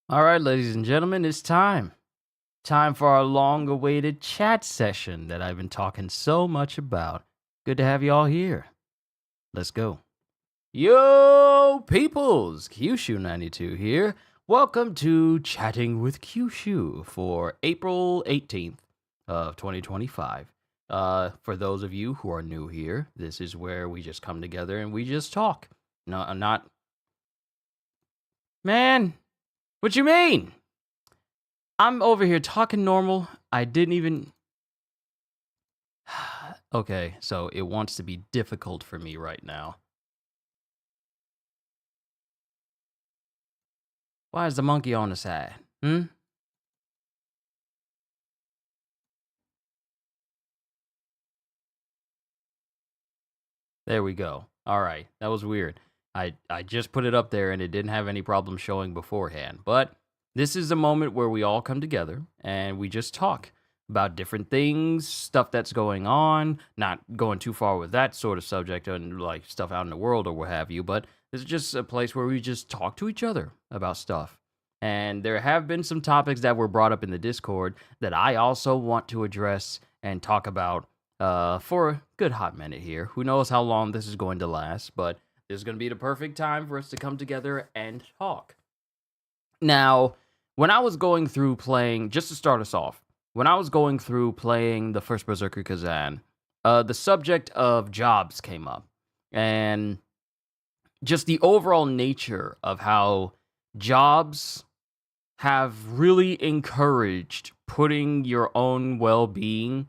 All right, ladies and gentlemen, it's time. Time for our long awaited chat session that I've been talking so much about. Good to have you all here. Let's go. Yo, peoples! Qushu92 here. Welcome to Chatting with Qushu for April 18th of 2025. For those of you who are new here, this is where we just come together and we just talk. No, not. Man, what you mean? I'm over here talking normal. I didn't even. Okay, so it wants to be difficult for me right now. Why is the monkey on the side? There we go. All right, that was weird. I just put it up there and it didn't have any problem showing beforehand. But this is a moment where we all come together and we just talk about different things, stuff that's going on, not going too far with that sort of subject and like stuff out in the world or what have you, but this is just a place where we just talk to each other about stuff. And there have been some topics that were brought up in the Discord that I also want to address and talk about for a good hot minute here. Who knows how long this is going to last, but this is going to be the perfect time for us to come together and talk. Now, when I was going through playing, just to start us off, when I was going through playing the first Berserker Kazan, the subject of jobs came up. And just the overall nature of how jobs have really encouraged putting your own well being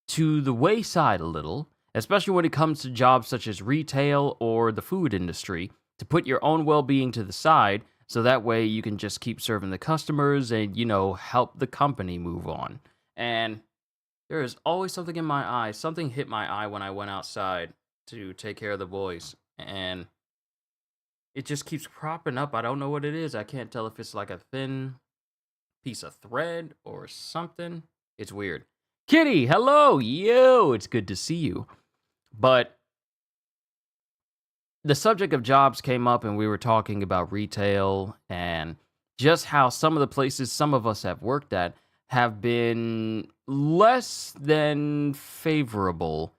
to the wayside a little, especially when it comes to jobs such as retail or the food industry, to put your own well being to the side so that way you can just keep serving the customers and, help the company move on. And there is always something in my eye. Something hit my eye when I went outside to take care of the boys. And it just keeps cropping up. I don't know what it is. I can't tell if it's like a thin piece of thread or something. It's weird. Kitty, hello. Yo, it's good to see you. But the subject of jobs came up and we were talking about retail and just how some of the places some of us have worked at have been less than favorable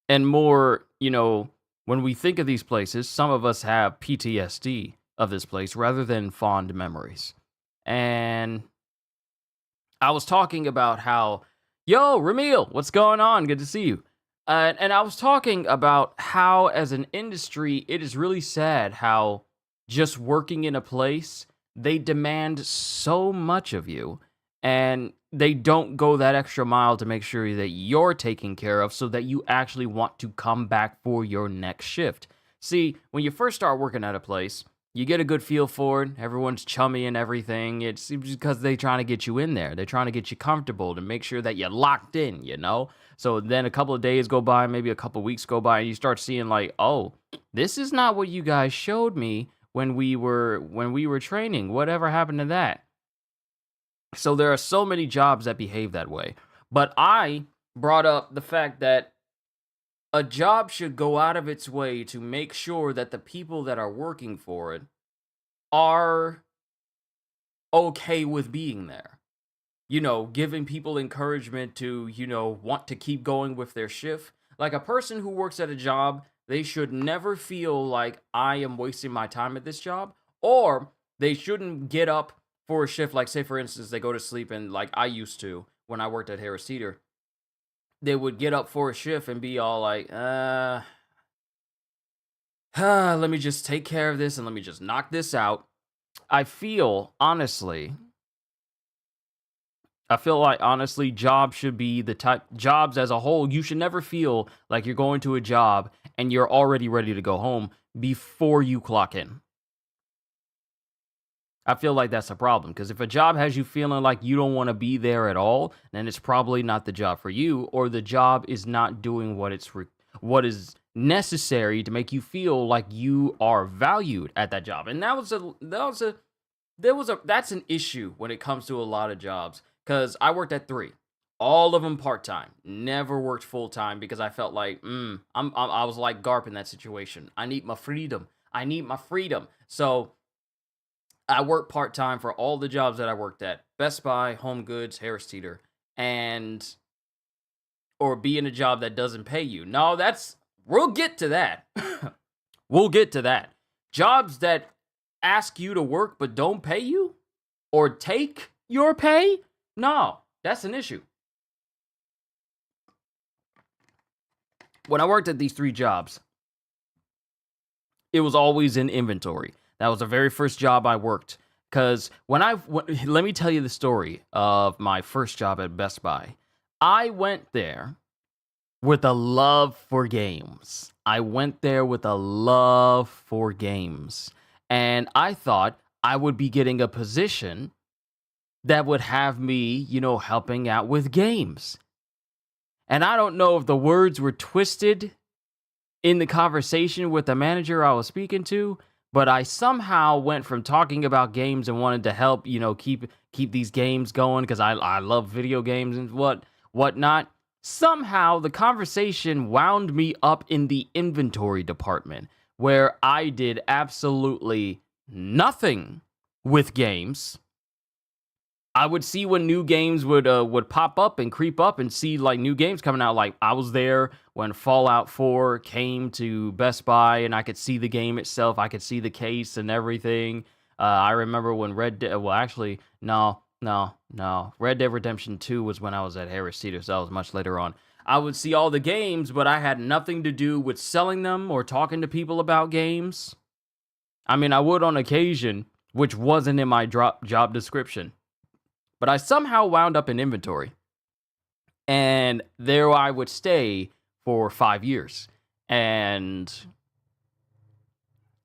and more, when we think of these places, some of us have PTSD of this place rather than fond memories. And I was talking about how, yo, Ramil, what's going on? Good to see you. And I was talking about how, as an industry, it is really sad how just working in a place, they demand so much of you and they don't go that extra mile to make sure that you're taken care of so that you actually want to come back for your next shift. See, when you first start working at a place, you get a good feel for it. Everyone's chummy and everything. It's because they're trying to get you in there. They're trying to get you comfortable to make sure that you're locked in, So then a couple of days go by, maybe a couple of weeks go by, and you start seeing like, oh, this is not what you guys showed me when we were training. Whatever happened to that? So there are so many jobs that behave that way. But I brought up the fact that a job should go out of its way to make sure that the people that are working for it are okay with being there. Giving people encouragement to, want to keep going with their shift. Like a person who works at a job, they should never feel like I am wasting my time at this job, or they shouldn't get up for a shift. Like, say, for instance, they go to sleep and, like I used to when I worked at Harris Teeter, they would get up for a shift and be all like, let me just take care of this and let me just knock this out. I feel like honestly, jobs should be the type jobs as a whole. You should never feel like you're going to a job and you're already ready to go home before you clock in. I feel like that's a problem because if a job has you feeling like you don't want to be there at all, then it's probably not the job for you, or the job is not doing what is necessary to make you feel like you are valued at that job. And that's an issue when it comes to a lot of jobs because I worked at 3, all of them part time. Never worked full time because I felt like I was like Garp in that situation. I need my freedom. So I worked part-time for all the jobs that I worked at. Best Buy, Home Goods, Harris Teeter, and or be in a job that doesn't pay you. No, we'll get to that. We'll get to that. Jobs that ask you to work but don't pay you or take your pay? No, that's an issue. When I worked at these 3 jobs, it was always in inventory. That was the very first job I worked. Because let me tell you the story of my first job at Best Buy. I went there with a love for games. I went there with a love for games. And I thought I would be getting a position that would have me, helping out with games. And I don't know if the words were twisted in the conversation with the manager I was speaking to, but I somehow went from talking about games and wanted to help, keep these games going because I love video games and whatnot. Somehow the conversation wound me up in the inventory department where I did absolutely nothing with games. I would see when new games would pop up and creep up and see like new games coming out. Like I was there when Fallout 4 came to Best Buy and I could see the game itself. I could see the case and everything. I remember when Red Dead Redemption 2 was when I was at Harris Teeter, so that was much later on. I would see all the games, but I had nothing to do with selling them or talking to people about games. I mean, I would on occasion, which wasn't in my job description. But I somehow wound up in inventory. And there I would stay for 5 years. And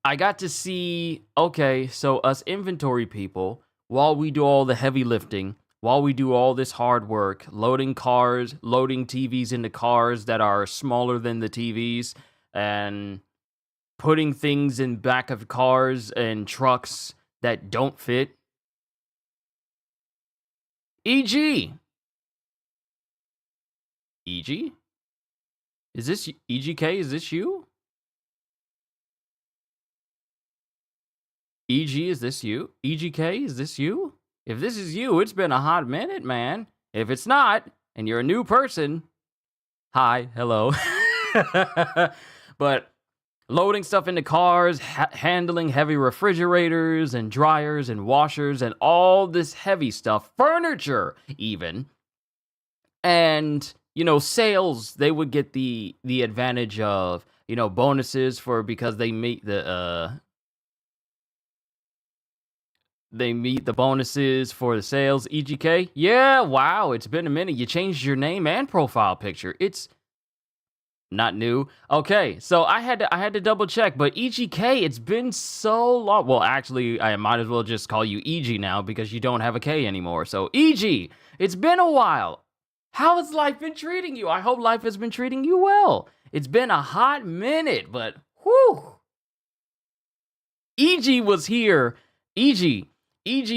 I got to see, okay, so us inventory people, while we do all the heavy lifting, while we do all this hard work, loading cars, loading TVs into cars that are smaller than the TVs, and putting things in back of cars and trucks that don't fit, E.G. E.G.? Is this EGK? Is this you? E.G., is this you? EGK, is this you? If this is you, it's been a hot minute, man. If it's not, and you're a new person, hi, hello. But loading stuff into cars, handling heavy refrigerators and dryers and washers and all this heavy stuff, furniture even. And, sales, they would get the advantage of, bonuses because they meet the bonuses for the sales. EGK? Yeah, wow, it's been a minute. You changed your name and profile picture. It's not new. Okay, so I had to double check, but EGK, it's been so long. Well, actually, I might as well just call you EG now because you don't have a K anymore. So EG, it's been a while. How has life been treating you? I hope life has been treating you well. It's been a hot minute, but whew. EG was here. EG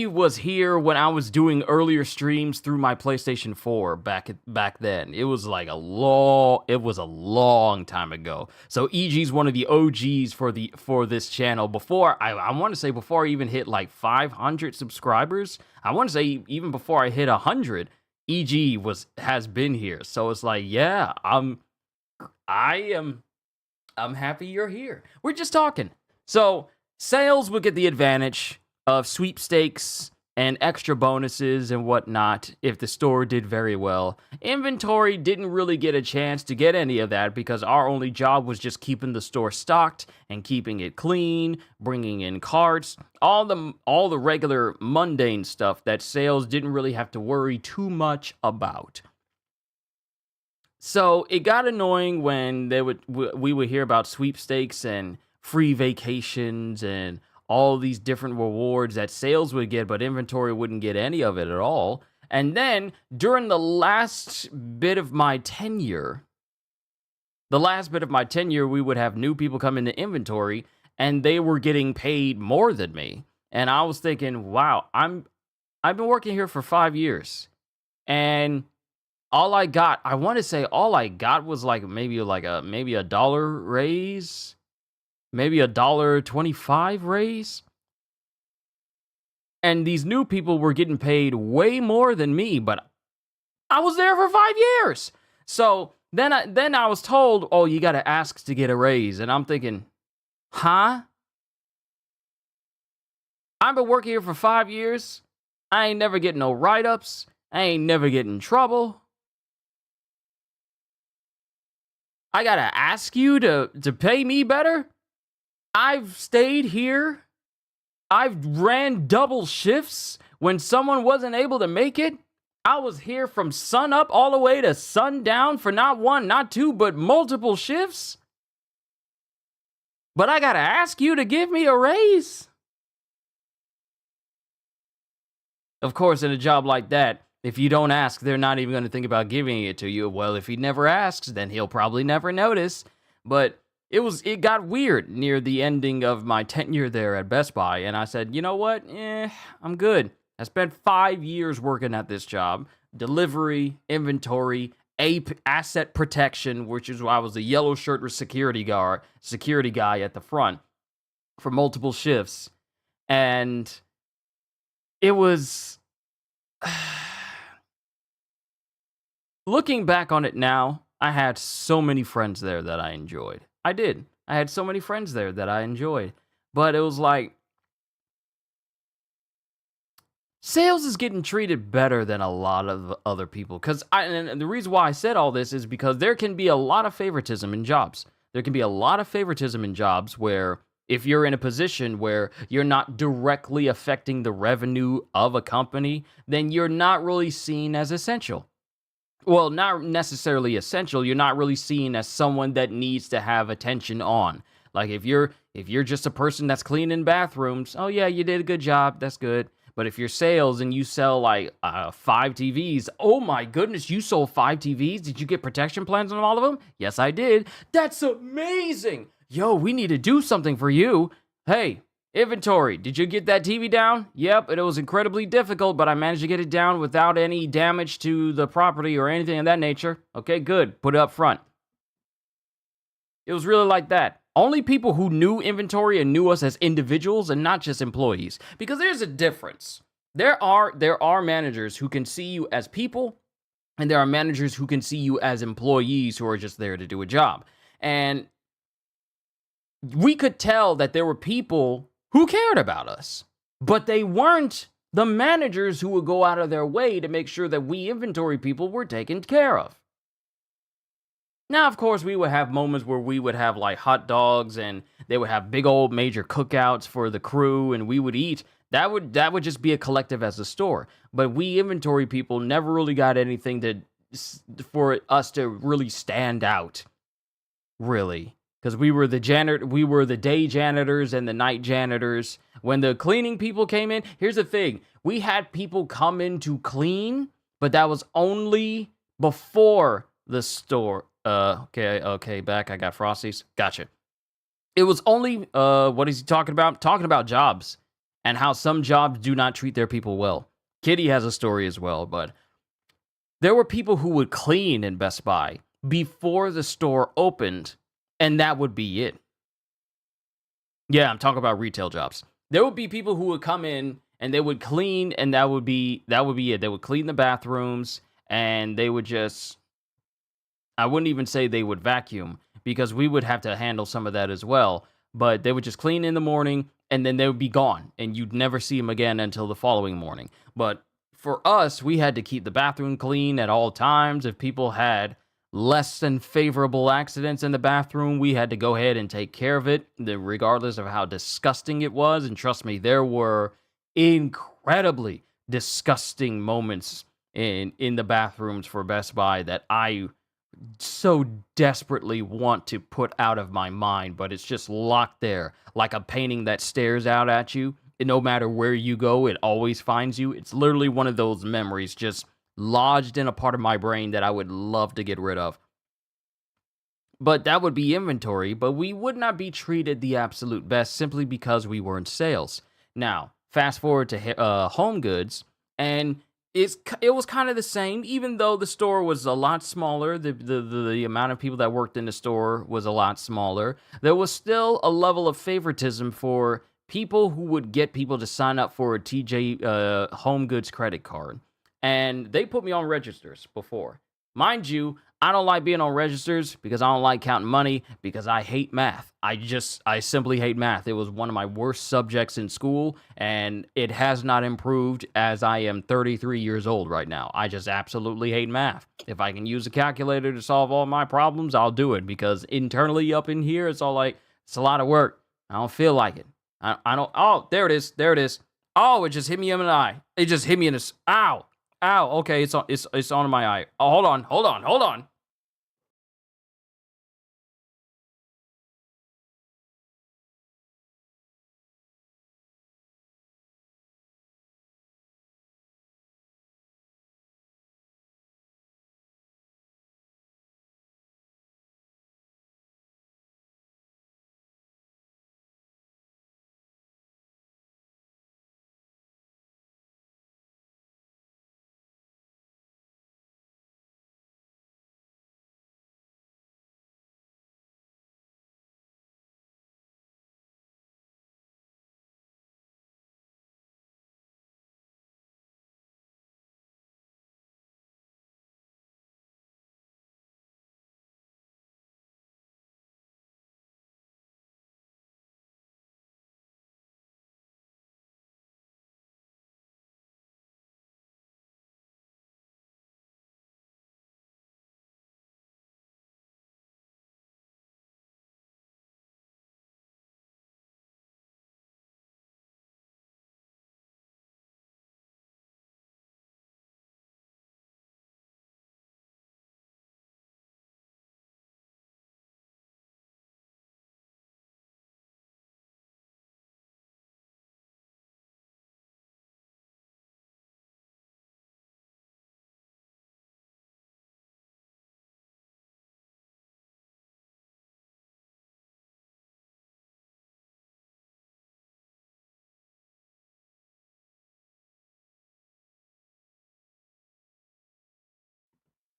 was here when I was doing earlier streams through my PlayStation 4 back then. It was like a long time ago. So EG's one of the OGs for this channel. Before I want to say before I even hit like 500 subscribers, I want to say even before I hit 100, EG has been here. So it's like, yeah, I'm happy you're here. We're just talking. So sales would get the advantage of sweepstakes and extra bonuses and whatnot if the store did very well. Inventory didn't really get a chance to get any of that because our only job was just keeping the store stocked and keeping it clean, bringing in carts, all the regular mundane stuff that sales didn't really have to worry too much about. So it got annoying when we would hear about sweepstakes and free vacations and all these different rewards that sales would get, but inventory wouldn't get any of it at all. And then during the last bit of my tenure, we would have new people come into inventory and they were getting paid more than me. And I was thinking, wow, I've been working here for 5 years. And all I got was maybe a dollar raise. Maybe $1.25 raise. And these new people were getting paid way more than me, but I was there for 5 years. So then I was told, oh, you got to ask to get a raise. And I'm thinking, huh? I've been working here for 5 years. I ain't never getting no write-ups. I ain't never getting in trouble. I got to ask you to pay me better? I've stayed here. I've ran double shifts when someone wasn't able to make it. I was here from sun up all the way to sundown for not one, not two, but multiple shifts. But I gotta ask you to give me a raise. Of course, in a job like that, if you don't ask, they're not even going to think about giving it to you. Well, if he never asks, then he'll probably never notice. But it got weird near the ending of my tenure there at Best Buy, and I said, you know what? I'm good. I spent 5 years working at this job. Delivery, inventory, asset protection, which is why I was the yellow shirt security guy at the front for multiple shifts. And it was... Looking back on it now, I had so many friends there that I enjoyed. I did. I had so many friends there that I enjoyed. But it was like, sales is getting treated better than a lot of other people. And the reason why I said all this is because there can be a lot of favoritism in jobs. There can be a lot of favoritism in jobs where if you're in a position where you're not directly affecting the revenue of a company, then you're not really seen as essential. Well, not necessarily essential. You're not really seen as someone that needs to have attention on. Like if you're just a person that's cleaning bathrooms, oh yeah, you did a good job. That's good. But if you're sales and you sell like 5 TVs, oh my goodness, you sold 5 TVs? Did you get protection plans on all of them? Yes, I did. That's amazing. Yo, we need to do something for you. Hey, inventory, did you get that TV down? Yep, it was incredibly difficult, but I managed to get it down without any damage to the property or anything of that nature. Okay, good. Put it up front. It was really like that. Only people who knew inventory and knew us as individuals and not just employees. Because there's a difference. There are managers who can see you as people, and there are managers who can see you as employees who are just there to do a job. And we could tell that there were people who cared about us, but they weren't the managers who would go out of their way to make sure that we inventory people were taken care of. Now, of course, we would have moments where we would have like hot dogs and they would have big old major cookouts for the crew and we would eat. That would just be a collective as a store. But we inventory people never really got anything for us to really stand out. Really. Because we were the day janitors and the night janitors. When the cleaning people came in, here's the thing. We had people come in to clean, but that was only before the store. Okay, back. I got Frosties. Gotcha. It was only, what is he talking about? Talking about jobs and how some jobs do not treat their people well. Kitty has a story as well, but there were people who would clean in Best Buy before the store opened, and that would be it. Yeah, I'm talking about retail jobs. There would be people who would come in and they would clean, and that would be it. They would clean the bathrooms, and they would just, I wouldn't even say they would vacuum, because we would have to handle some of that as well. But they would just clean in the morning, and then they would be gone, and you'd never see them again until the following morning. But for us, we had to keep the bathroom clean at all times. If people had less than favorable accidents in the bathroom, we had to go ahead and take care of it, regardless of how disgusting it was. And trust me, there were incredibly disgusting moments in the bathrooms for Best Buy that I so desperately want to put out of my mind, but it's just locked there like a painting that stares out at you. And no matter where you go, it always finds you. It's literally one of those memories just lodged in a part of my brain that I would love to get rid of. But that would be inventory, but we would not be treated the absolute best simply because we weren't sales. Now, fast forward to home goods, and it was kind of the same, even though the store was a lot smaller. The amount of people that worked in the store was a lot smaller. There was still a level of favoritism for people who would get people to sign up for a TJ Home Goods credit card, and they put me on registers before. Mind you, I don't like being on registers because I don't like counting money because I hate math. I simply hate math. It was one of my worst subjects in school, and it has not improved as I am 33 years old right now. I just absolutely hate math. If I can use a calculator to solve all my problems, I'll do it because internally up in here, it's all like, it's a lot of work. I don't feel like it. I don't. Oh, there it is. There it is. Oh, it just hit me in the eye. It just hit me in this. Ow. Ow. Okay, it's on my eye. Oh, hold on.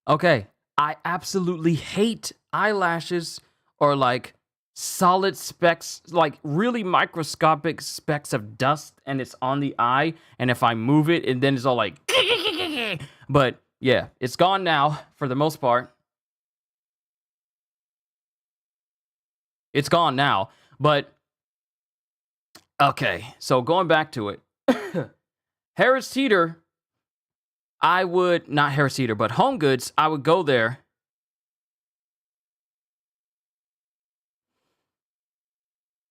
Okay, I absolutely hate eyelashes or like solid specks, like really microscopic specks of dust, and it's on the eye. And if I move it, and then it's all like, but yeah, it's gone now for the most part. It's gone now. But okay, so going back to it, Harris Teeter, I would not Harris Teeter, but Home Goods, I would go there.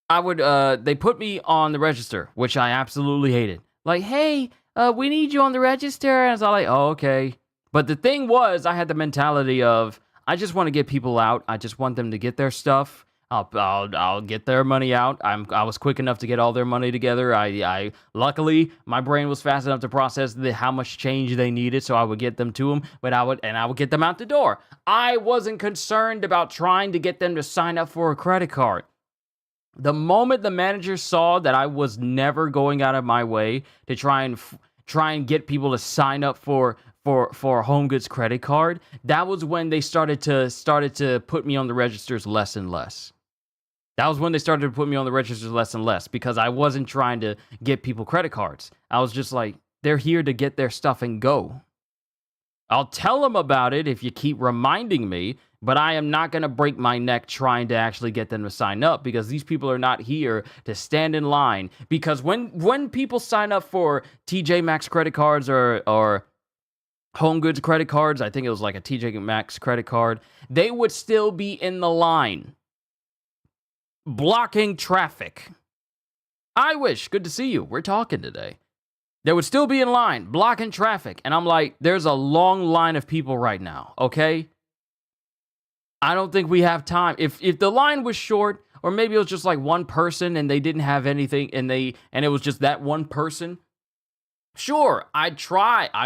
I would they put me on the register, which I absolutely hated. Like, hey, we need you on the register. And I was all like, oh, okay. But the thing was, I had the mentality of I just want to get people out. I just want them to get their stuff. I'll get their money out. I was quick enough to get all their money together. I luckily my brain was fast enough to process how much change they needed, so I would get them to them. But I would get them out the door. I wasn't concerned about trying to get them to sign up for a credit card. The moment the manager saw that I was never going out of my way to try and get people to sign up for a Home Goods credit card, that was when they started to put me on the registers less and less. That was when they started to put me on the registers less and less because I wasn't trying to get people credit cards. I was just like, they're here to get their stuff and go. I'll tell them about it if you keep reminding me, but I am not going to break my neck trying to actually get them to sign up because these people are not here to stand in line. Because when people sign up for TJ Maxx credit cards or Home Goods credit cards, I think it was like a TJ Maxx credit card, they would still be in the line, blocking traffic. I wish. Good to see you. We're talking today. They would still be in line, blocking traffic. And I'm like, there's a long line of people right now, okay? I don't think we have time. If the line was short, or maybe it was just like one person and they didn't have anything and it was just that one person, sure, I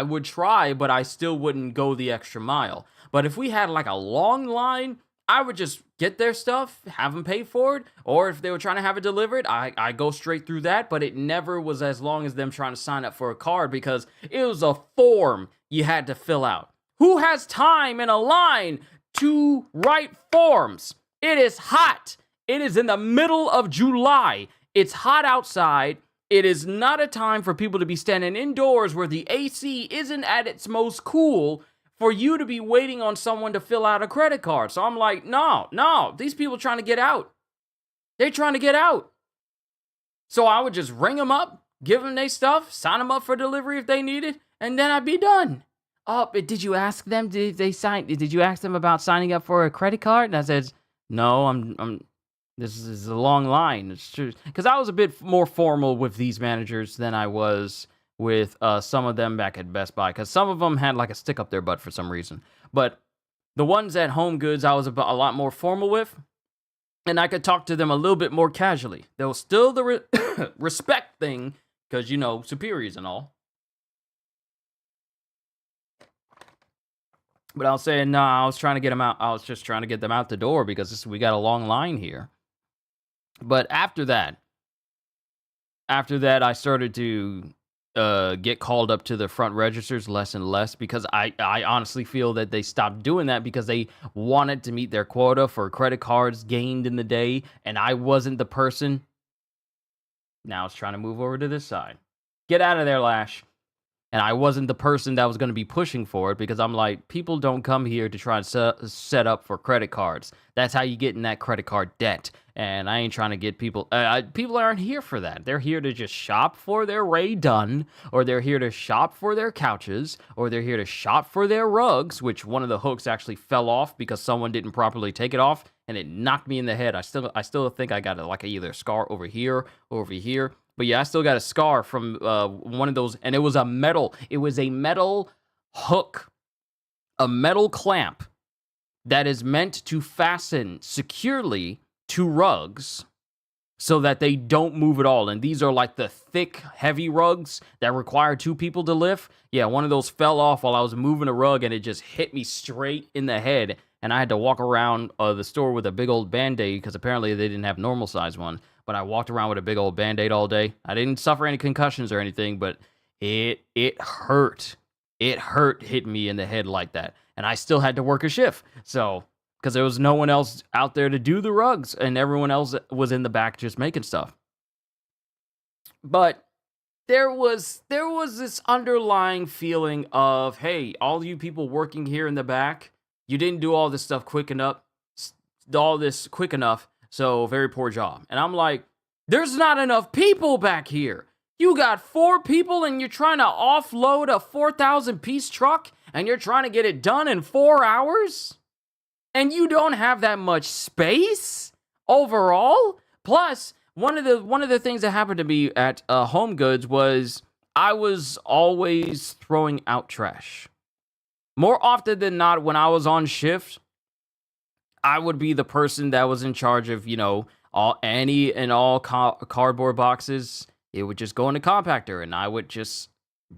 would try, but I still wouldn't go the extra mile. But if we had like a long line, I would just get their stuff, have them pay for it, or if they were trying to have it delivered, I go straight through that, but it never was as long as them trying to sign up for a card because it was a form you had to fill out. Who has time in a line to write forms? It is hot. It is in the middle of July. It's hot outside. It is not a time for people to be standing indoors where the AC isn't at its most cool for you to be waiting on someone to fill out a credit card. So I'm like, no, these people trying to get out. They're trying to get out. So I would just ring them up, give them their stuff, sign them up for delivery if they need it, and then I'd be done. Oh, but did you ask them? Did you ask them about signing up for a credit card? And I said, no, this is a long line. It's true. Because I was a bit more formal with these managers than I was with some of them back at Best Buy. Because some of them had like a stick up their butt for some reason. But the ones at Home Goods, I was a lot more formal with. And I could talk to them a little bit more casually. There was still the respect thing. Because, superiors and all. But I was saying, no, I was trying to get them out. I was just trying to get them out the door because we got a long line here. But after that, I started to get called up to the front registers less and less because I honestly feel that they stopped doing that because they wanted to meet their quota for credit cards gained in the day, and I wasn't the person. Now it's trying to move over to this side. Get out of there, Lash. And I wasn't the person that was going to be pushing for it because I'm like, people don't come here to try and set up for credit cards. That's how you get in that credit card debt. And I ain't trying to get people... people aren't here for that. They're here to just shop for their Ray Dunn, or they're here to shop for their couches, or they're here to shop for their rugs, which one of the hooks actually fell off because someone didn't properly take it off, and it knocked me in the head. I still think I got either a scar over here or over here. But yeah, I still got a scar from one of those, and it was a metal hook, a metal clamp that is meant to fasten securely to rugs so that they don't move at all. And these are like the thick, heavy rugs that require two people to lift. Yeah, one of those fell off while I was moving a rug, and it just hit me straight in the head. And I had to walk around the store with a big old Band-Aid because apparently they didn't have normal size one. But I walked around with a big old Band-Aid all day. I didn't suffer any concussions or anything, but it hurt. It hurt hitting me in the head like that. And I still had to work a shift. So, because there was no one else out there to do the rugs, and everyone else was in the back just making stuff. But there was this underlying feeling of, hey, all you people working here in the back, you didn't do all this stuff quick enough. So, very poor job. And I'm like, there's not enough people back here. You got 4 people and you're trying to offload a 4,000-piece truck and you're trying to get it done in 4 hours? And you don't have that much space overall? Plus, one of the things that happened to me at Home Goods was I was always throwing out trash. More often than not, when I was on shift, I would be the person that was in charge of, all cardboard boxes. It would just go in the compactor, and I would just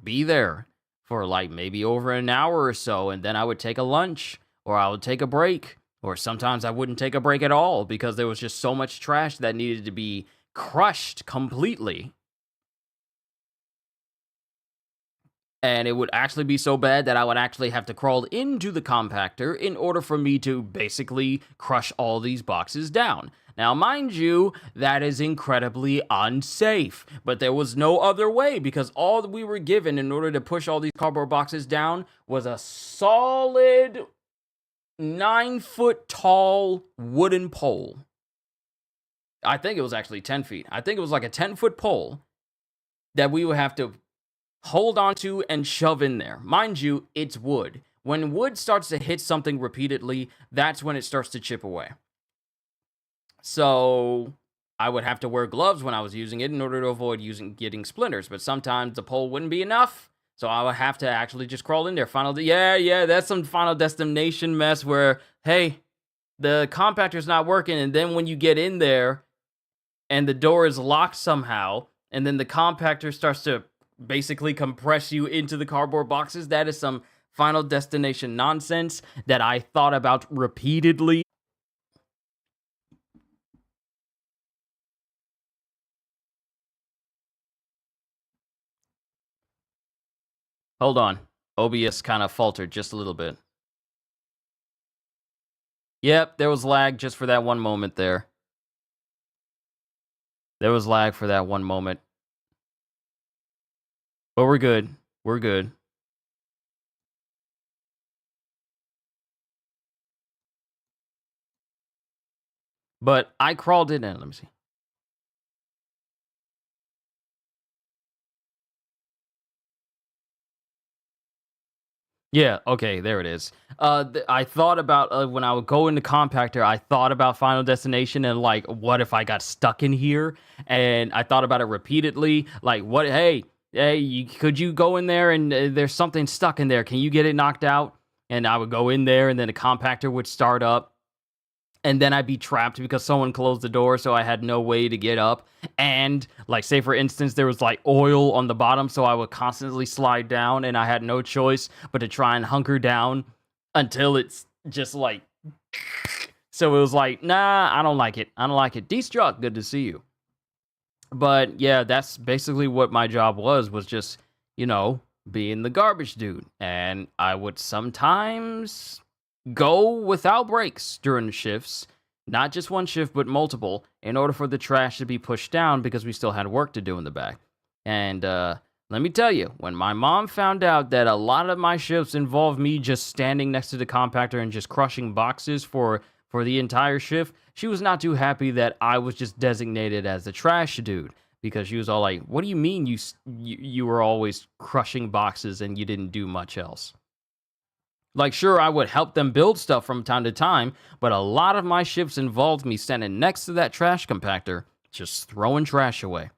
be there for like maybe over an hour or so, and then I would take a lunch, or I would take a break, or sometimes I wouldn't take a break at all because there was just so much trash that needed to be crushed completely. And it would actually be so bad that I would actually have to crawl into the compactor in order for me to basically crush all these boxes down. Now, mind you, that is incredibly unsafe, but there was no other way because all that we were given in order to push all these cardboard boxes down was a solid 9-foot tall wooden pole. I think it was actually 10 feet. I think it was like a 10-foot pole that we would have to hold onto and shove in there. Mind you, it's wood. When wood starts to hit something repeatedly, that's when it starts to chip away. So I would have to wear gloves when I was using it in order to avoid getting splinters. But sometimes the pole wouldn't be enough, so I would have to actually just crawl in there. That's some Final Destination mess where, hey, the compactor's not working, and then when you get in there and the door is locked somehow, and then the compactor starts to basically compress you into the cardboard boxes. That is some Final Destination nonsense that I thought about repeatedly. Hold on. OBS kind of faltered just a little bit. Yep, there was lag just for that one moment there. There was lag for that one moment, but we're good. We're good. But I crawled it in. Let me see. Yeah, okay, there it is. I thought about when I would go into compactor, I thought about Final Destination and like, what if I got stuck in here? And I thought about it repeatedly. Like, what? Hey, could you go in there and there's something stuck in there? Can you get it knocked out? And I would go in there, and then the compactor would start up, and then I'd be trapped because someone closed the door, so I had no way to get up. And like, say for instance, there was like oil on the bottom, so I would constantly slide down, and I had no choice but to try and hunker down until it's just like. So it was like, nah, I don't like it. I don't like it. Destruct, good to see you. But yeah, that's basically what my job was just, you know, being the garbage dude. And I would sometimes go without breaks during the shifts, not just one shift, but multiple, in order for the trash to be pushed down because we still had work to do in the back. And let me tell you, when my mom found out that a lot of my shifts involved me just standing next to the compactor and just crushing boxes for the entire shift, she was not too happy that I was just designated as the trash dude, because she was all like, "What do you mean you were always crushing boxes and you didn't do much else?" Like, sure, I would help them build stuff from time to time, but a lot of my shifts involved me standing next to that trash compactor, just throwing trash away.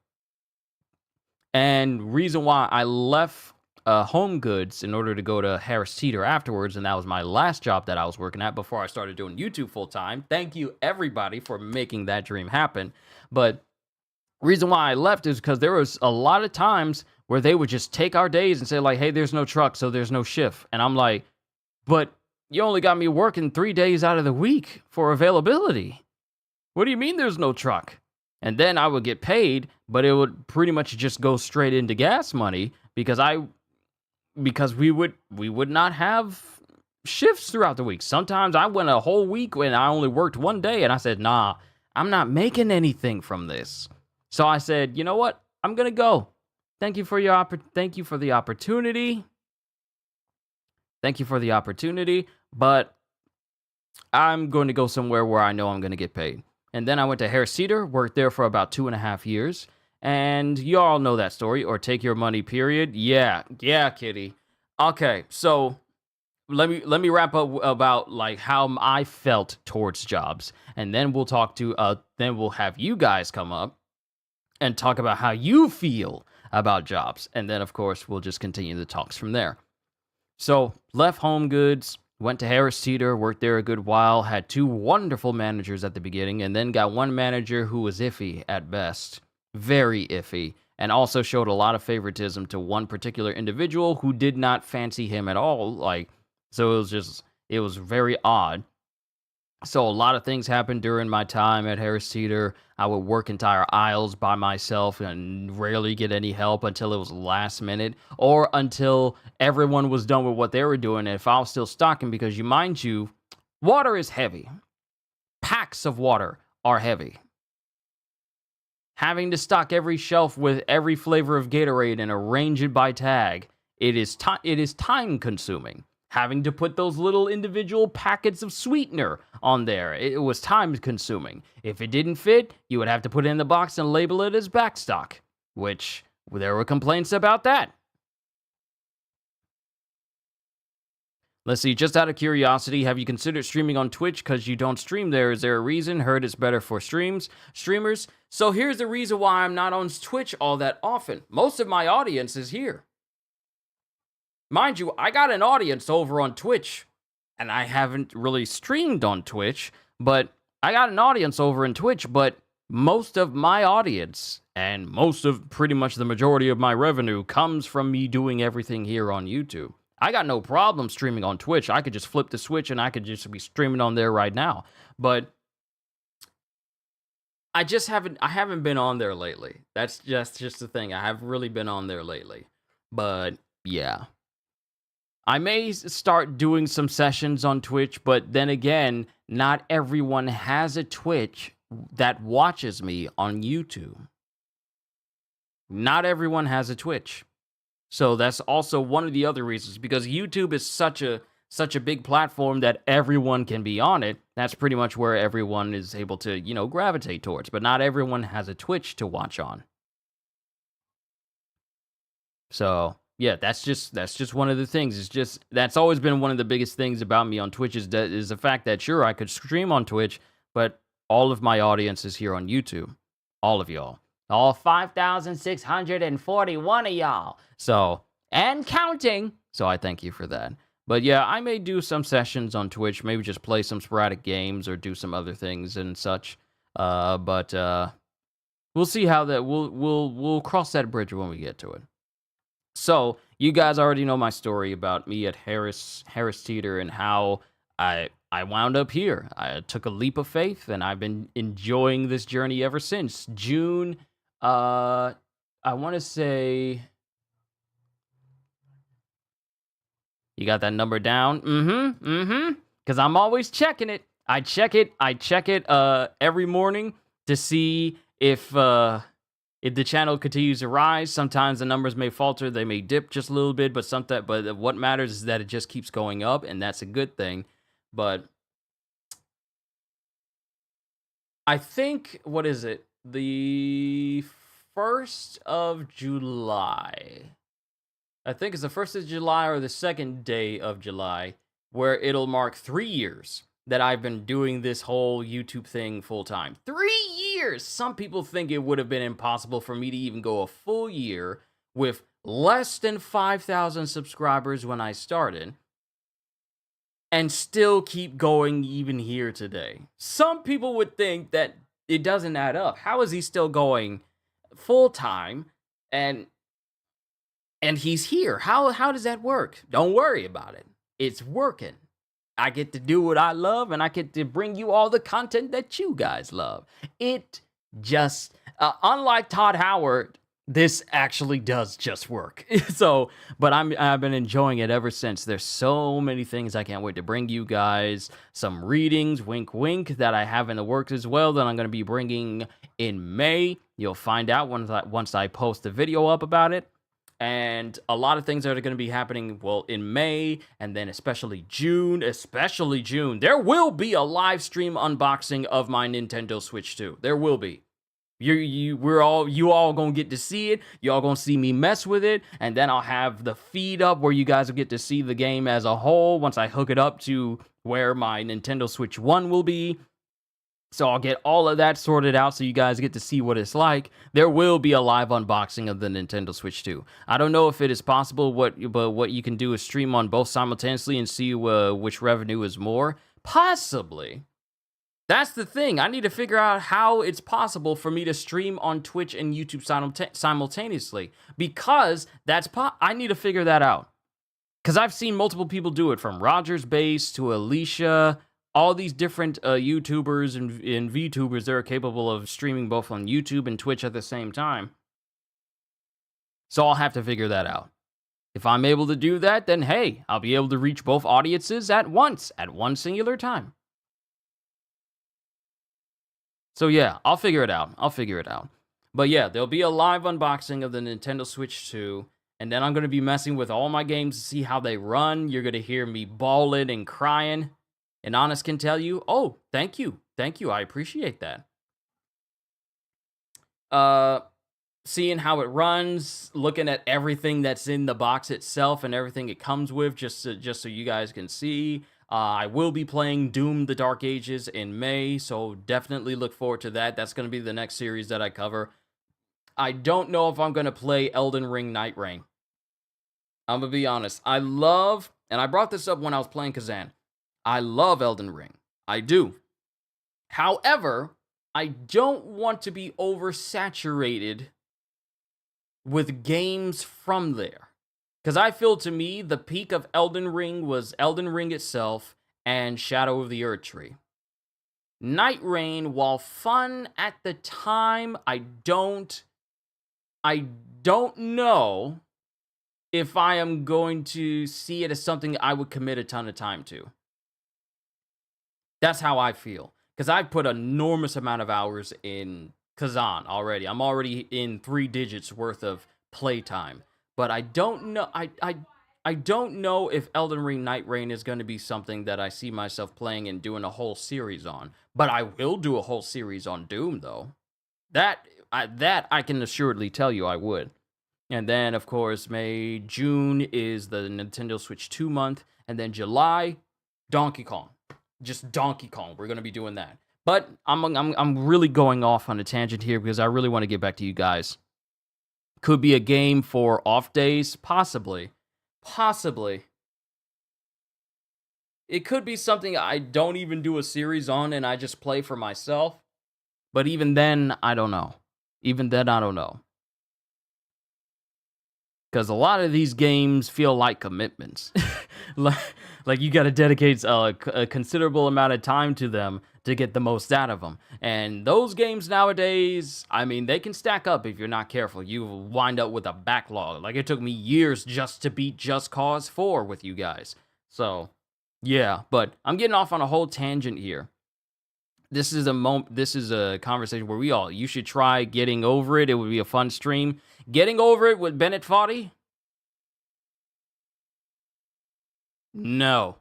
And reason why I left Home Goods in order to go to Harris Teeter afterwards, and that was my last job that I was working at before I started doing YouTube full time. Thank you, everybody, for making that dream happen. But reason why I left is because there was a lot of times where they would just take our days and say like, "Hey, there's no truck, so there's no shift," and I'm like, "But you only got me working 3 days out of the week for availability. What do you mean there's no truck?" And then I would get paid, but it would pretty much just go straight into gas money because we would not have shifts throughout the week. Sometimes I went a whole week when I only worked one day, and I said, "Nah, I'm not making anything from this." So I said, "You know what? I'm gonna go. Thank you for thank you for the opportunity. Thank you for the opportunity, but I'm going to go somewhere where I know I'm going to get paid." And then I went to Harris Cedar, worked there for about 2.5 years. And you all know that story, or take your money, period. Yeah, kitty. Okay, so let me wrap up about like how I felt towards jobs, and then we'll have you guys come up and talk about how you feel about jobs, and then of course we'll just continue the talks from there. So, left Home Goods, went to Harris Teeter, worked there a good while, had two wonderful managers at the beginning, and then got one manager who was iffy at best. Very iffy. And also showed a lot of favoritism to one particular individual who did not fancy him at all. Like, so it was very odd. So a lot of things happened during my time at Harris Teeter. I would work entire aisles by myself and rarely get any help until it was last minute, or until everyone was done with what they were doing. And if I was still stocking, because mind you, water is heavy. Packs of water are heavy. Having to stock every shelf with every flavor of Gatorade and arrange it by tag, it is time consuming. Having to put those little individual packets of sweetener on there, it was time consuming. If it didn't fit, you would have to put it in the box and label it as backstock, which there were complaints about that. Let's see, just out of curiosity, have you considered streaming on Twitch? Because you don't stream there. Is there a reason? Heard it's better for streamers. So here's the reason why I'm not on Twitch all that often. Most of my audience is here. Mind you, I got an audience over on Twitch, and I haven't really streamed on Twitch, but I got an audience over in Twitch, but most of my audience and most of pretty much the majority of my revenue comes from me doing everything here on YouTube. I got no problem streaming on Twitch. I could just flip the switch and I could just be streaming on there right now. But I haven't been on there lately. That's just the thing. I haven't really been on there lately. But yeah. I may start doing some sessions on Twitch, but then again, not everyone has a Twitch that watches me on YouTube. Not everyone has a Twitch. So that's also one of the other reasons, because YouTube is such a big platform that everyone can be on it. That's pretty much where everyone is able to, gravitate towards. But not everyone has a Twitch to watch on. So yeah, that's just one of the things. It's just that's always been one of the biggest things about me on Twitch is the fact that sure I could stream on Twitch, but all of my audience is here on YouTube. All of y'all. All 5,641 of y'all. So, and counting. So I thank you for that. But yeah, I may do some sessions on Twitch, maybe just play some sporadic games or do some other things and such. But we'll see how that we'll cross that bridge when we get to it. So you guys already know my story about me at Harris Teeter and how I wound up here. I took a leap of faith, and I've been enjoying this journey ever since June. I want to say you got that number down. Because I'm always checking it. I check it every morning to see if the channel continues to rise. Sometimes the numbers may falter, they may dip just a little bit, but what matters is that it just keeps going up, and that's a good thing. But I think, what is it? The 1st of July. I think it's the 1st of July or the 2nd day of July, where it'll mark 3 years that I've been doing this whole YouTube thing full time. 3 years! Some people think it would have been impossible for me to even go a full year with less than 5,000 subscribers when I started, and still keep going even here today. Some people would think that it doesn't add up. How is he still going full time and he's here? How does that work? Don't worry about it. It's working. I get to do what I love, and I get to bring you all the content that you guys love. It just, unlike Todd Howard, this actually does just work. So, but I've been enjoying it ever since. There's so many things I can't wait to bring you guys. Some readings, wink, wink, that I have in the works as well that I'm going to be bringing in May. You'll find out once I post a video up about it. And a lot of things that are going to be happening, well, in May, and then especially June. There will be a live stream unboxing of my Nintendo Switch 2. There will be. You all gonna get to see it. Y'all gonna see me mess with it, and then I'll have the feed up where you guys will get to see the game as a whole once I hook it up to where my Nintendo Switch 1 will be. So I'll get all of that sorted out so you guys get to see what it's like. There will be a live unboxing of the Nintendo Switch 2. I don't know if it is possible, but what you can do is stream on both simultaneously and see which revenue is more. Possibly. That's the thing. I need to figure out how it's possible for me to stream on Twitch and YouTube simultaneously, because I need to figure that out. Because I've seen multiple people do it, from Rogers Base to Alicia, all these different YouTubers and VTubers that are capable of streaming both on YouTube and Twitch at the same time. So I'll have to figure that out. If I'm able to do that, then hey, I'll be able to reach both audiences at once, at one singular time. So yeah, I'll figure it out. But yeah, there'll be a live unboxing of the Nintendo Switch 2, and then I'm going to be messing with all my games to see how they run. You're going to hear me bawling and crying. And Honest can tell you, oh, thank you. I appreciate that. Seeing how it runs, looking at everything that's in the box itself and everything it comes with, just so you guys can see. I will be playing Doom: The Dark Ages in May, so definitely look forward to that. That's going to be the next series that I cover. I don't know if I'm going to play Elden Ring Night Rain. I'm going to be honest. I love, and I brought this up when I was playing Kazan, I love Elden Ring. I do. However, I don't want to be oversaturated with games from there. Because I feel, to me, the peak of Elden Ring was Elden Ring itself and Shadow of the Earth Tree. Night Rain, while fun at the time, I don't know if I am going to see it as something I would commit a ton of time to. That's how I feel. Because I've put an enormous amount of hours in Kazan already. I'm already in 3 digits worth of playtime. But I don't know. I don't know if Elden Ring Night Rain is going to be something that I see myself playing and doing a whole series on. But I will do a whole series on Doom, though. That I can assuredly tell you I would. And then, of course, June is the Nintendo Switch 2 month, and then July, Donkey Kong. Just Donkey Kong. We're gonna be doing that. But I'm really going off on a tangent here because I really want to get back to you guys. Could be a game for off days, possibly, possibly. It could be something I don't even do a series on, and I just play for myself. But even then, I don't know. Even then, I don't know. Because a lot of these games feel like commitments. like you got to dedicate a considerable amount of time to them to get the most out of them. And those games nowadays, I mean, they can stack up if you're not careful. You wind up with a backlog. Like it took me years just to beat Just Cause 4 with you guys. So, yeah, but I'm getting off on a whole tangent here. This is a conversation where you should try Getting Over It. It would be a fun stream. Getting Over It with Bennett Foddy? No.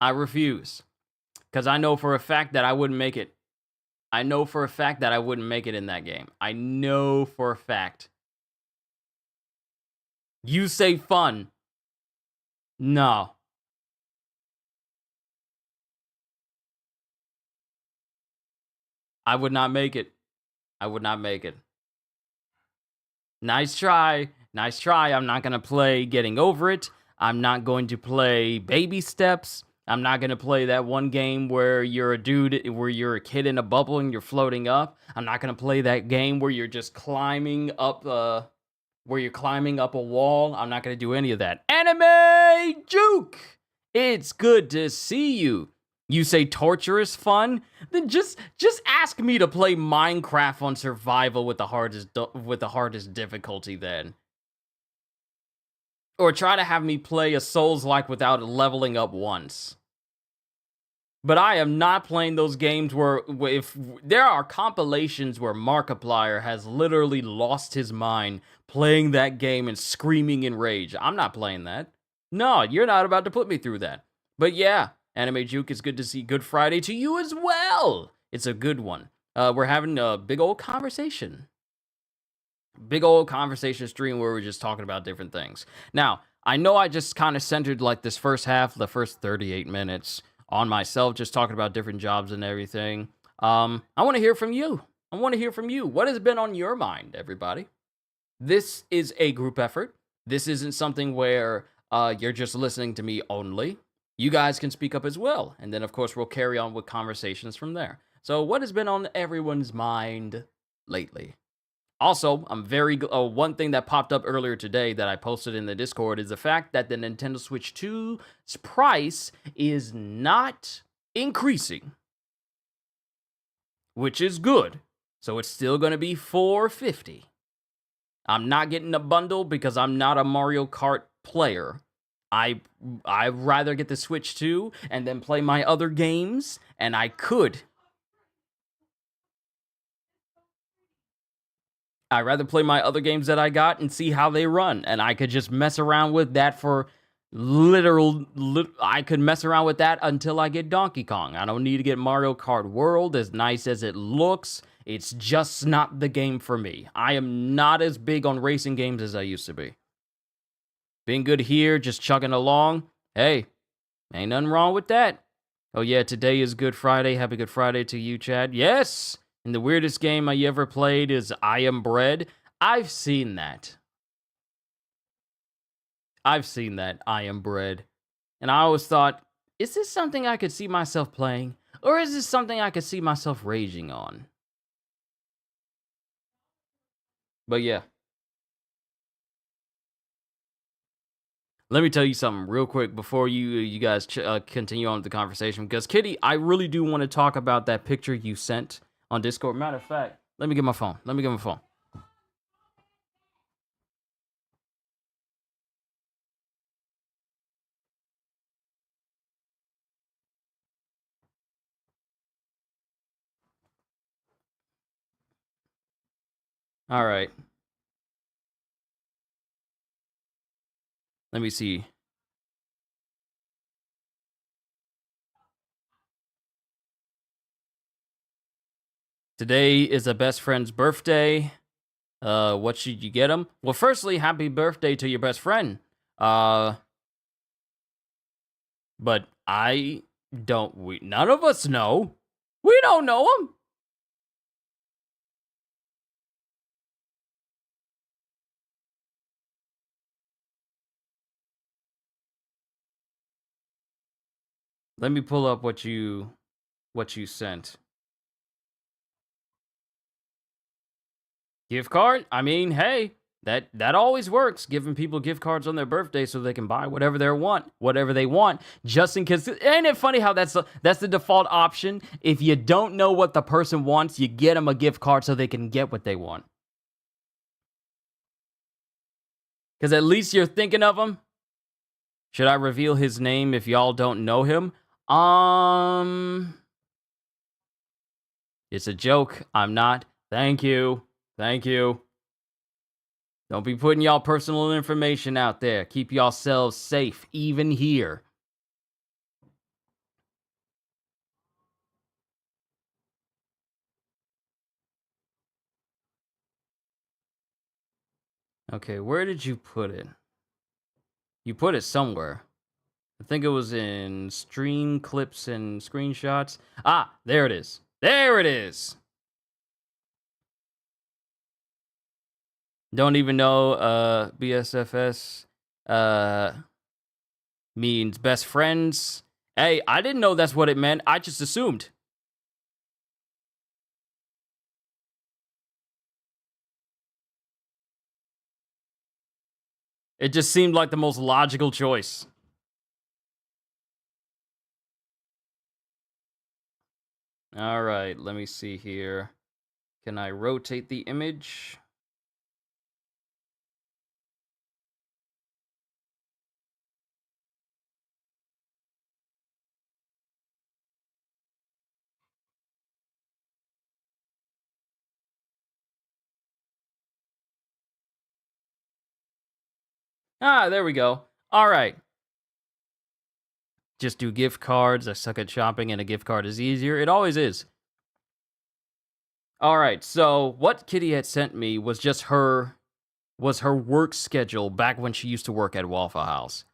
I refuse. Because I know for a fact that I wouldn't make it. I know for a fact that I wouldn't make it in that game. I know for a fact. You say fun. No. I would not make it. I would not make it. Nice try. Nice try. I'm not going to play Getting Over It. I'm not going to play Baby Steps. I'm not going to play that one game where you're a dude, where you're a kid in a bubble and you're floating up. I'm not going to play that game where you're just climbing up, where you're climbing up a wall. I'm not going to do any of that. Anime Juke! It's good to see you. You say torture is fun? Then just ask me to play Minecraft on survival with the hardest difficulty then. Or try to have me play a Souls-like without leveling up once. But I am not playing those games where if there are compilations where Markiplier has literally lost his mind playing that game and screaming in rage. I'm not playing that. No, you're not about to put me through that. But yeah, Anime Juke, it's good to see. Good Friday to you as well. It's a good one. We're having a big old conversation. Big old conversation stream where we're just talking about different things. Now, I know I just kind of centered like this first half, the first 38 minutes on myself, just talking about different jobs and everything. I want to hear from you. I want to hear from you. What has been on your mind, everybody? This is a group effort. This isn't something where you're just listening to me only. You guys can speak up as well. And then, of course, we'll carry on with conversations from there. So, what has been on everyone's mind lately? Also, I'm one thing that popped up earlier today that I posted in the Discord is the fact that the Nintendo Switch 2's price is not increasing, which is good. So it's still going to be $450. I'm not getting a bundle because I'm not a Mario Kart player. I'd rather get the Switch 2 and then play my other games, and I'd rather play my other games that I got and see how they run, and I could just mess around with that for I could mess around with that until I get Donkey Kong. I don't need to get Mario Kart World, as nice as it looks. It's just not the game for me. I am not as big on racing games as I used to be. Being good here, just chugging along. Hey, ain't nothing wrong with that. Oh yeah, today is Good Friday. Happy Good Friday to you, Chad. Yes! And the weirdest game I ever played is I Am Bread. I've seen that. I Am Bread. And I always thought, is this something I could see myself playing? Or is this something I could see myself raging on? But yeah. Let me tell you something real quick before you guys continue on with the conversation. Because, Kitty, I really do want to talk about that picture you sent on Discord. Matter of fact, let me get my phone. All right. Let me see. Today is a best friend's birthday. What should you get him? Well, firstly, happy birthday to your best friend. Uh, but I don't. We none of us know. We don't know him. Let me pull up what you sent. Gift card? I mean, hey, that always works. Giving people gift cards on their birthday so they can buy whatever they want. Just in case, ain't it funny how that's the default option? If you don't know what the person wants, you get them a gift card so they can get what they want. Because at least you're thinking of them. Should I reveal his name if y'all don't know him? It's a joke. I'm not. Thank you. Thank you. Don't be putting y'all personal information out there. Keep yourselves safe, even here. Okay, where did you put it? You put it somewhere. I think it was in stream clips and screenshots. Ah, there it is. There it is. Don't even know BSFS means best friends. Hey, I didn't know that's what it meant. I just assumed. It just seemed like the most logical choice. All right, let me see here. Can I rotate the image? Ah, there we go. All right. Just do gift cards. I suck at shopping, and a gift card is easier. It always is. All right. So what Kitty had sent me was just her work schedule back when she used to work at Waffle House.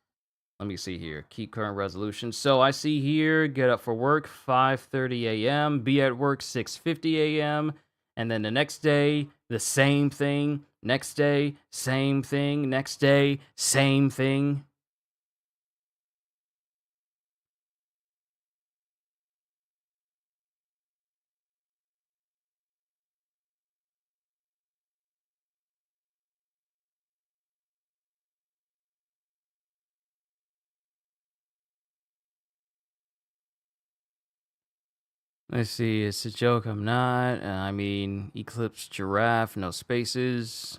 Let me see here. Keep current resolution. So I see here, get up for work 5:30 a.m., be at work 6:50 a.m., and then the next day, the same thing. Next day, same thing. Next day, same thing. Let's see. It's a joke. I'm not. I mean, eclipse giraffe, no spaces.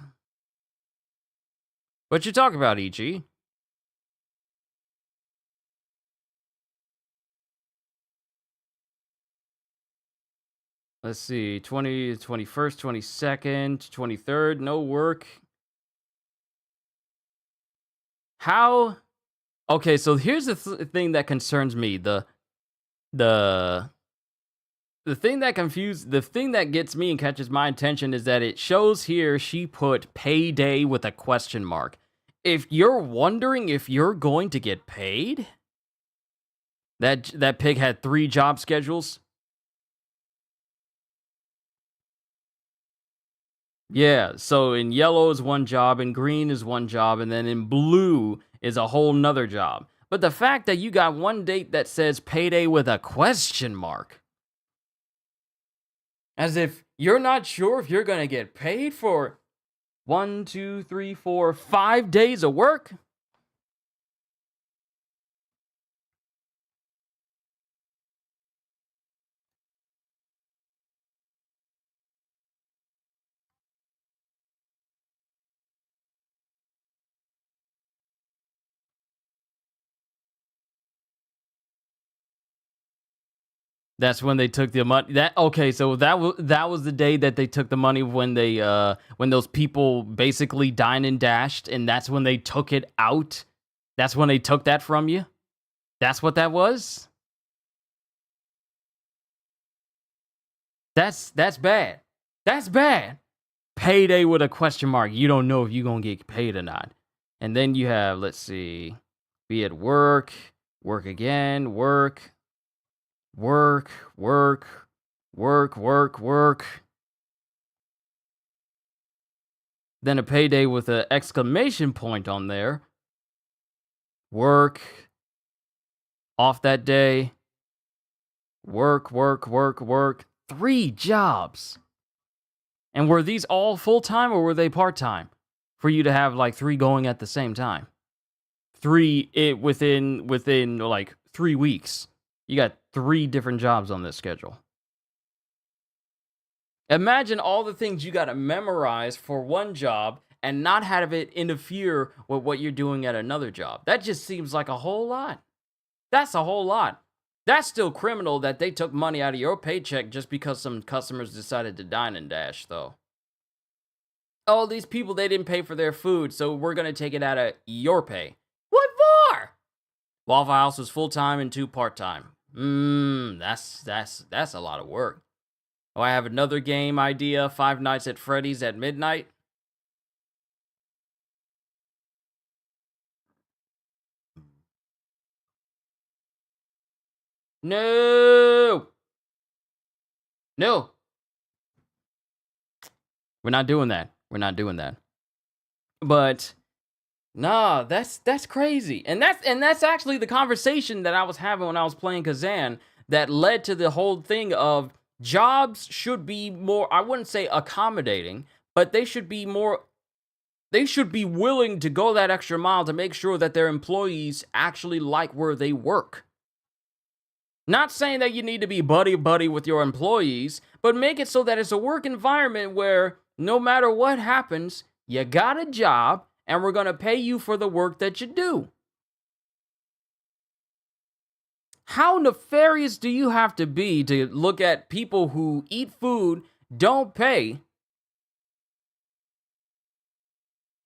What you talk about, EG? Let's see. 21st, 22nd, 23rd, no work. How? Okay, so here's the thing that concerns me. The the thing that gets me and catches my attention is that it shows here she put payday with a question mark. If you're wondering if you're going to get paid, that pig had 3 job schedules. Yeah, so in yellow is one job, in green is one job, and then in blue is a whole nother job. But the fact that you got one date that says payday with a question mark, as if you're not sure if you're gonna get paid for 1, 2, 3, 4, 5 days of work. That's when they took the money. That okay? So that was the day that they took the money when they when those people basically dined and dashed, and that's when they took it out. That's when they took that from you. That's what that was. That's bad. That's bad. Payday with a question mark. You don't know if you're gonna get paid or not. And then you have, let's see, be at work, work again, work, work, work, work, work, work. Then a payday with an exclamation point on there. Work, off that day. Work, work, work, work. 3 jobs. And were these all full time or were they part time? For you to have like 3 going at the same time. 3 within like 3 weeks. You got 3 different jobs on this schedule. Imagine all the things you got to memorize for one job and not have it interfere with what you're doing at another job. That just seems like a whole lot. That's a whole lot. That's still criminal that they took money out of your paycheck just because some customers decided to dine and dash, though. Oh, these people, they didn't pay for their food, so we're going to take it out of your pay. What for? Waffle House was full-time and 2 part-time. That's a lot of work. Oh, I have another game idea, Five Nights at Freddy's at midnight. No! No! We're not doing that. We're not doing that. But nah, that's crazy. And that's actually the conversation that I was having when I was playing Kazan that led to the whole thing of jobs should be more, I wouldn't say accommodating, but they should be willing to go that extra mile to make sure that their employees actually like where they work. Not saying that you need to be buddy-buddy with your employees, but make it so that it's a work environment where no matter what happens, you got a job and we're going to pay you for the work that you do. How nefarious do you have to be to look at people who eat food, don't pay,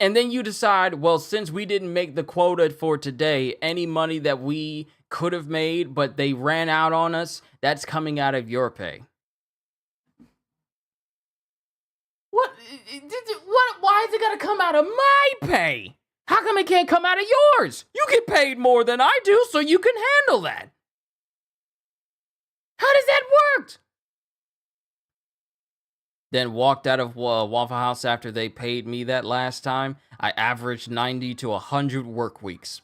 and then you decide, well, since we didn't make the quota for today, any money that we could have made, but they ran out on us, that's coming out of your pay. What? Why is it gotta come out of my pay? How come it can't come out of yours? You get paid more than I do, so you can handle that. How does that work? Then walked out of Waffle House after they paid me that last time. I averaged 90 to 100 work weeks.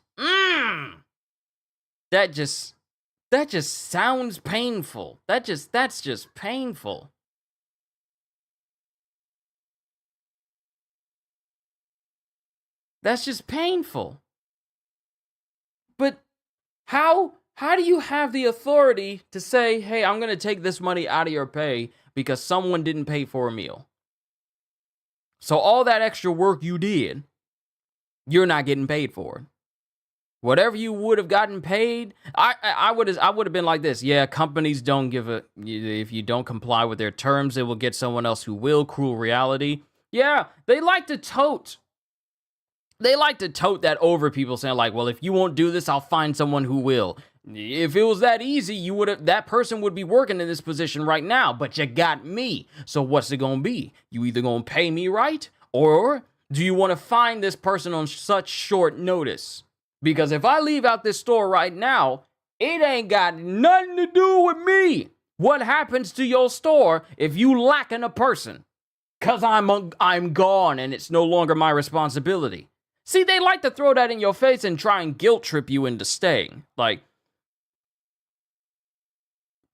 That just sounds painful. That's just painful. That's just painful. But how do you have the authority to say, "Hey, I'm going to take this money out of your pay because someone didn't pay for a meal"? So all that extra work you did, you're not getting paid for it. Whatever you would have gotten paid, I would have been like this. Yeah, companies don't give a, if you don't comply with their terms, they will get someone else who will. Cruel reality. Yeah, they like to tote that over people, saying like, well, if you won't do this, I'll find someone who will. If it was that easy, that person would be working in this position right now, but you got me. So what's it gonna be? You either gonna pay me right, or do you want to find this person on such short notice? Because if I leave out this store right now, it ain't got nothing to do with me. What happens to your store if you lacking a person? Cause I'm gone and it's no longer my responsibility. See, they like to throw that in your face and try and guilt trip you into staying. Like,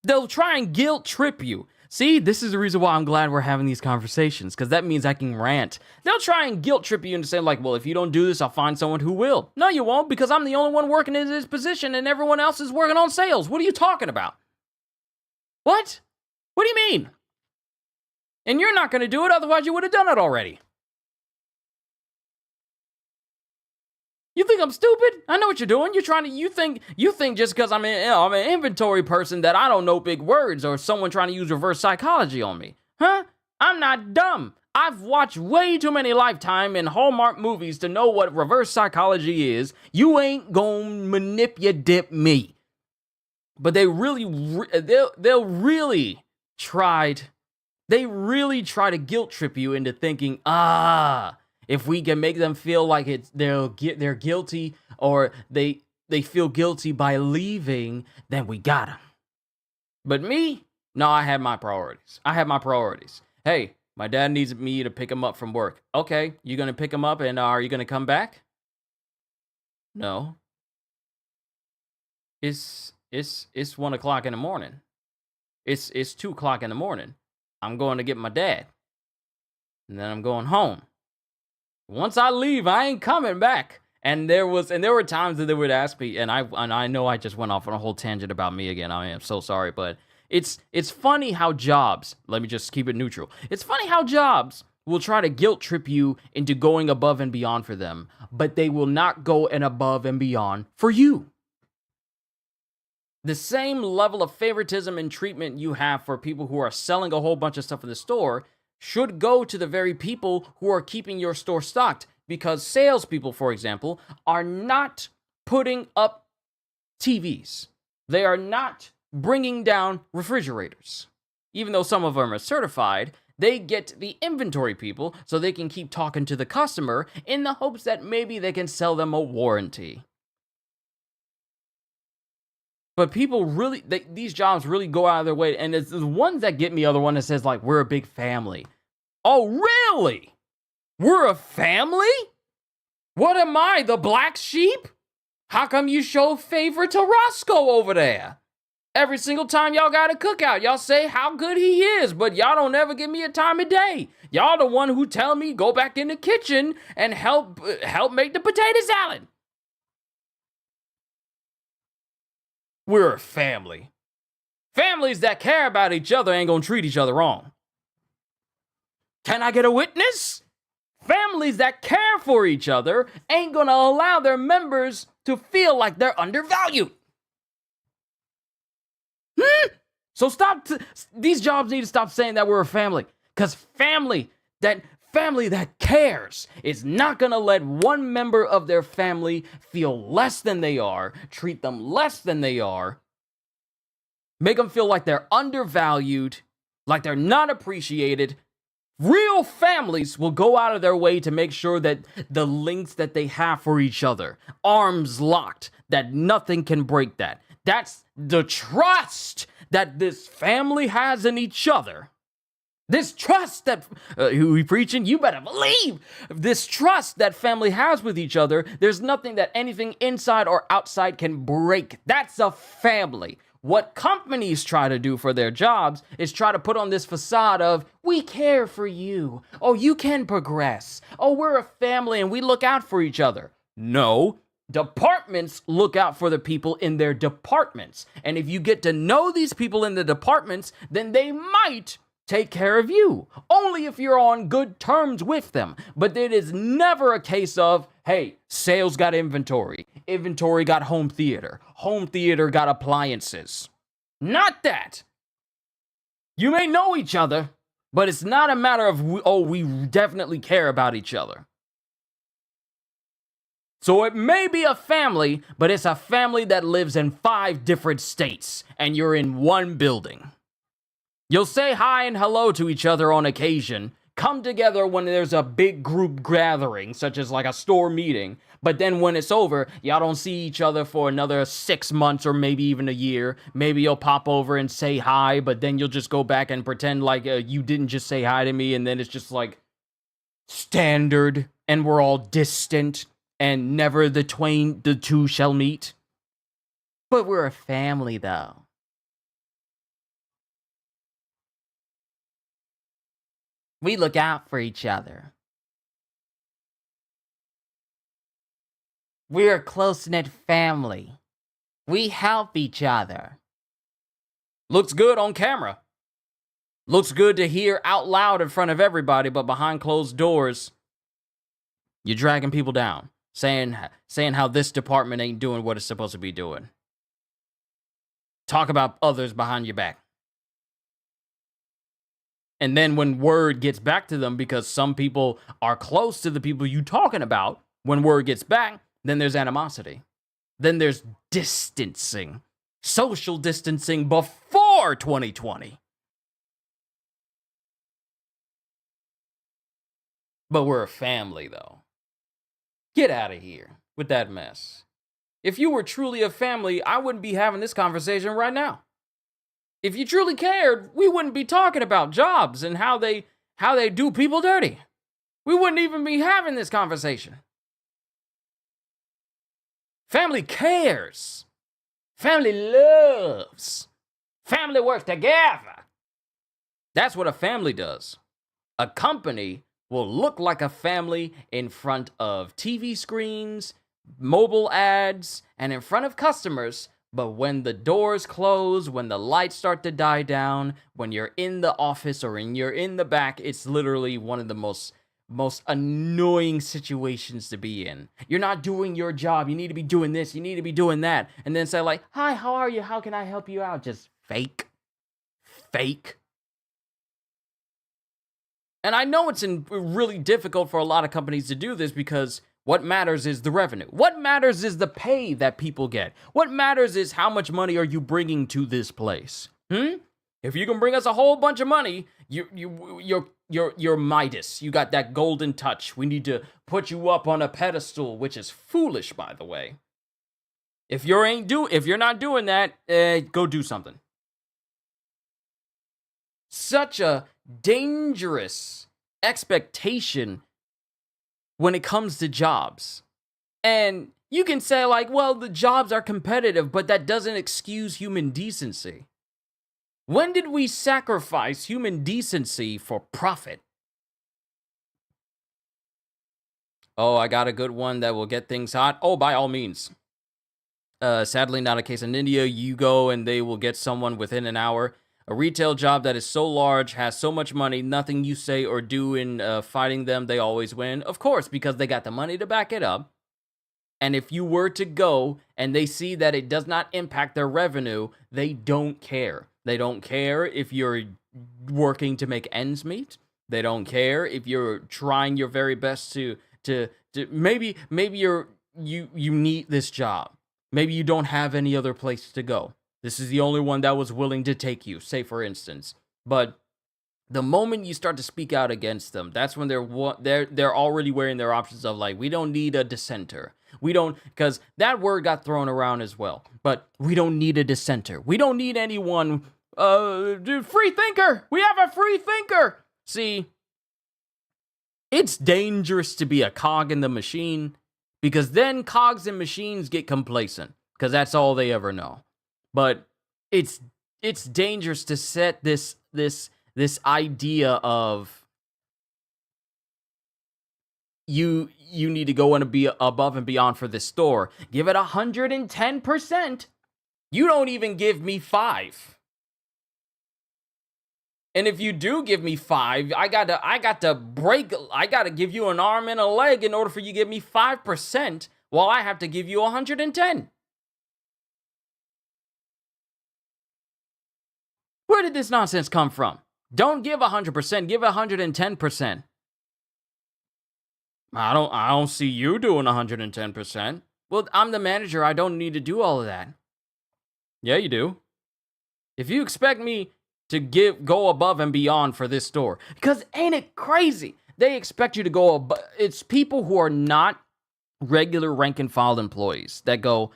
they'll try and guilt trip you. See, this is the reason why I'm glad we're having these conversations, because that means I can rant. They'll try and guilt trip you into saying like, well, if you don't do this, I'll find someone who will. No, you won't, because I'm the only one working in this position and everyone else is working on sales. What are you talking about? What? What do you mean? And you're not going to do it, otherwise you would have done it already. You think I'm stupid? I know what you're doing. You think just because I'm an inventory person that I don't know big words or someone trying to use reverse psychology on me. Huh? I'm not dumb. I've watched way too many Lifetime and Hallmark movies to know what reverse psychology is. You ain't gonna manipulate me. But they'll really try to guilt trip you into thinking, if we can make them feel like they're guilty or they feel guilty by leaving, then we got them. But me, no, I had my priorities. Hey, my dad needs me to pick him up from work. Okay, you gonna pick him up and are you gonna come back? No. It's 1 o'clock in the morning. It's 2 o'clock in the morning. I'm going to get my dad. And then I'm going home. Once I leave, I ain't coming back. And there were times that they would ask me, and I know I just went off on a whole tangent about me again. I am so sorry, but it's funny how jobs, let me just keep it neutral. It's funny how jobs will try to guilt trip you into going above and beyond for them, but they will not go and above and beyond for you. The same level of favoritism and treatment you have for people who are selling a whole bunch of stuff in the store should go to the very people who are keeping your store stocked, because salespeople, for example, are not putting up TVs. They are not bringing down refrigerators. Even though some of them are certified, they get the inventory people so they can keep talking to the customer in the hopes that maybe they can sell them a warranty. But people really, these jobs really go out of their way. And it's the ones that get me are the one that says, like, we're a big family. Oh, really? We're a family? What am I, the black sheep? How come you show favor to Roscoe over there? Every single time y'all got a cookout, y'all say how good he is, but y'all don't ever give me a time of day. Y'all the one who tell me go back in the kitchen and help make the potato salad. We're a family. Families that care about each other ain't gonna treat each other wrong. Can I get a witness? Families that care for each other ain't gonna allow their members to feel like they're undervalued. So these jobs need to stop saying that we're a family. Because family that cares is not going to let one member of their family feel less than they are, treat them less than they are, make them feel like they're undervalued, like they're not appreciated. Real families will go out of their way to make sure that the links that they have for each other, arms locked, that nothing can break that. That's the trust that this family has in each other. This trust that, who we preaching, you better believe, this trust that family has with each other, there's nothing that anything inside or outside can break. That's a family. What companies try to do for their jobs is try to put on this facade of, we care for you. Oh, you can progress. Oh, we're a family and we look out for each other. No, departments look out for the people in their departments. And if you get to know these people in the departments, then they might take care of you, only if you're on good terms with them. But it is never a case of, hey, sales got inventory got home theater got appliances. Not that. You may know each other, but it's not a matter of, we definitely care about each other. So it may be a family, but it's a family that lives in 5 different states, and you're in one building. You'll say hi and hello to each other on occasion, come together when there's a big group gathering, such as like a store meeting, but then when it's over, y'all don't see each other for another 6 months or maybe even a year. Maybe you'll pop over and say hi, but then you'll just go back and pretend like you didn't just say hi to me, and then it's just like standard, and we're all distant, and never the two shall meet. But we're a family, though. We look out for each other. We're a close-knit family. We help each other. Looks good on camera. Looks good to hear out loud in front of everybody, but behind closed doors, you're dragging people down. saying how this department ain't doing what it's supposed to be doing. Talk about others behind your back. And then when word gets back to them, because some people are close to the people you talking about, when word gets back, then there's animosity. Then there's distancing. Social distancing before 2020. But we're a family, though. Get out of here with that mess. If you were truly a family, I wouldn't be having this conversation right now. If you truly cared, we wouldn't be talking about jobs and how they do people dirty. We wouldn't even be having this conversation. Family cares. Family loves. Family works together. That's what a family does. A company will look like a family in front of TV screens, mobile ads, and in front of customers. But when the doors close, when the lights start to die down, when you're in the office or you're in the back, it's literally one of the most annoying situations to be in. You're not doing your job. You need to be doing this. You need to be doing that. And then say like, hi, how are you? How can I help you out? Just fake. And I know it's really difficult for a lot of companies to do this because what matters is the revenue. What matters is the pay that people get. What matters is how much money are you bringing to this place. If you can bring us a whole bunch of money, you're Midas. You got that golden touch. We need to put you up on a pedestal, which is foolish, by the way. If you're not doing that, go do something. Such a dangerous expectation when it comes to jobs. And you can say like, well, the jobs are competitive, but that doesn't excuse human decency. When did we sacrifice human decency for profit? Oh, I got a good one that will get things hot. Oh, by all means. Sadly, not a case in India. You go and they will get someone within an hour. A retail job that is so large, has so much money, nothing you say or do in fighting them, they always win. Of course, because they got the money to back it up. And if you were to go and they see that it does not impact their revenue, they don't care. They don't care if you're working to make ends meet. They don't care if you're trying your very best to maybe you need this job. Maybe you don't have any other place to go. This is the only one that was willing to take you, say for instance. But the moment you start to speak out against them, that's when they're already wearing their options of like, we don't need a dissenter. We don't, because that word got thrown around as well. But we don't need a dissenter. We don't need anyone, free thinker. We have a free thinker. See, it's dangerous to be a cog in the machine because then cogs and machines get complacent because that's all they ever know. But it's dangerous to set this idea of you need to go and be above and beyond for this store. Give it 110%. You don't even give me 5. And if you do give me 5, I got to give you an arm and a leg in order for you to give me 5%, while I have to give you 110. Where did this nonsense come from? Don't give 100%, give 110%. I don't see you doing 110%. Well, I'm the manager. I don't need to do all of that. Yeah, you do. If you expect me to go above and beyond for this store, because ain't it crazy? They expect you to go above. It's people who are not regular rank and file employees that go,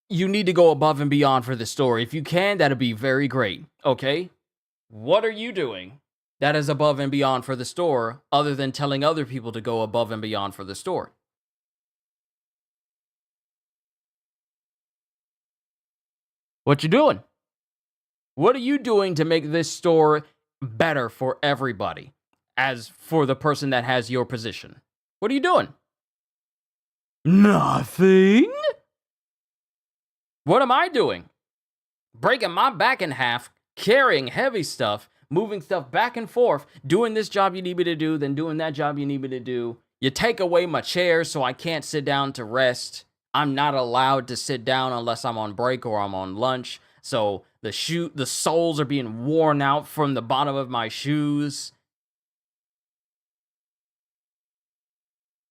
you need to go above and beyond for the store. If you can, that'd be very great. Okay? What are you doing that is above and beyond for the store other than telling other people to go above and beyond for the store? What you doing? What are you doing to make this store better for everybody as for the person that has your position? What are you doing? Nothing? What am I doing? Breaking my back in half, carrying heavy stuff, moving stuff back and forth, doing this job you need me to do, then doing that job you need me to do. You take away my chair so I can't sit down to rest. I'm not allowed to sit down unless I'm on break or I'm on lunch. So the soles are being worn out from the bottom of my shoes.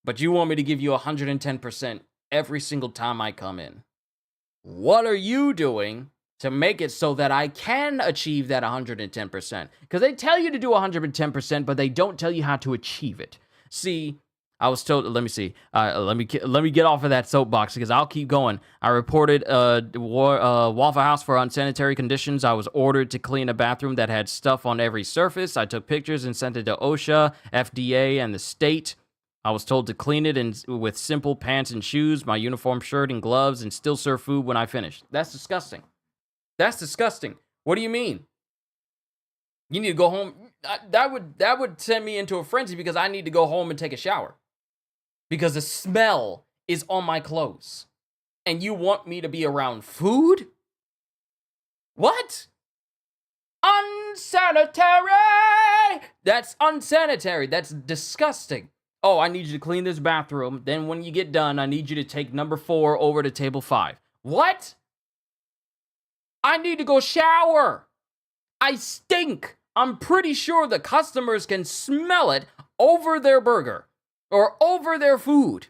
But you want me to give you 110% every single time I come in. What are you doing to make it so that I can achieve that 110%? Because they tell you to do 110%, but they don't tell you how to achieve it. See, I was told, let me see. Let me get off of that soapbox because I'll keep going. I reported Waffle House for unsanitary conditions. I was ordered to clean a bathroom that had stuff on every surface. I took pictures and sent it to OSHA, FDA, and the state. I was told to clean it with simple pants and shoes, my uniform shirt and gloves, and still serve food when I finished. That's disgusting. That's disgusting. What do you mean? You need to go home. That would send me into a frenzy because I need to go home and take a shower. Because the smell is on my clothes. And you want me to be around food? What? Unsanitary! That's unsanitary. That's disgusting. Oh, I need you to clean this bathroom. Then when you get done, I need you to take number 4 over to table 5. What? I need to go shower. I stink. I'm pretty sure the customers can smell it over their burger or over their food.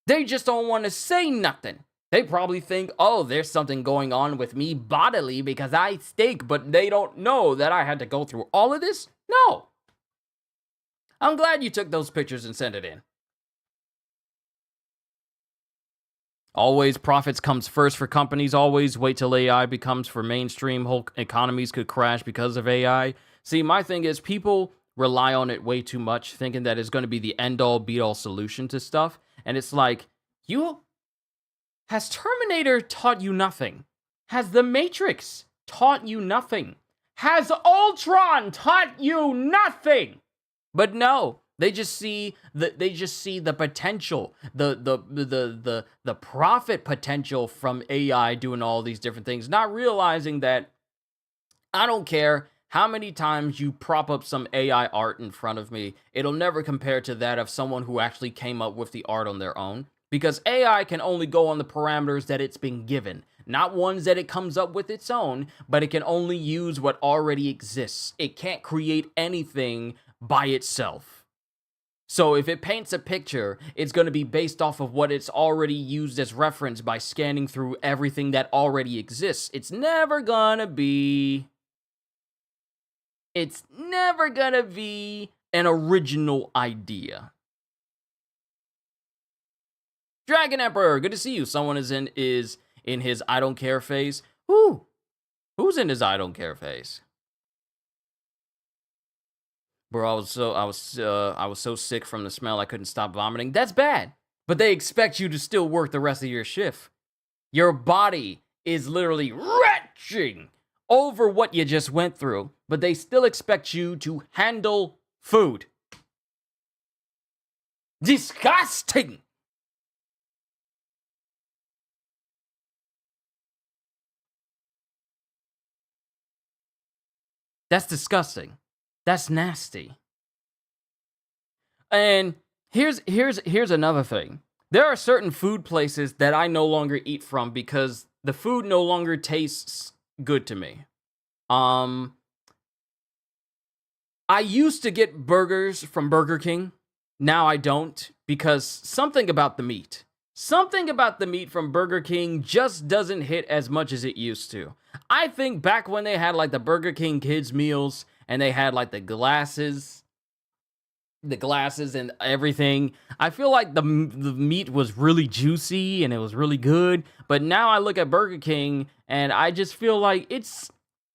They just don't want to say nothing. They probably think, oh, there's something going on with me bodily because I stink, but they don't know that I had to go through all of this? No. I'm glad you took those pictures and sent it in. Always profits comes first for companies. Always wait till AI becomes for mainstream. Whole economies could crash because of AI. See, my thing is people rely on it way too much, thinking that it's going to be the end-all, be-all solution to stuff. And it's like, has Terminator taught you nothing? Has The Matrix taught you nothing? Has Ultron taught you nothing? But no, they just see the potential, the profit potential from AI doing all these different things, not realizing that I don't care how many times you prop up some AI art in front of me, it'll never compare to that of someone who actually came up with the art on their own. Because AI can only go on the parameters that it's been given, not ones that it comes up with its own, but it can only use what already exists. It can't create anything by itself. So if it paints a picture, it's going to be based off of what it's already used as reference by scanning through everything that already exists. It's never gonna be an original idea. Dragon Emperor, good to see you. Someone is in his I don't care phase. Who's in his I don't care phase? Bro, I was so sick from the smell I couldn't stop vomiting. That's bad. But they expect you to still work the rest of your shift. Your body is literally retching over what you just went through, but they still expect you to handle food. Disgusting. That's disgusting. That's nasty. And here's another thing. There are certain food places that I no longer eat from because the food no longer tastes good to me. I used to get burgers from Burger King. Now I don't because something about the meat from Burger King just doesn't hit as much as it used to. I think back when they had like the Burger King kids meals and they had like the glasses and everything, I feel like the meat was really juicy and it was really good. But now I look at Burger King and I just feel like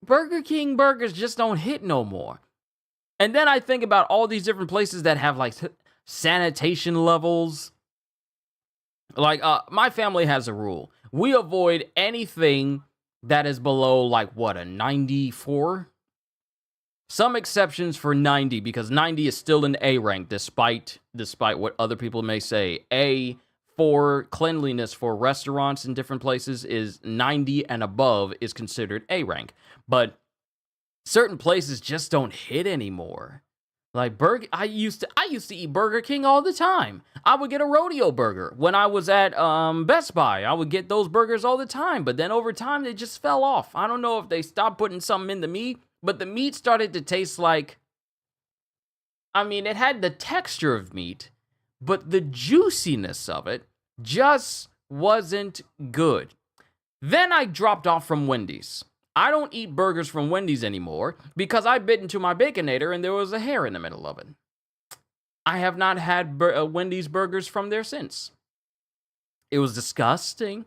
Burger King burgers just don't hit no more. And then I think about all these different places that have like sanitation levels. Like my family has a rule. We avoid anything that is below like a 94. Some exceptions for 90 because 90 is still an A rank despite what other people may say. A for cleanliness for restaurants in different places is 90 and above is considered A rank. But certain places just don't hit anymore. Like burger, I used to eat Burger King all the time. I would get a rodeo burger when I was at Best Buy. I would get those burgers all the time, but then over time they just fell off. I don't know if they stopped putting something in the meat, but the meat started to taste like, I mean, it had the texture of meat, but the juiciness of it just wasn't good. Then I dropped off from Wendy's. I don't eat burgers from Wendy's anymore because I bit into my Baconator and there was a hair in the middle of it. I have not had Wendy's burgers from there since. It was disgusting.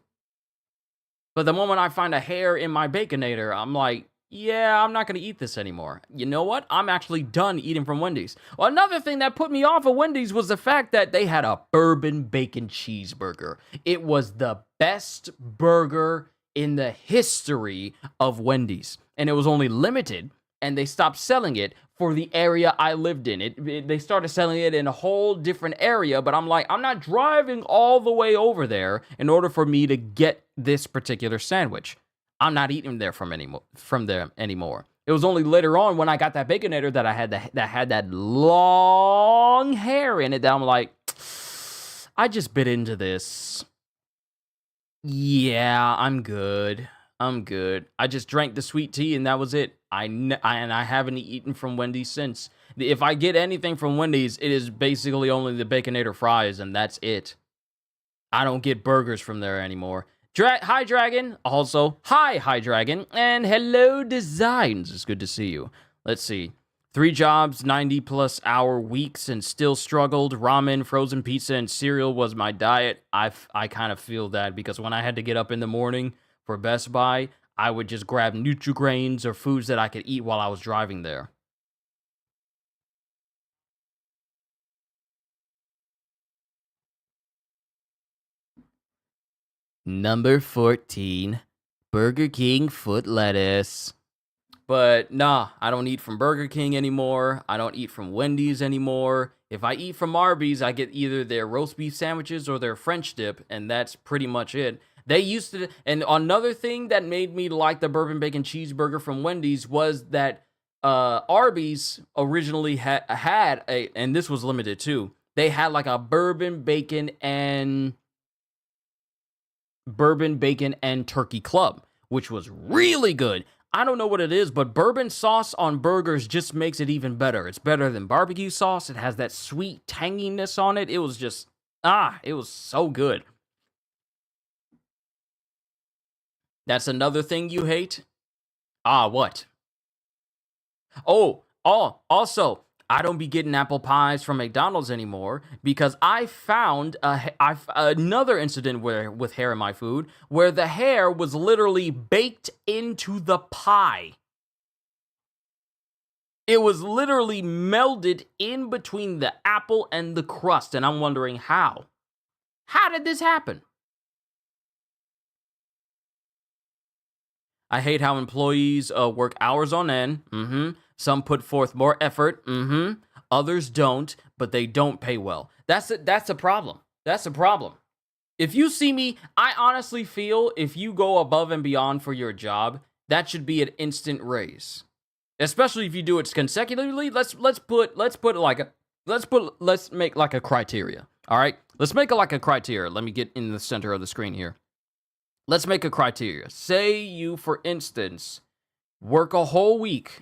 But the moment I find a hair in my Baconator, I'm like, yeah, I'm not going to eat this anymore. You know what? I'm actually done eating from Wendy's. Well, another thing that put me off of Wendy's was the fact that they had a bourbon bacon cheeseburger. It was the best burger in the history of Wendy's. And it was only limited, and they stopped selling it for the area I lived in. They started selling it in a whole different area, but I'm like, I'm not driving all the way over there in order for me to get this particular sandwich. I'm not eating there from them anymore. It was only later on when I got that Baconator that I had that had that long hair in it that I'm like, I just bit into this. Yeah, I'm good. I just drank the sweet tea and that was it. And I haven't eaten from Wendy's since. If I get anything from Wendy's, it is basically only the Baconator fries and that's it. I don't get burgers from there anymore. Hi, Dragon. Also, hi, Dragon. And hello, Designs. It's good to see you. Let's see. 3 jobs, 90-plus hour weeks, and still struggled. Ramen, frozen pizza, and cereal was my diet. I kind of feel that because when I had to get up in the morning for Best Buy, I would just grab Nutri-Grains or foods that I could eat while I was driving there. Number 14, Burger King foot lettuce. But nah, I don't eat from Burger King anymore. I don't eat from Wendy's anymore. If I eat from Arby's, I get either their roast beef sandwiches or their French dip, and that's pretty much it. They used to, and another thing that made me like the bourbon bacon cheeseburger from Wendy's was that Arby's originally had a, and this was limited too. They had like a bourbon bacon and turkey club, which was really good. I don't know what it is, but bourbon sauce on burgers just makes it even better. It's better than barbecue sauce. It has that sweet tanginess on it. It was just, it was so good. That's another thing you hate? What? Also, I don't be getting apple pies from McDonald's anymore because I found another incident with hair in my food where the hair was literally baked into the pie. It was literally melded in between the apple and the crust, and I'm wondering how. How did this happen? I hate how employees work hours on end. Some put forth more effort. Others don't, but they don't pay well. That's a problem. That's a problem. If you see me, I honestly feel if you go above and beyond for your job, that should be an instant raise. Especially if you do it consecutively. Let's make like a criteria. All right? Let's make it like a criteria. Let me get in the center of the screen here. Let's make a criteria. Say you, for instance, work a whole week.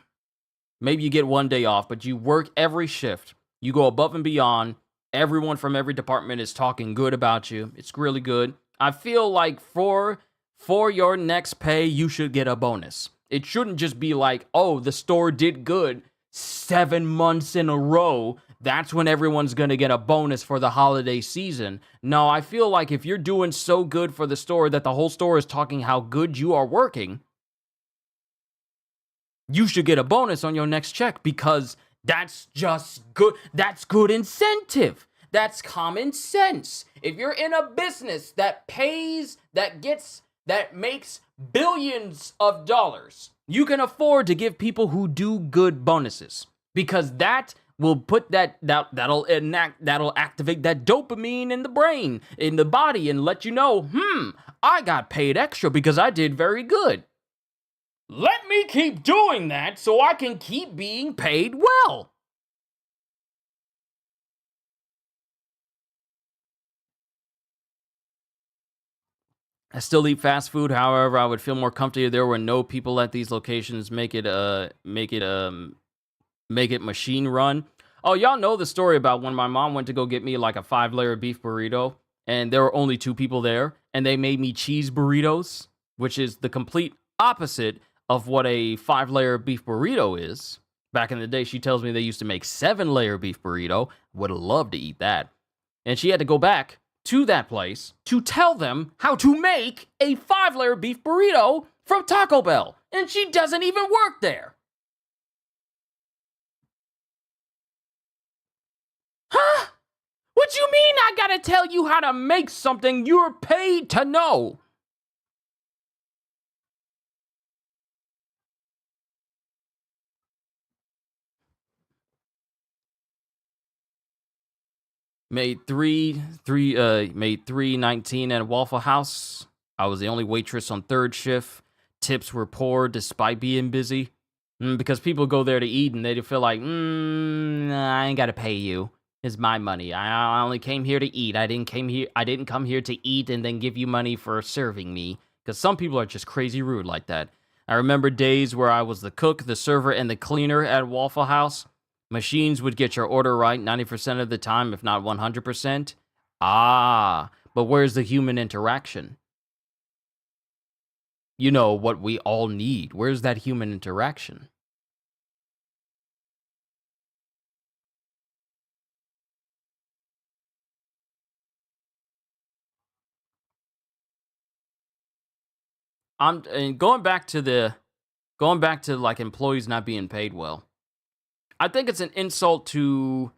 Maybe you get one day off, but you work every shift. You go above and beyond. Everyone from every department is talking good about you. It's really good. I feel like for your next pay, you should get a bonus. It shouldn't just be like, oh, the store did good 7 months in a row. That's when everyone's going to get a bonus for the holiday season. No, I feel like if you're doing so good for the store that the whole store is talking how good you are working, you should get a bonus on your next check because that's just good. That's good incentive. That's common sense. If you're in a business that makes billions of dollars, you can afford to give people who do good bonuses because that will put that'll activate that dopamine in the brain, in the body, and let you know, I got paid extra because I did very good. Let me keep doing that so I can keep being paid well. I still eat fast food. However, I would feel more comfortable if there were no people at these locations. Make it machine run. Oh, y'all know the story about when my mom went to go get me like a 5-layer beef burrito, and there were only two people there, and they made me cheese burritos, which is the complete opposite of what a 5-layer beef burrito is. Back in the day, she tells me they used to make 7-layer beef burrito. Would have loved to eat that. And she had to go back to that place to tell them how to make a 5-layer beef burrito from Taco Bell. And she doesn't even work there. Huh? What you mean I gotta tell you how to make something you're paid to know? Made 319 at Waffle House. I was the only waitress on third shift. Tips were poor despite being busy. Because people go there to eat and they feel like, nah, I ain't gotta pay you. It's my money. I only came here to eat. I didn't come here to eat and then give you money for serving me. Because some people are just crazy rude like that. I remember days where I was the cook, the server, and the cleaner at Waffle House. Machines would get your order right 90% of the time, if not 100%. Ah, but where's the human interaction? You know, what we all need. Where's that human interaction? I'm and going back to like employees not being paid well. I think it's an insult to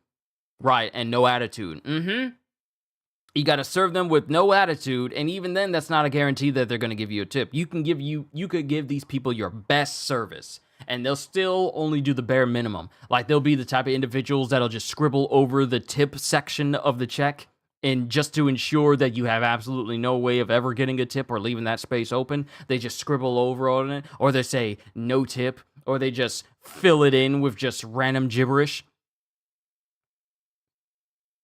right and no attitude. You got to serve them with no attitude, and even then, that's not a guarantee that they're going to give you a tip. You could give these people your best service, and they'll still only do the bare minimum. Like they'll be the type of individuals that'll just scribble over the tip section of the check, and just to ensure that you have absolutely no way of ever getting a tip or leaving that space open, they just scribble over on it, or they say no tip, or they just fill it in with just random gibberish.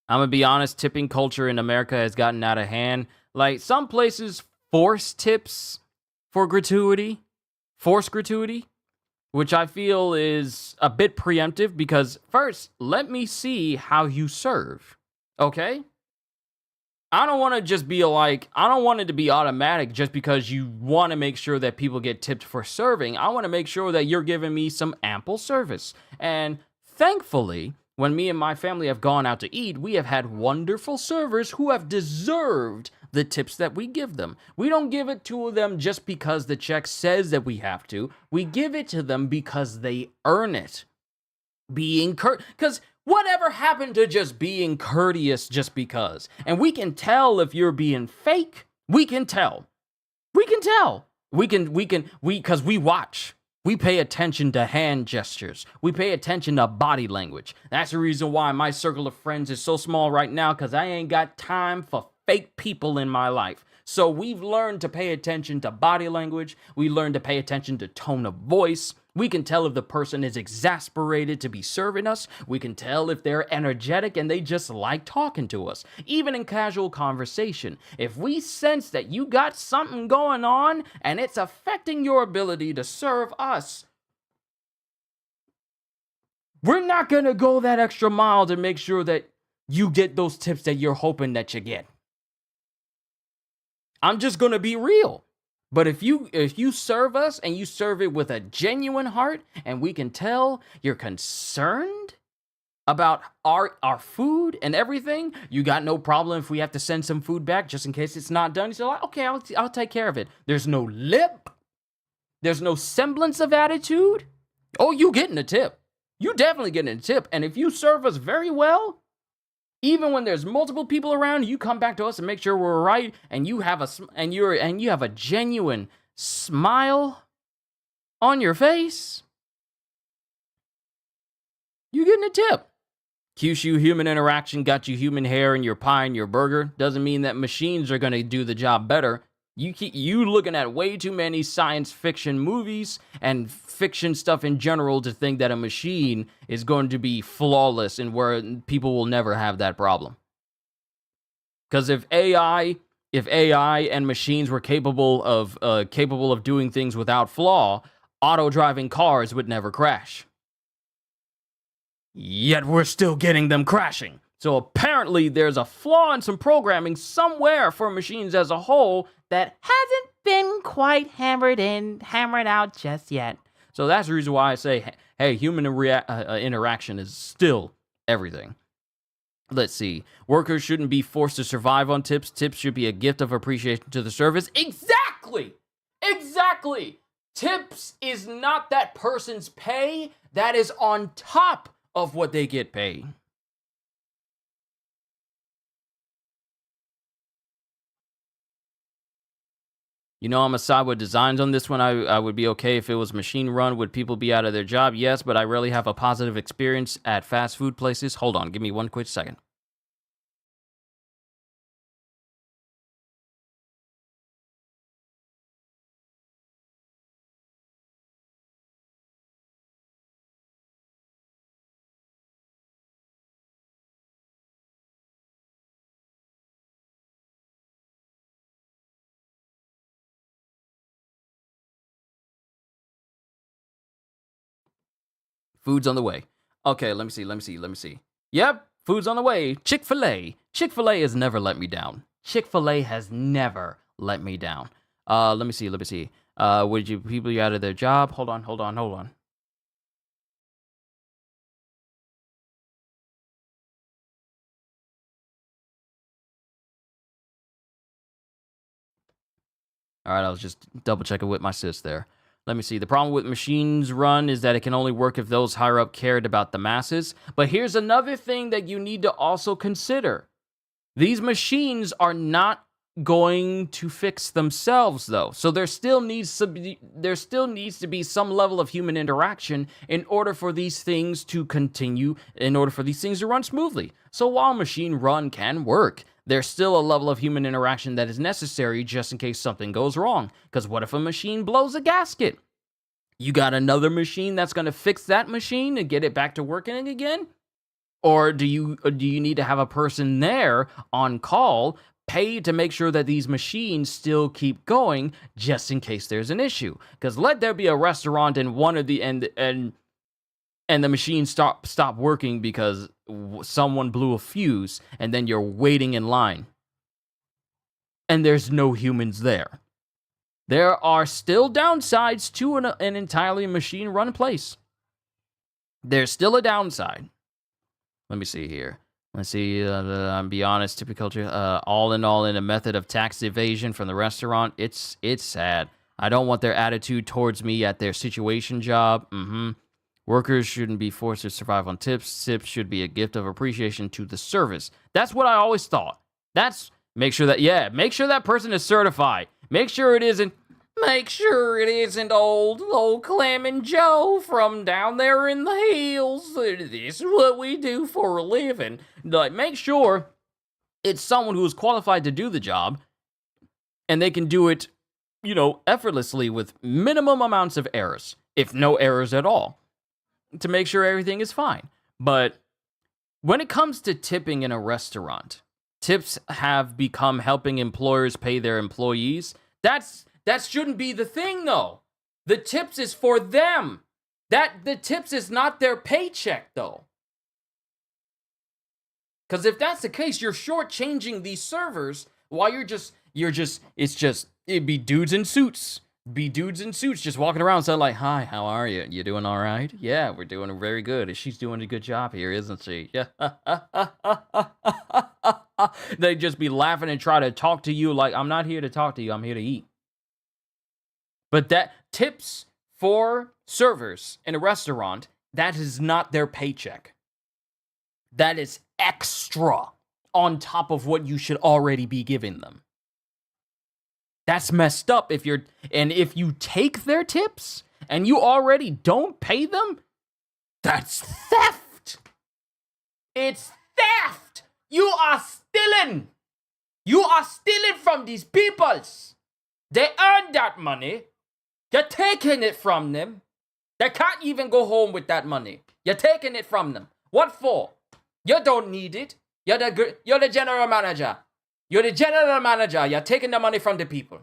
I'm gonna be honest, tipping culture in America has gotten out of hand. Like some places force tips for gratuity, force gratuity, which I feel is a bit preemptive because first, let me see how you serve. Okay? I don't want to just be like, I don't want it to be automatic just because you want to make sure that people get tipped for serving. I want to make sure that you're giving me some ample service. And thankfully, when me and my family have gone out to eat, we have had wonderful servers who have deserved the tips that we give them. We don't give it to them just because the check says that we have to. We give it to them because they earn it. Being because whatever happened to just being courteous just because? And we can tell if you're being fake. We can tell. We can tell. Because we watch. We pay attention to hand gestures. We pay attention to body language. That's the reason why my circle of friends is so small right now, because I ain't got time for fake people in my life. So we've learned to pay attention to body language. We learned to pay attention to tone of voice. We can tell if the person is exasperated to be serving us. We can tell if they're energetic and they just like talking to us. Even in casual conversation, if we sense that you got something going on and it's affecting your ability to serve us, we're not going to go that extra mile to make sure that you get those tips that you're hoping that you get. I'm just going to be real. But if you serve us and you serve it with a genuine heart and we can tell you're concerned about our food and everything, you got no problem if we have to send some food back just in case it's not done. You're like, okay, I'll take care of it. There's no lip. There's no semblance of attitude. Oh, you getting a tip. You definitely getting a tip. And if you serve us very well, even when there's multiple people around, you come back to us and make sure we're right, and you have a genuine smile on your face. You getting a tip. Qushu human interaction got you human hair in your pie and your burger. Doesn't mean that machines are going to do the job better. You looking at way too many science fiction movies and fiction stuff in general to think that a machine is going to be flawless and where people will never have that problem. Because if AI and machines were capable of doing things without flaw, auto-driving cars would never crash. Yet we're still getting them crashing. So apparently there's a flaw in some programming somewhere for machines as a whole that hasn't been quite hammered out just yet. So that's the reason why I say, hey, human interaction is still everything. Let's see. Workers shouldn't be forced to survive on tips. Tips should be a gift of appreciation to the service. Exactly! Exactly! Tips is not that person's pay. That is on top of what they get paid. You know, I'm a side with designs on this one. I would be okay if it was machine run. Would people be out of their job? Yes, but I rarely have a positive experience at fast food places. Hold on, give me one quick second. Food's on the way. Okay, let me see. Yep, food's on the way. Chick-fil-A. Chick-fil-A has never let me down. Chick-fil-A has never let me down. Let me see. Would you people be out of their job? Hold on. All right, I was just double checking with my sis there. Let me see. The problem with machines run is that it can only work if those higher up cared about the masses. But here's another thing that you need to also consider. These machines are not going to fix themselves though. So there still needs to be some level of human interaction in order for these things to continue, in order for these things to run smoothly. So while machine run can work, there's still a level of human interaction that is necessary just in case something goes wrong. Because what if a machine blows a gasket? You got another machine that's going to fix that machine and get it back to working again? Or do you need to have a person there on call, paid to make sure that these machines still keep going just in case there's an issue? Because let there be a restaurant and one of the and the machine stop working because someone blew a fuse, and then you're waiting in line, and there's no humans there. There are still downsides to an entirely machine-run place. There's still a downside. Let me see here. Let's see. I'm be honest. Typical. All in a method of tax evasion from the restaurant. It's sad. I don't want their attitude towards me at their situation job. Workers shouldn't be forced to survive on tips. Tips should be a gift of appreciation to the service. That's what I always thought. Make sure that person is certified. Make sure it isn't old Clem and Joe from down there in the hills. This is what we do for a living. Like, make sure it's someone who is qualified to do the job, and they can do it, effortlessly with minimum amounts of errors, if no errors at all, to make sure everything is fine. But when it comes to tipping in a restaurant, tips have become helping employers pay their employees. That shouldn't be the thing, though. The tips is for them. The tips is not their paycheck, though. Because if that's the case, you're shortchanging these servers while it'd be dudes in suits. Just walking around saying like, hi, how are you? You doing all right? Yeah, we're doing very good. She's doing a good job here, isn't she? Yeah. They'd just be laughing and try to talk to you like, I'm not here to talk to you, I'm here to eat. But that tips for servers in a restaurant, that is not their paycheck. That is extra on top of what you should already be giving them. That's messed up if you take their tips and you already don't pay them, that's theft. It's theft. You are stealing. You are stealing from these peoples. They earned that money. You're taking it from them. They can't even go home with that money. You're taking it from them. What for? You don't need it. You're the general manager. You're the general manager. You're taking the money from the people.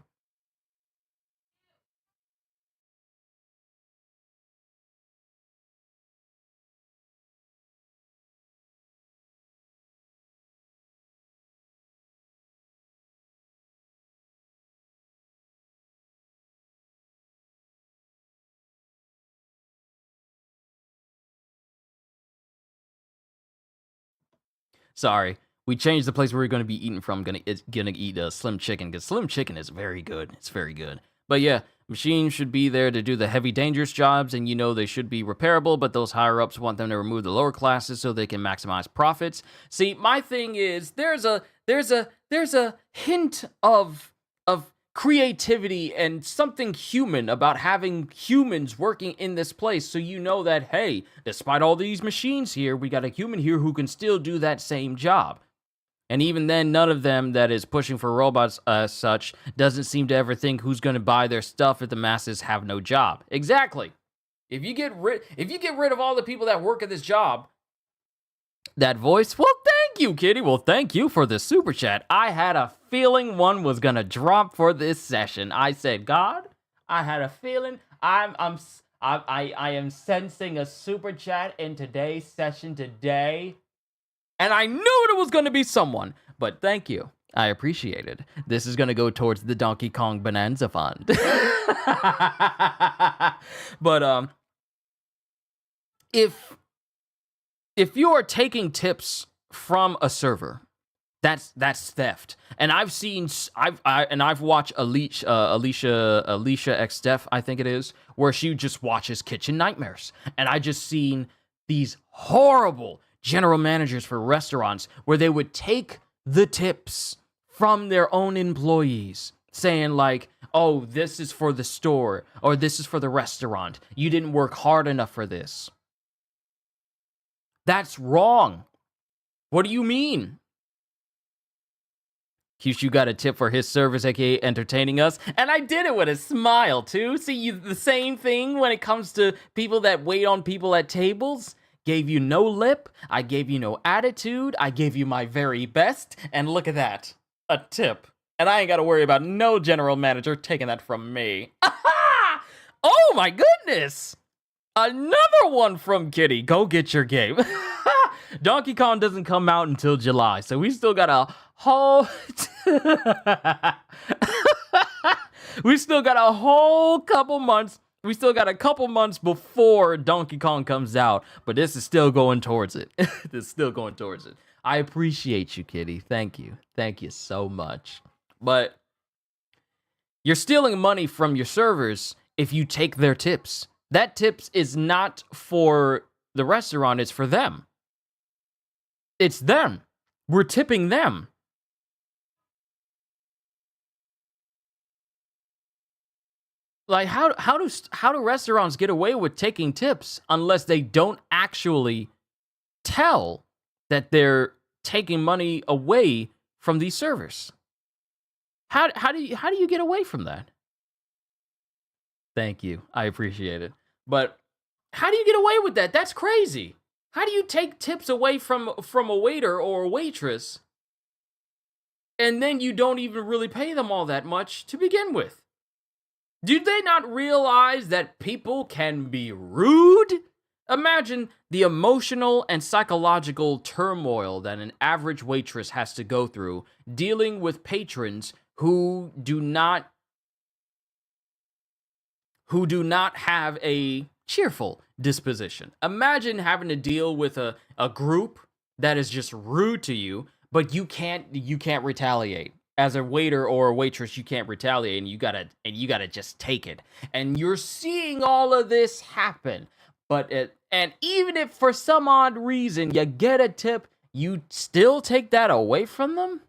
Sorry, we changed the place where we're going to be eating from. Gonna eat Slim Chicken because Slim Chicken is very good. It's very good. But yeah, machines should be there to do the heavy, dangerous jobs, and they should be repairable. But those higher ups want them to remove the lower classes so they can maximize profits. See, my thing is there's a hint of creativity and something human about having humans working in this place, so that, hey, despite all these machines here, we got a human here who can still do that same job. And even then, none of them that is pushing for robots as such doesn't seem to ever think who's going to buy their stuff if the masses have no job. Exactly. If you get rid of all the people that work at this job, that voice, well, thank you, Kitty. Well, thank you for the super chat. I had a feeling one was gonna drop for this session. I said, God, I had a feeling. I am sensing a super chat in today's session today, and I knew it was gonna be someone. But thank you. I appreciate it. This is gonna go towards the Donkey Kong Bonanza Fund. But if you are taking tips from a server, that's theft. And I've watched Alicia X Steph, I think it is, where she just watches Kitchen Nightmares, and I just seen these horrible general managers for restaurants where they would take the tips from their own employees, saying like, "Oh, this is for the store, or this is for the restaurant. You didn't work hard enough for this." That's wrong. What do you mean? Qushu got a tip for his service, aka entertaining us, and I did it with a smile too. See, the same thing when it comes to people that wait on people at tables. Gave you no lip, I gave you no attitude, I gave you my very best, and look at that, a tip. And I ain't gotta worry about no general manager taking that from me. Oh my goodness! Another one from Kitty. Go get your game. Donkey Kong doesn't come out until July, so we still got a whole... we still got a whole couple months. We still got a couple months before Donkey Kong comes out, but this is still going towards it. This is still going towards it. I appreciate you, Kitty. Thank you. Thank you so much. But you're stealing money from your servers if you take their tips. That tips is not for the restaurant, it's for them. It's them. We're tipping them. Like, how do restaurants get away with taking tips unless they don't actually tell that they're taking money away from these servers? How do you get away from that? Thank you. I appreciate it. But how do you get away with that? That's crazy. How do you take tips away from a waiter or a waitress and then you don't even really pay them all that much to begin with? Do they not realize that people can be rude? Imagine the emotional and psychological turmoil that an average waitress has to go through dealing with patrons who do not have a cheerful disposition. Imagine having to deal with a group that is just rude to you, but you can't retaliate. As a waiter or a waitress, you can't retaliate, and you gotta just take it. And you're seeing all of this happen. And even if for some odd reason you get a tip, you still take that away from them?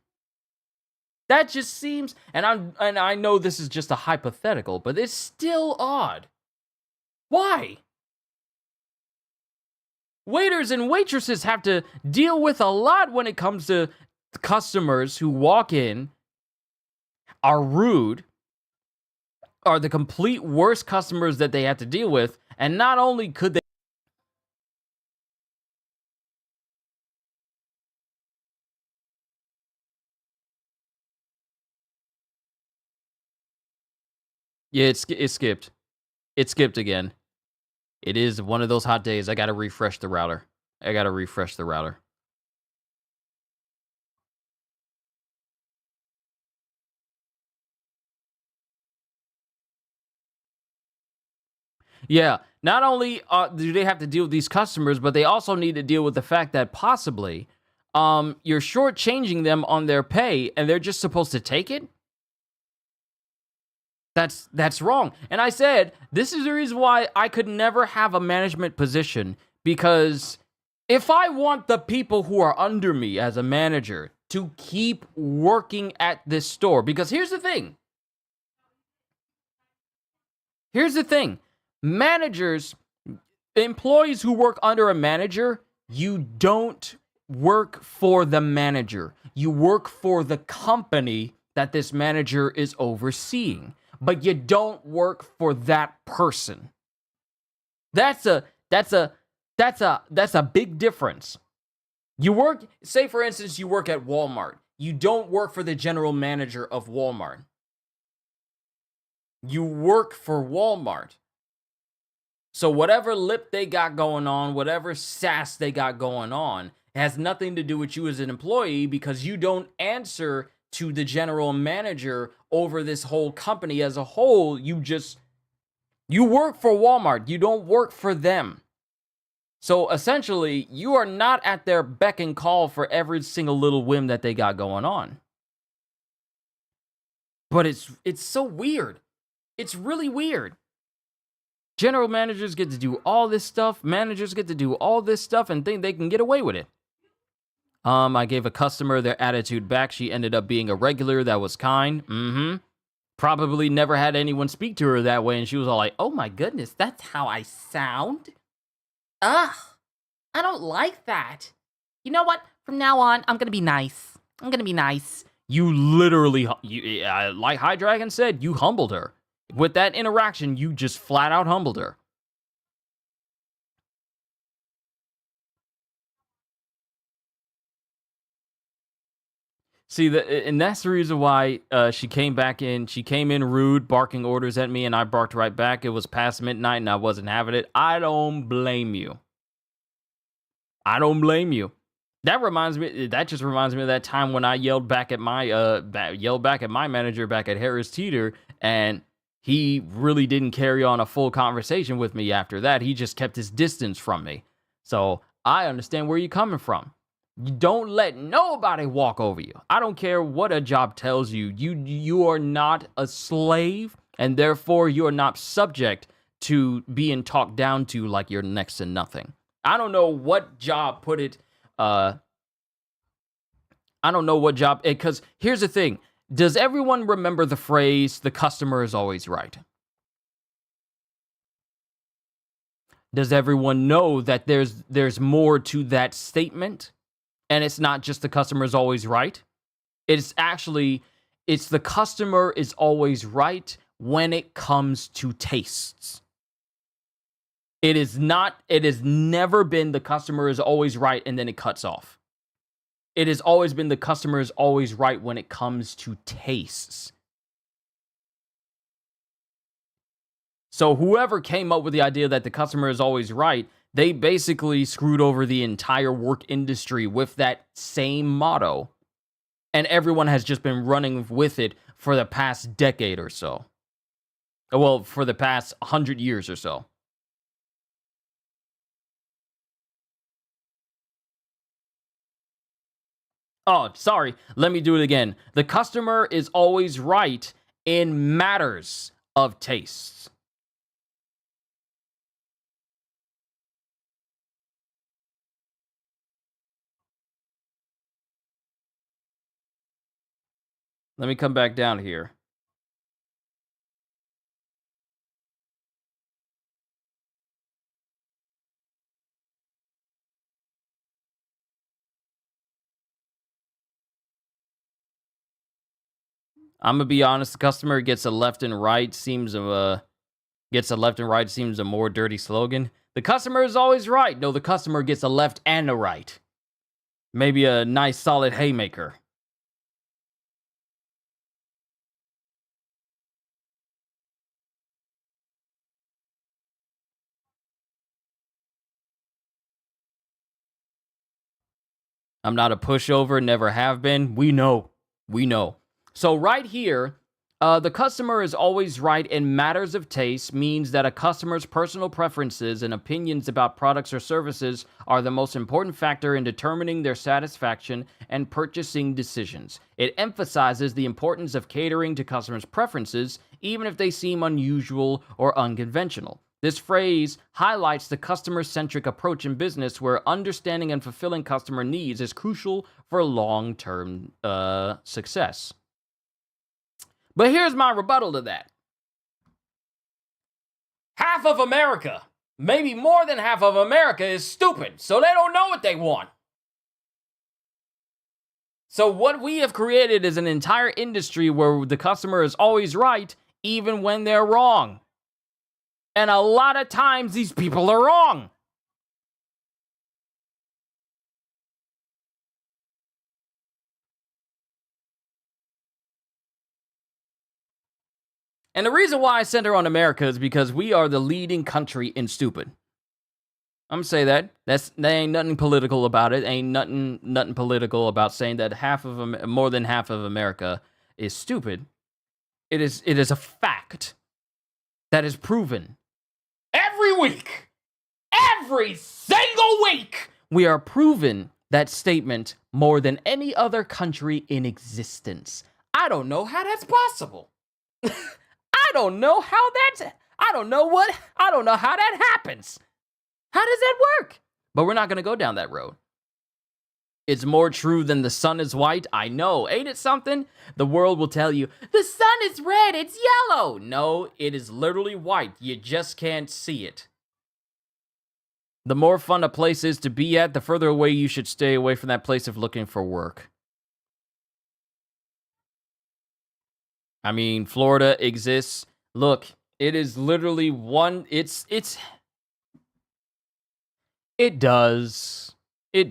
That just seems, and I know this is just a hypothetical, but it's still odd. Why? Waiters and waitresses have to deal with a lot when it comes to customers who walk in, are rude, are the complete worst customers that they have to deal with. And not only could they, yeah, it skipped. It skipped again. It is one of those hot days. I got to refresh the router. I got to refresh the router. Yeah, not only do they have to deal with these customers, but they also need to deal with the fact that possibly you're shortchanging them on their pay and they're just supposed to take it. That's wrong. And I said, this is the reason why I could never have a management position, because if I want the people who are under me as a manager to keep working at this store, because here's the thing. Here's the thing. Managers, employees who work under a manager, you don't work for the manager. You work for the company that this manager is overseeing, but you don't work for that person. That's a big difference. You work, say for instance, you work at Walmart. You don't work for the general manager of Walmart. You work for Walmart. So whatever lip they got going on, whatever sass they got going on, has nothing to do with you as an employee, because you don't answer to the general manager over this whole company as a whole. You work for Walmart. You don't work for them. So essentially, you are not at their beck and call for every single little whim that they got going on. But it's so weird. It's really weird. General managers get to do all this stuff. Managers get to do all this stuff and think they can get away with it. I gave a customer their attitude back. She ended up being a regular that was kind. Probably never had anyone speak to her that way, and she was all like, "Oh my goodness, that's how I sound? Ugh, I don't like that. You know what? From now on, I'm gonna be nice. I'm gonna be nice." You literally, like High Dragon said, you humbled her. With that interaction, you just flat out humbled her. See, and that's the reason why she came back in. She came in rude, barking orders at me, and I barked right back. It was past midnight, and I wasn't having it. I don't blame you. I don't blame you. That reminds me. That just reminds me of that time when I yelled back at my manager back at Harris Teeter, and he really didn't carry on a full conversation with me after that. He just kept his distance from me. So I understand where you're coming from. You don't let nobody walk over you. I don't care what a job tells you. You are not a slave, and therefore you are not subject to being talked down to like you're next to nothing. I don't know what job put it. I don't know what job. Because here's the thing: does everyone remember the phrase "the customer is always right"? Does everyone know that there's more to that statement, and it's not just the customer is always right? It's actually it's the customer is always right when it comes to tastes. It is not, it has never been the customer is always right and then it cuts off. It has always been the customer is always right when it comes to tastes. So whoever came up with the idea that the customer is always right, they basically screwed over the entire work industry with that same motto. And everyone has just been running with it for the past decade or so. Well, for the past 100 years or so. Oh, sorry. Let me do it again. The customer is always right in matters of tastes. Let me come back down here. I'm gonna be honest. The customer gets a left and right seems a more dirty slogan. The customer is always right. No, the customer gets a left and a right. Maybe a nice solid haymaker. I'm not a pushover, never have been. We know. We know. So, right here, the customer is always right in matters of taste means that a customer's personal preferences and opinions about products or services are the most important factor in determining their satisfaction and purchasing decisions. It emphasizes the importance of catering to customers' preferences, even if they seem unusual or unconventional. This phrase highlights the customer-centric approach in business where understanding and fulfilling customer needs is crucial for long-term success. But here's my rebuttal to that. Half of America, maybe more than half of America, is stupid, so they don't know what they want. So what we have created is an entire industry where the customer is always right, even when they're wrong. And a lot of times, these people are wrong. And the reason why I center on America is because we are the leading country in stupid. I'm gonna say that. There ain't nothing political about it. Ain't nothing political about saying that more than half of America is stupid. It is a fact that is proven every week. Every single week, we are proven that statement more than any other country in existence. I don't know how that's possible. I don't know how that happens. How does that work? But we're not going to go down that road. It's more true than the sun is white. I know. Ain't it something? The world will tell you, the sun is red, it's yellow. No, it is literally white. You just can't see it. The more fun a place is to be at, the further away you should stay away from that place if looking for work. I mean, Florida exists. Look, it is literally it does. A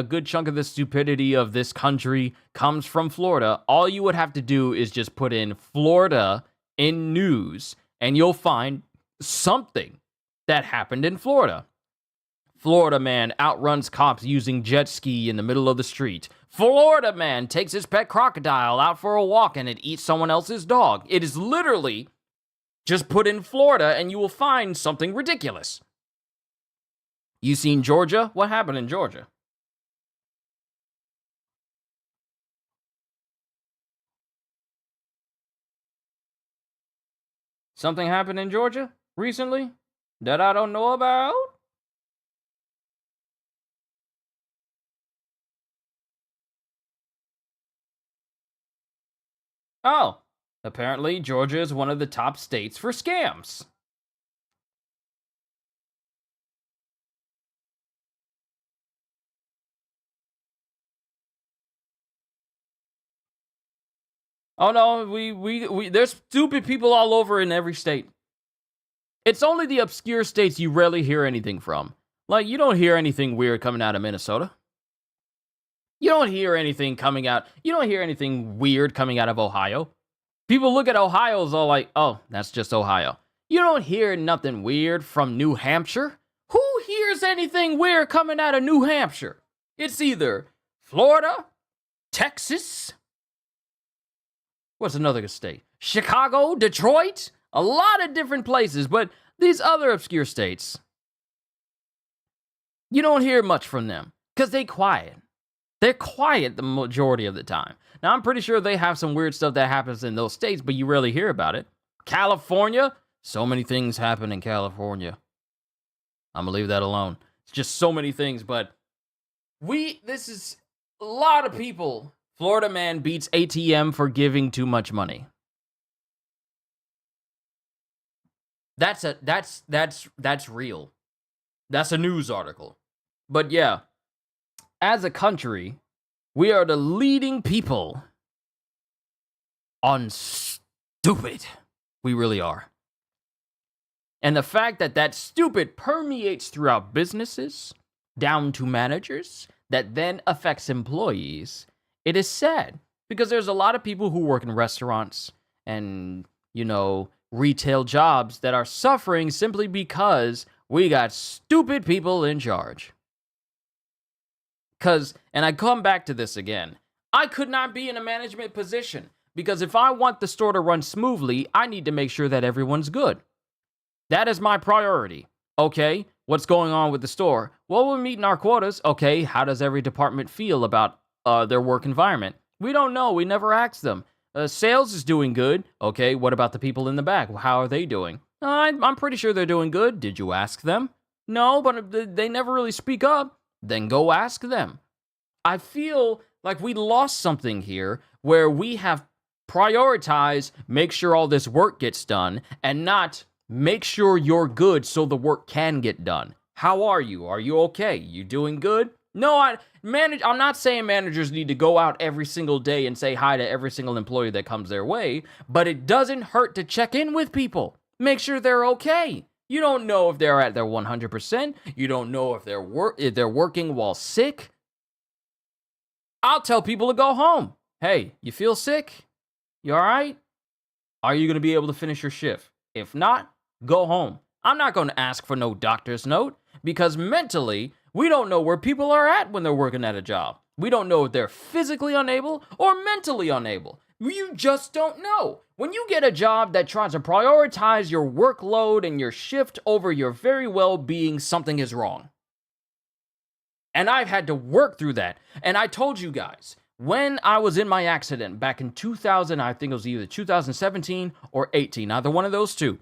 good chunk of the stupidity of this country comes from Florida. All you would have to do is just put in Florida in news, and you'll find something that happened in Florida. Florida man outruns cops using jet ski in the middle of the street. Florida man takes his pet crocodile out for a walk and it eats someone else's dog. It is literally just put in Florida and you will find something ridiculous. You seen Georgia? What happened in Georgia? Something happened in Georgia recently that I don't know about? Oh, apparently Georgia is one of the top states for scams. Oh no, we there's stupid people all over in every state. It's only the obscure states you rarely hear anything from. Like, you don't hear anything weird coming out of Minnesota. You don't hear anything weird coming out of Ohio. People look at Ohio as all like, oh, that's just Ohio. You don't hear nothing weird from New Hampshire. Who hears anything weird coming out of New Hampshire? It's either Florida, Texas, what's another state? Chicago, Detroit, a lot of different places, but these other obscure states, you don't hear much from them because they're quiet. They're quiet the majority of the time. Now, I'm pretty sure they have some weird stuff that happens in those states, but you rarely hear about it. California, so many things happen in California. I'm gonna leave that alone. It's just so many things, but this is a lot of people. Florida man beats ATM for giving too much money. That's real. That's a news article. But yeah, as a country, We are the leading people on stupid. We really are. And the fact that that stupid permeates throughout businesses, down to managers, that then affects employees, it is sad. Because there's a lot of people who work in restaurants and, retail jobs that are suffering simply because we got stupid people in charge. And I come back to this again, I could not be in a management position because if I want the store to run smoothly, I need to make sure that everyone's good. That is my priority. Okay, what's going on with the store? Well, we're meeting our quotas. Okay, how does every department feel about their work environment? We don't know. We never asked them. Sales is doing good. Okay, what about the people in the back? How are they doing? I'm pretty sure they're doing good. Did you ask them? No, but they never really speak up. Then go ask them. I feel like we lost something here where we have prioritized make sure all this work gets done and not make sure you're good so the work can get done. How are you? Are you okay? You doing good? No, I'm not saying managers need to go out every single day and say hi to every single employee that comes their way, but it doesn't hurt to check in with people. Make sure they're okay. You don't know if they're at their 100%. You don't know if they're working while sick. I'll tell people to go home. Hey, you feel sick? You all right? Are you going to be able to finish your shift? If not, go home. I'm not going to ask for no doctor's note because mentally, we don't know where people are at when they're working at a job. We don't know if they're physically unable or mentally unable. You just don't know. When you get a job that tries to prioritize your workload and your shift over your very well-being, something is wrong. And I've had to work through that. And I told you guys, when I was in my accident back in 2000, I think it was either 2017 or 18, either one of those two.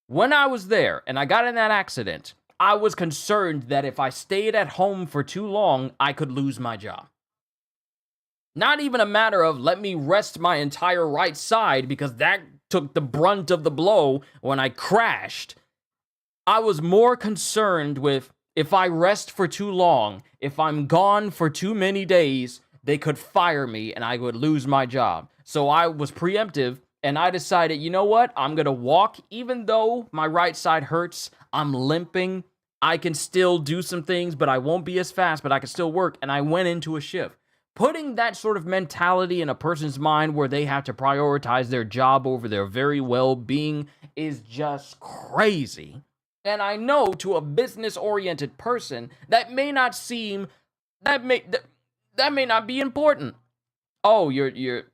When I was there and I got in that accident, I was concerned that if I stayed at home for too long, I could lose my job. Not even a matter of let me rest my entire right side because that took the brunt of the blow when I crashed. I was more concerned with if I rest for too long, if I'm gone for too many days, they could fire me and I would lose my job. So I was preemptive and I decided, you know what? I'm going to walk even though my right side hurts. I'm limping. I can still do some things, but I won't be as fast, but I can still work. And I went into a shift. Putting that sort of mentality in a person's mind where they have to prioritize their job over their very well-being is just crazy. And I know to a business-oriented person, that may not seem, that may not be important. Oh, your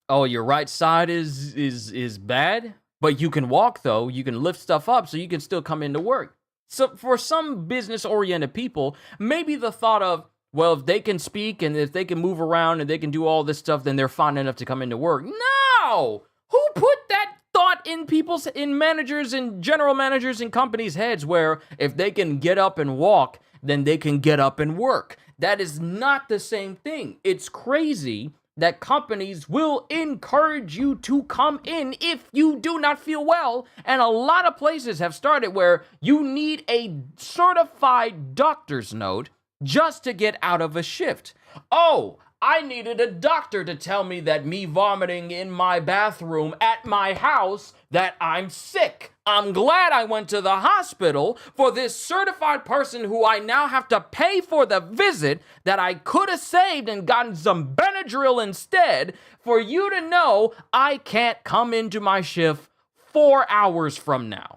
right side is bad, but you can walk though. You can lift stuff up so you can still come into work. So for some business-oriented people, maybe the thought of, well, if they can speak and if they can move around and they can do all this stuff, then they're fine enough to come into work. No! Who put that thought in managers and general managers and companies' heads where if they can get up and walk, then they can get up and work? That is not the same thing. It's crazy that companies will encourage you to come in if you do not feel well. And a lot of places have started where you need a certified doctor's note just to get out of a shift. Oh, I needed a doctor to tell me that me vomiting in my bathroom at my house, that I'm sick. I'm glad I went to the hospital for this certified person who I now have to pay for the visit that I could have saved and gotten some Benadryl instead for you to know I can't come into my shift 4 hours from now.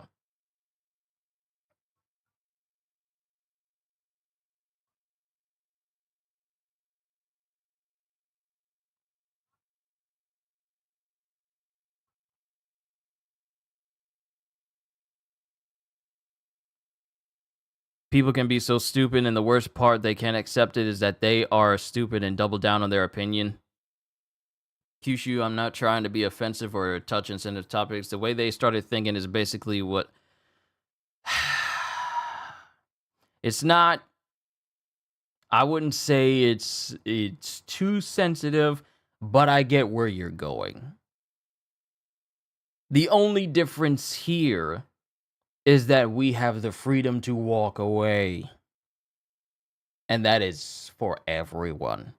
People can be so stupid, and the worst part they can't accept it is that they are stupid and double down on their opinion. Qushu, I'm not trying to be offensive or touch insensitive topics. The way they started thinking is basically what... It's not... I wouldn't say it's too sensitive, but I get where you're going. The only difference here is that we have the freedom to walk away. And that is for everyone.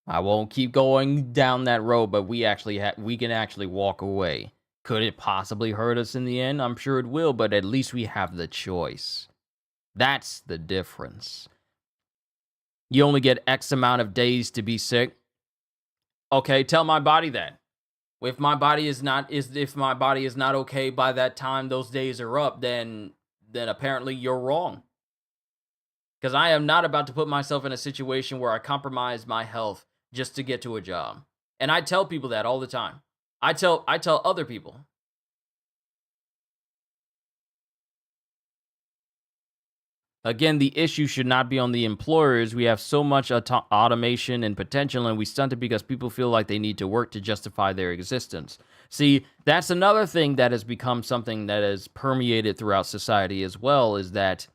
I won't keep going down that road, but we can actually walk away. Could it possibly hurt us in the end? I'm sure it will, but at least we have the choice. That's the difference. You only get X amount of days to be sick. Okay, tell my body that. If my body is not okay by that time those days are up, then apparently you're wrong. Because I am not about to put myself in a situation where I compromise my health just to get to a job. And I tell people that all the time. I tell other people. Again, the issue should not be on the employers. We have so much automation and potential, and we stunt it because people feel like they need to work to justify their existence. See, that's another thing that has become something that has permeated throughout society as well, is that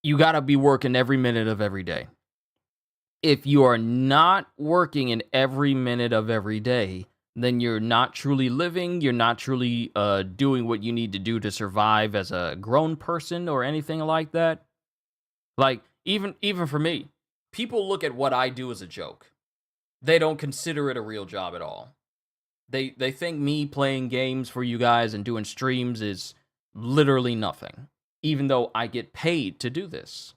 you got to be working every minute of every day. If you are not working in every minute of every day, then you're not truly living. You're not truly doing what you need to do to survive as a grown person or anything like that. Like even for me, people look at what I do as a joke. They don't consider it a real job at all. They think me playing games for you guys and doing streams is literally nothing. Even though I get paid to do this.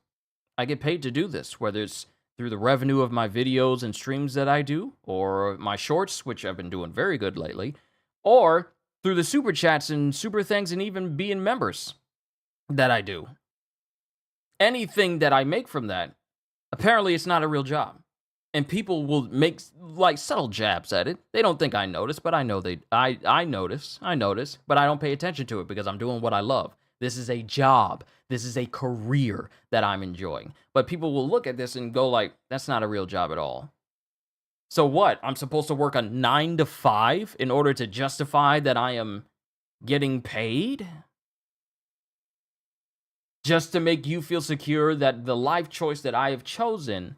I get paid to do this, whether it's through the revenue of my videos and streams that I do, or my shorts, which I've been doing very good lately, or through the super chats and super things and even being members that I do. Anything that I make from that, apparently it's not a real job. And people will make like subtle jabs at it. They don't think I notice, but I know I notice, but I don't pay attention to it because I'm doing what I love. This is a job. This is a career that I'm enjoying. But people will look at this and go like, that's not a real job at all. So what? I'm supposed to work a 9 to 5 in order to justify that I am getting paid? Just to make you feel secure that the life choice that I have chosen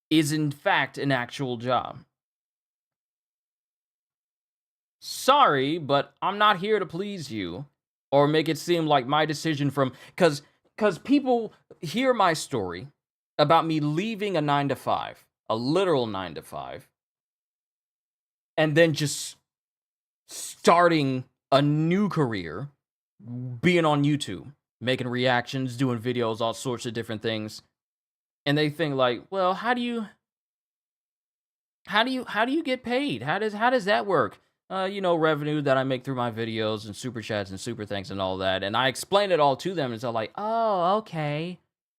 is in fact an actual job. Sorry, but I'm not here to please you or make it seem like my decision from cuz people hear my story about me leaving a 9 to 5, a literal 9 to 5, and then just starting a new career, being on YouTube, making reactions, doing videos, all sorts of different things. And they think like, well, how do you get paid? How does that work? Revenue that I make through my videos and super chats and super thanks and all that. And I explain it all to them, and so like, oh, okay.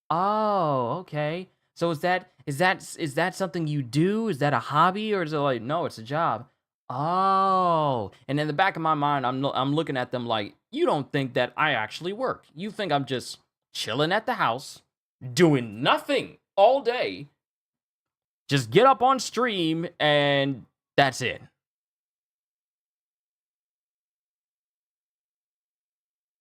Oh, okay. So is that something you do? Is that a hobby, or is it like, no, it's a job? Oh, and in the back of my mind, I'm looking at them like, you don't think that I actually work. You think I'm just chilling at the house, doing nothing all day. Just get up on stream and that's it.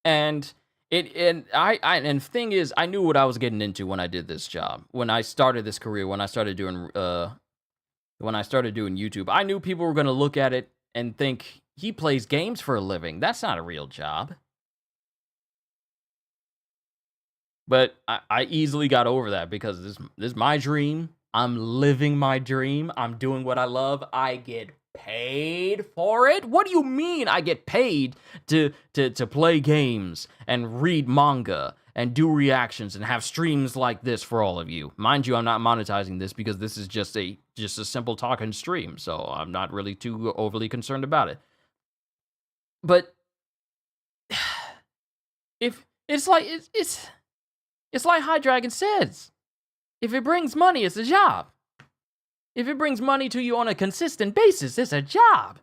And the thing is, I knew what I was getting into when I did this job. When I started this career, when I started doing YouTube, I knew people were going to look at it and think he plays games for a living. That's not a real job. But I easily got over that because this is my dream. I'm living my dream. I'm doing what I love. I get paid for it. What do you mean I get paid to play games and read manga and do reactions and have streams like this for all of you? Mind you, I'm not monetizing this because this is just a simple talking stream, so I'm not really too overly concerned about it. But if it's like High Dragon says, if it brings money, it's a job. If it brings money to you on a consistent basis, it's a job.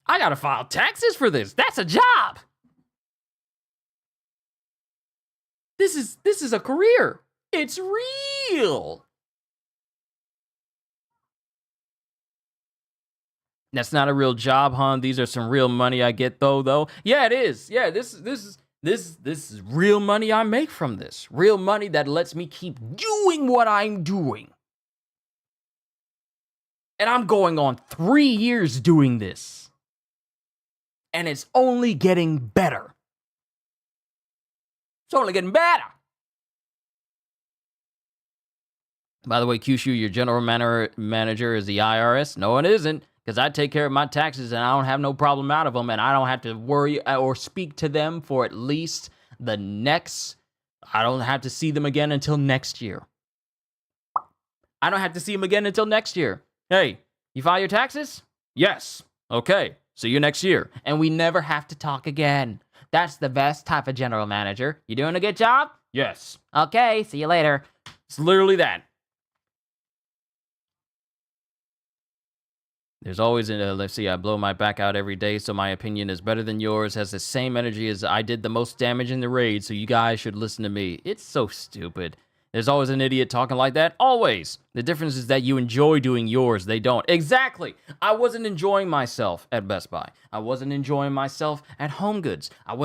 I gotta file taxes for this. That's a job. This is a career. It's real. That's not a real job, huh? These are some real money I get though. Yeah, it is. Yeah, this is real money I make from this. Real money that lets me keep doing what I'm doing. And I'm going on 3 years doing this. And it's only getting better. It's only getting better. By the way, Qushu, your manager is the IRS. No, it isn't, because I take care of my taxes and I don't have no problem out of them, and I don't have to worry or speak to them for at least the next. I don't have to see them again until next year. I don't have to see them again until next year. Hey, you file your taxes? Yes. Okay. See you next year. And we never have to talk again. That's the best type of general manager. You doing a good job? Yes. Okay. See you later. It's literally that. There's always let's see, I blow my back out every day, so my opinion is better than yours, has the same energy as I did the most damage in the raid, so you guys should listen to me. It's so stupid. There's always an idiot talking like that. Always. The difference is that you enjoy doing yours. They don't. Exactly. I wasn't enjoying myself at Best Buy. I wasn't enjoying myself at Home Goods. I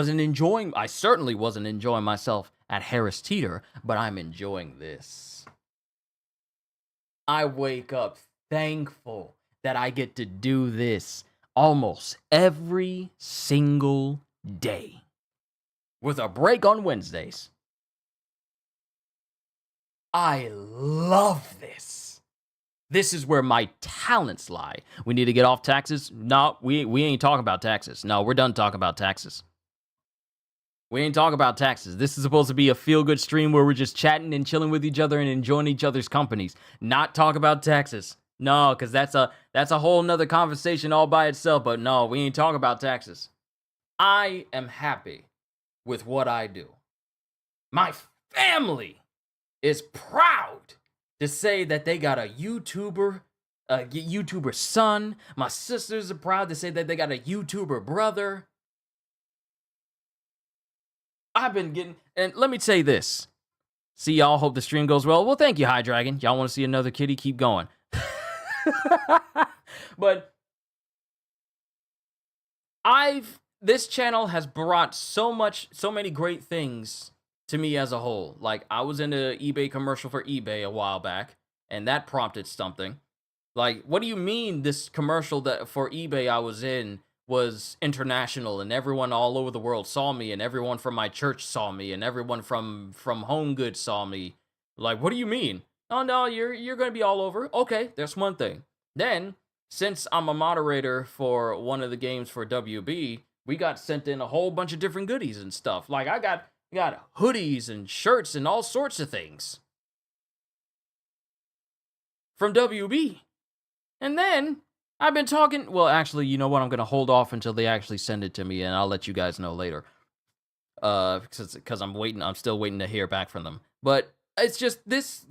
certainly wasn't enjoying myself at Harris Teeter, but I'm enjoying this. I wake up thankful that I get to do this almost every single day, with a break on Wednesdays. I love this. This is where my talents lie. We need to get off taxes. No, we ain't talking about taxes. No, we're done talking about taxes. We ain't talking about taxes. This is supposed to be a feel-good stream where we're just chatting and chilling with each other and enjoying each other's companies. Not talk about taxes. No, because that's a whole nother conversation all by itself. But no, we ain't talking about taxes. I am happy with what I do. My family is proud to say that they got a YouTuber son. My sisters are proud to say that they got a YouTuber brother. I've been getting, and let me say this. See, y'all, hope the stream goes well. Well, thank you, High Dragon. Y'all want to see another kitty? Keep going. But this channel has brought so many great things to me as a whole. Like, I was in an eBay commercial for eBay a while back, and that prompted something. Like, what do you mean this commercial that for eBay I was in was international, and everyone all over the world saw me, and everyone from my church saw me, and everyone from Home Goods saw me? Like, what do you mean? Oh no, you're gonna be all over. Okay, that's one thing. Then, since I'm a moderator for one of the games for WB, we got sent in a whole bunch of different goodies and stuff. Like, I got hoodies and shirts and all sorts of things from WB. And then I've been talking, well, actually, you know what? I'm going to hold off until they actually send it to me, and I'll let you guys know later. Because I'm still waiting to hear back from them. But it's just this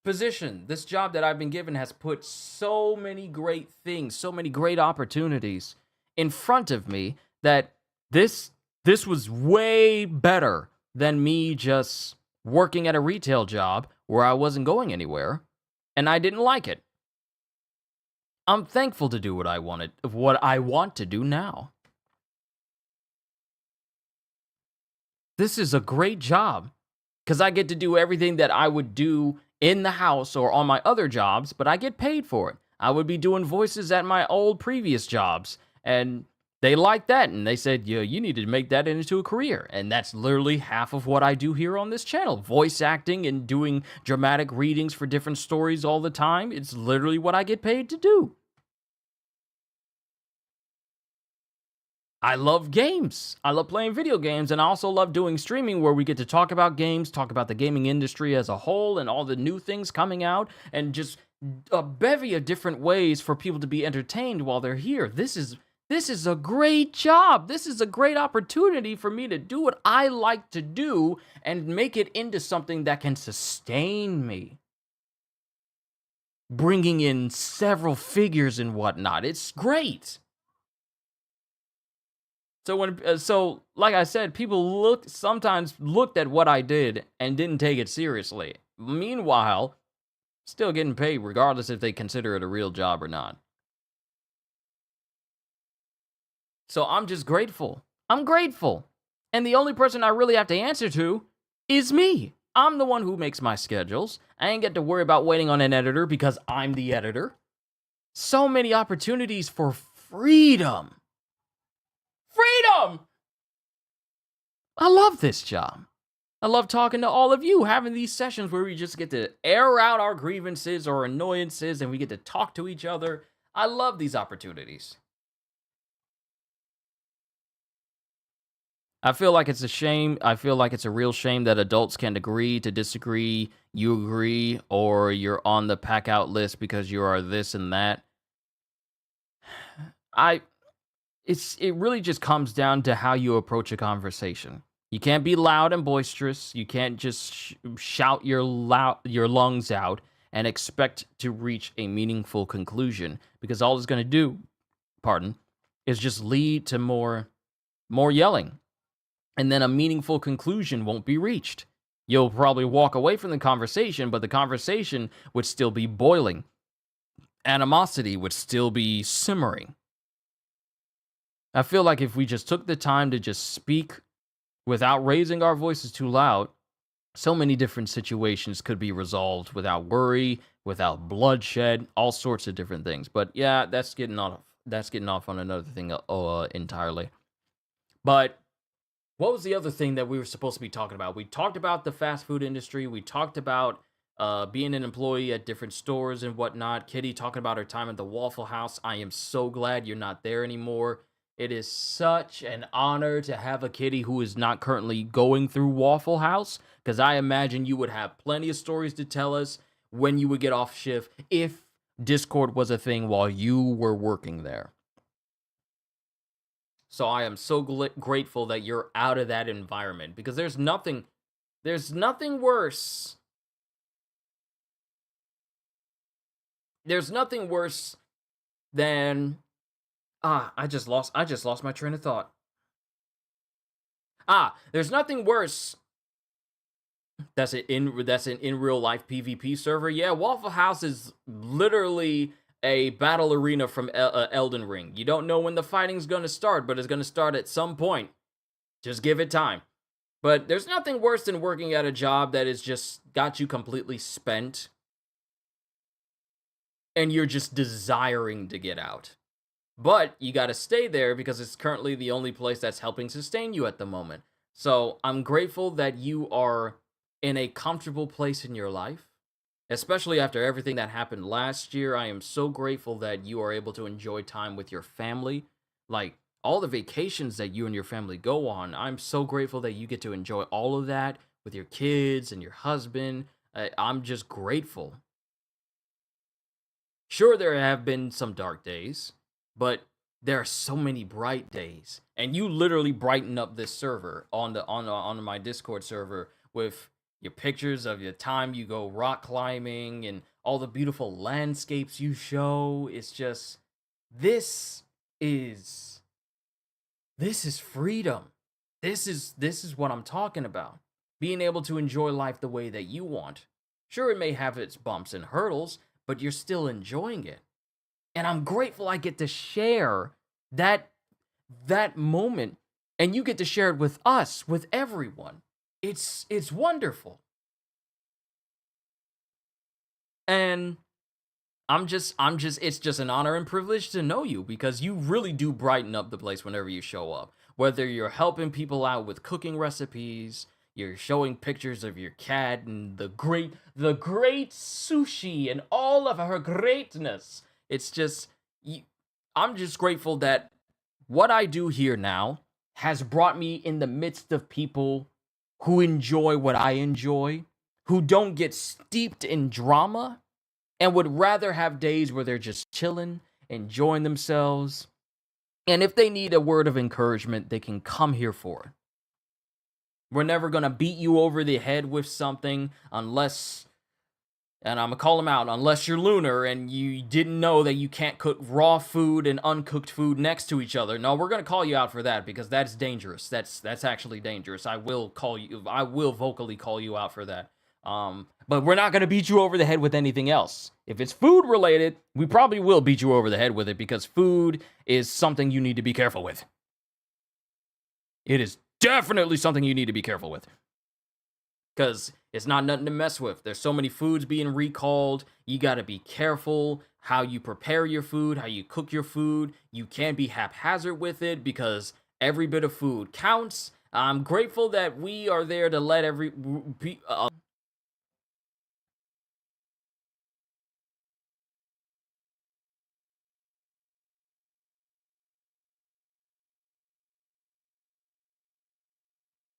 position, this job that I've been given has put so many great things, so many great opportunities in front of me that this was way better than me just working at a retail job where I wasn't going anywhere and I didn't like it. I'm thankful to do what I want to do now. This is a great job because I get to do everything that I would do in the house or on my other jobs, but I get paid for it. I would be doing voices at my old previous jobs, and they liked that, and they said, yeah, you need to make that into a career. And that's literally half of what I do here on this channel. Voice acting and doing dramatic readings for different stories all the time. It's literally what I get paid to do. I love games. I love playing video games, and I also love doing streaming where we get to talk about games, talk about the gaming industry as a whole and all the new things coming out, and just a bevy of different ways for people to be entertained while they're here. This is a great job. This is a great opportunity for me to do what I like to do and make it into something that can sustain me. Bringing in several figures and whatnot. It's great. So like I said, people sometimes looked at what I did and didn't take it seriously. Meanwhile, still getting paid regardless if they consider it a real job or not. So I'm just grateful. I'm grateful. And the only person I really have to answer to is me. I'm the one who makes my schedules. I ain't get to worry about waiting on an editor because I'm the editor. So many opportunities for freedom. Freedom! I love this job. I love talking to all of you, having these sessions where we just get to air out our grievances or annoyances and we get to talk to each other. I love these opportunities. I feel like it's a shame. I feel like it's a real shame that adults can't agree to disagree. You agree, or you're on the pack out list because you are this and that. I it really just comes down to how you approach a conversation. You can't be loud and boisterous. You can't just shout your lungs out and expect to reach a meaningful conclusion because all it's going to do, pardon, is just lead to more yelling, and then a meaningful conclusion won't be reached. You'll probably walk away from the conversation, but the conversation would still be boiling. Animosity would still be simmering. I feel like if we just took the time to just speak without raising our voices too loud, so many different situations could be resolved without worry, without bloodshed, all sorts of different things. But yeah, that's getting off. That's getting off on another thing entirely. But what was the other thing that we were supposed to be talking about? We talked about the fast food industry. We talked about being an employee at different stores and whatnot. Kitty talking about her time at the Waffle House. I am so glad you're not there anymore. It is such an honor to have a kitty who is not currently going through Waffle House, because I imagine you would have plenty of stories to tell us when you would get off shift if Discord was a thing while you were working there. So I am so grateful that you're out of that environment, because there's nothing worse. There's nothing worse than I just lost my train of thought. There's nothing worse. That's an in real life PvP server. Yeah, Waffle House is literally a battle arena from Elden Ring. You don't know when the fighting's going to start, but it's going to start at some point. Just give it time. But there's nothing worse than working at a job that is just got you completely spent and you're just desiring to get out. But you got to stay there because it's currently the only place that's helping sustain you at the moment. So I'm grateful that you are in a comfortable place in your life, especially after everything that happened last year. I am so grateful that you are able to enjoy time with your family. Like all the vacations that you and your family go on, I'm so grateful that you get to enjoy all of that with your kids and your husband. I'm just grateful. Sure, there have been some dark days, but there are so many bright days, and you literally brighten up this server on my Discord server with your pictures of your time you go rock climbing and all the beautiful landscapes you show. It's just this is this is freedom. This is what I'm talking about. Being able to enjoy life the way that you want. Sure, it may have its bumps and hurdles, but you're still enjoying it. And I'm grateful I get to share that moment, and you get to share it with us, with everyone. It's wonderful. And I'm just it's just an honor and privilege to know you, because you really do brighten up the place whenever you show up. Whether you're helping people out with cooking recipes, you're showing pictures of your cat and the great sushi and all of her greatness. It's just I'm just grateful that what I do here now has brought me in the midst of people who enjoy what I enjoy, who don't get steeped in drama, and would rather have days where they're just chilling, enjoying themselves. And if they need a word of encouragement, they can come here for it. We're never going to beat you over the head with something unless, and I'm going to call them out, unless you're lunar and you didn't know that you can't cook raw food and uncooked food next to each other. No, we're going to call you out for that, because that's dangerous. That's actually dangerous. I will vocally call you out for that. But we're not going to beat you over the head with anything else. If it's food related, we probably will beat you over the head with it, because food is something you need to be careful with. It is definitely something you need to be careful with, because it's not nothing to mess with. There's so many foods being recalled. You got to be careful how you prepare your food, how you cook your food. You can't be haphazard with it, because every bit of food counts, I'm grateful that we are there to let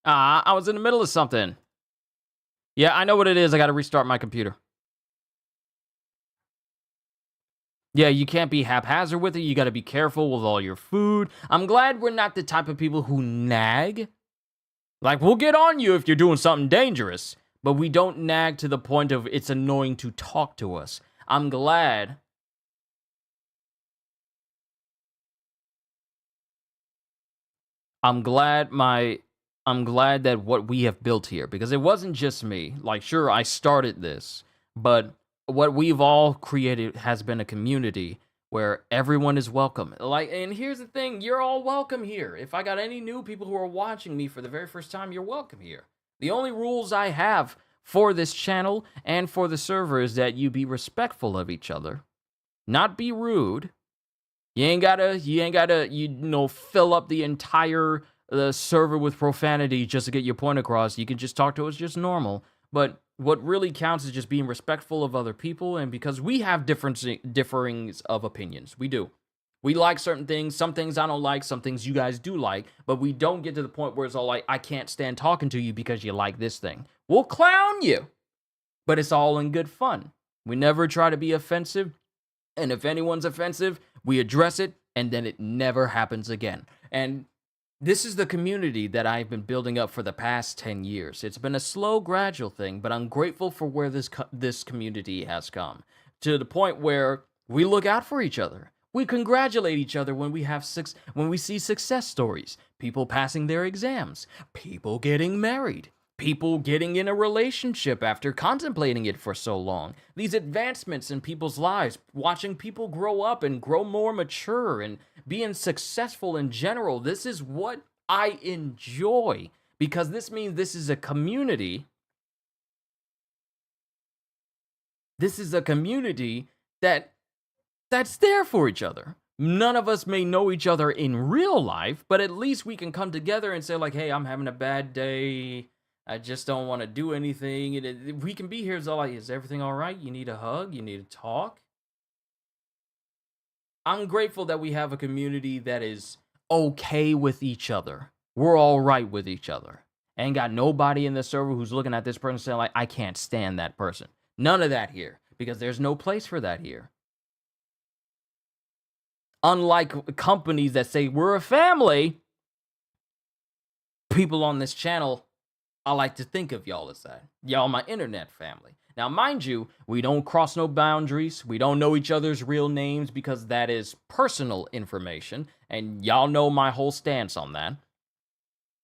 I was in the middle of something. Yeah, I know what it is. I got to restart my computer. Yeah, you can't be haphazard with it. You got to be careful with all your food. I'm glad we're not the type of people who nag. Like, we'll get on you if you're doing something dangerous, but we don't nag to the point of it's annoying to talk to us. I'm glad. I'm glad my I'm glad that what we have built here, because it wasn't just me. Like, sure, I started this, but what we've all created has been a community where everyone is welcome. Like, and here's the thing, you're all welcome here. If I got any new people who are watching me for the very first time, you're welcome here. The only rules I have for this channel and for the server is that you be respectful of each other, not be rude. You ain't gotta fill up the entire server with profanity just to get your point across. You can just talk to us just normal. But what really counts is just being respectful of other people, and because we have differings of opinions. We do. We like certain things. Some things I don't like. Some things you guys do like. But we don't get to the point where it's all like, I can't stand talking to you because you like this thing. We'll clown you. But it's all in good fun. We never try to be offensive. And if anyone's offensive, we address it, and then it never happens again. And this is the community that I've been building up for the past 10 years. It's been a slow, gradual thing, but I'm grateful for where this community has come, to the point where we look out for each other. We congratulate each other when we see success stories, people passing their exams, people getting married, people getting in a relationship after contemplating it for so long. These advancements in people's lives, watching people grow up and grow more mature and being successful in general. This is what I enjoy, because this means this is a community. This is a community that's there for each other. None of us may know each other in real life, but at least we can come together and say like, "Hey, I'm having a bad day. I just don't want to do anything." And we can be here. It's all like, "Is everything all right? You need a hug? You need to talk?" I'm grateful that we have a community that is okay with each other. We're all right with each other. Ain't got nobody in the server who's looking at this person saying like, "I can't stand that person." None of that here, because there's no place for that here. Unlike companies that say we're a family, people on this channel, I like to think of y'all as that. Y'all my internet family. Now, mind you, we don't cross no boundaries. We don't know each other's real names because that is personal information, and y'all know my whole stance on that.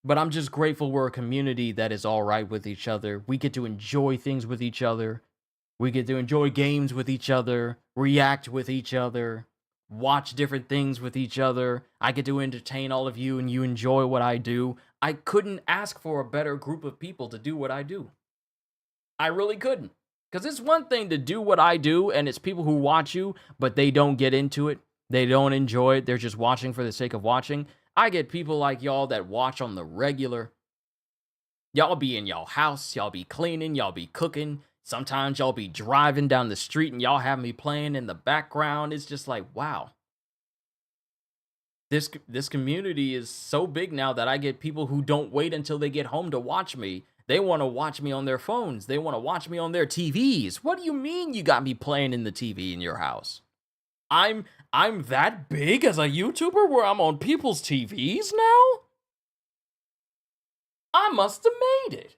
But I'm just grateful we're a community that is all right with each other. We get to enjoy things with each other. We get to enjoy games with each other, react with each other, watch different things with each other. I get to entertain all of you, and you enjoy what I do. I couldn't ask for a better group of people to do what I do. I really couldn't. Because it's one thing to do what I do, and it's people who watch you, but they don't get into it. They don't enjoy it. They're just watching for the sake of watching. I get people like y'all that watch on the regular. Y'all be in y'all house, y'all be cleaning, y'all be cooking. Sometimes y'all be driving down the street and y'all have me playing in the background. It's just like, wow. This community is so big now that I get people who don't wait until they get home to watch me. They want to watch me on their phones. They want to watch me on their TVs. What do you mean you got me playing in the TV in your house? I'm I'm that big as a YouTuber where I'm on people's TVs now? I must have made it.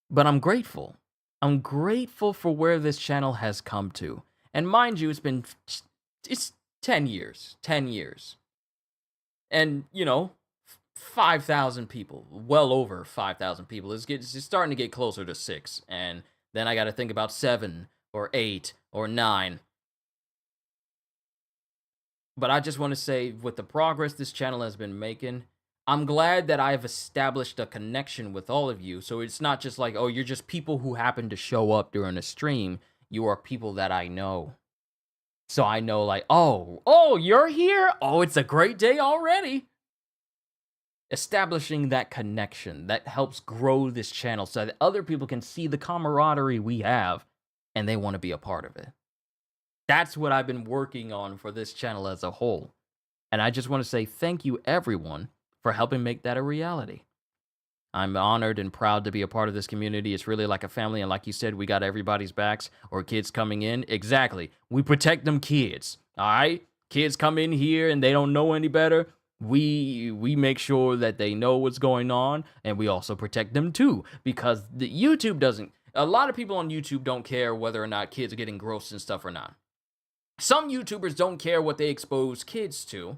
But I'm grateful. I'm grateful for where this channel has come to. And mind you, it's 10 years. 10 years. And, 5,000 people, well over 5,000 people. It's starting to get closer to 6. And then I got to think about 7 or 8 or 9. But I just want to say, with the progress this channel has been making, I'm glad that I've established a connection with all of you. So it's not just like, oh, you're just people who happen to show up during a stream. You are people that I know. So I know like, oh, you're here? Oh, it's a great day already. establishing that connection that helps grow this channel so that other people can see the camaraderie we have and they want to be a part of it. That's what I've been working on for this channel as a whole. And I just want to say thank you, everyone, for helping make that a reality. I'm honored and proud to be a part of this community. It's really like a family. And like you said, we got everybody's backs or kids coming in. Exactly. We protect them kids. All right. Kids come in here and they don't know any better. We make sure that they know what's going on. And we also protect them too. Because the YouTube doesn't. A lot of people on YouTube don't care whether or not kids are getting gross and stuff or not. Some YouTubers don't care what they expose kids to.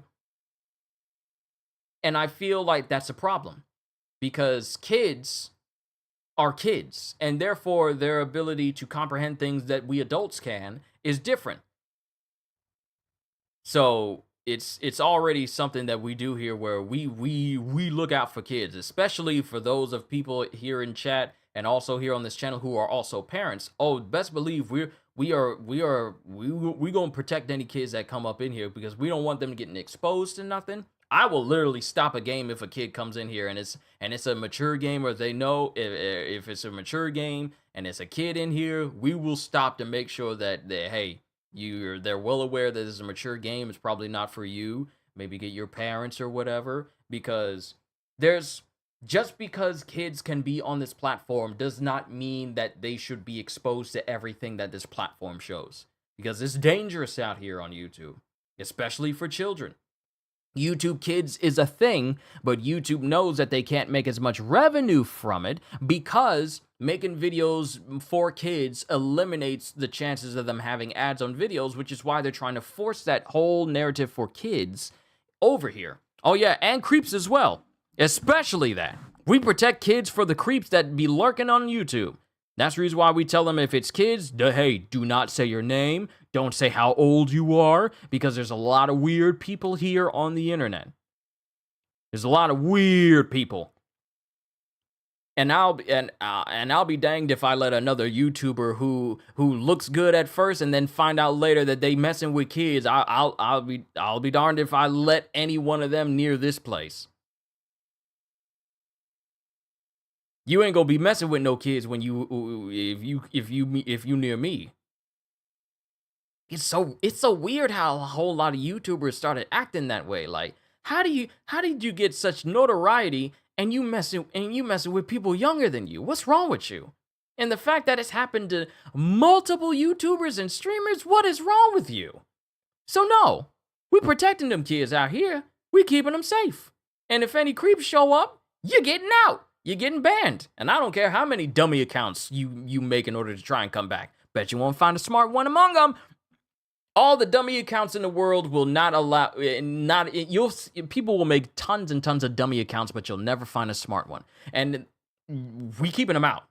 And I feel like that's a problem. Because kids are kids, and therefore their ability to comprehend things that we adults can is different. So it's already something that we do here where we look out for kids, especially for those of people here in chat and also here on this channel who are also parents. Oh, best believe we gonna protect any kids that come up in here because we don't want them getting exposed to nothing. I will literally stop a game if a kid comes in here and it's a mature game, or they know if it's a mature game and it's a kid in here, we will stop to make sure that they're well aware that it's a mature game. It's probably not for you. Maybe get your parents or whatever, because just because kids can be on this platform does not mean that they should be exposed to everything that this platform shows, because it's dangerous out here on YouTube, especially for children. YouTube Kids is a thing, but YouTube knows that they can't make as much revenue from it because making videos for kids eliminates the chances of them having ads on videos, which is why they're trying to force that whole narrative for kids over here. Oh yeah, and creeps as well. Especially that. We protect kids for the creeps that be lurking on YouTube. That's the reason why we tell them if it's kids, hey, do not say your name. Don't say how old you are, because there's a lot of weird people here on the internet. There's a lot of weird people. And I'll be danged if I let another YouTuber who looks good at first and then find out later that they messing with kids. I'll be darned if I let any one of them near this place. You ain't gonna be messing with no kids when if you near me. It's so weird how a whole lot of YouTubers started acting that way. Like, how did you get such notoriety and you messing with people younger than you? What's wrong with you? And the fact that it's happened to multiple YouTubers and streamers, what is wrong with you? So no, we protecting them kids out here. We keeping them safe. And if any creeps show up, you're getting out. You're getting banned. And I don't care how many dummy accounts you make in order to try and come back. Bet you won't find a smart one among them. All the dummy accounts in the world will not allow, people will make tons and tons of dummy accounts, but you'll never find a smart one. And we keeping them out.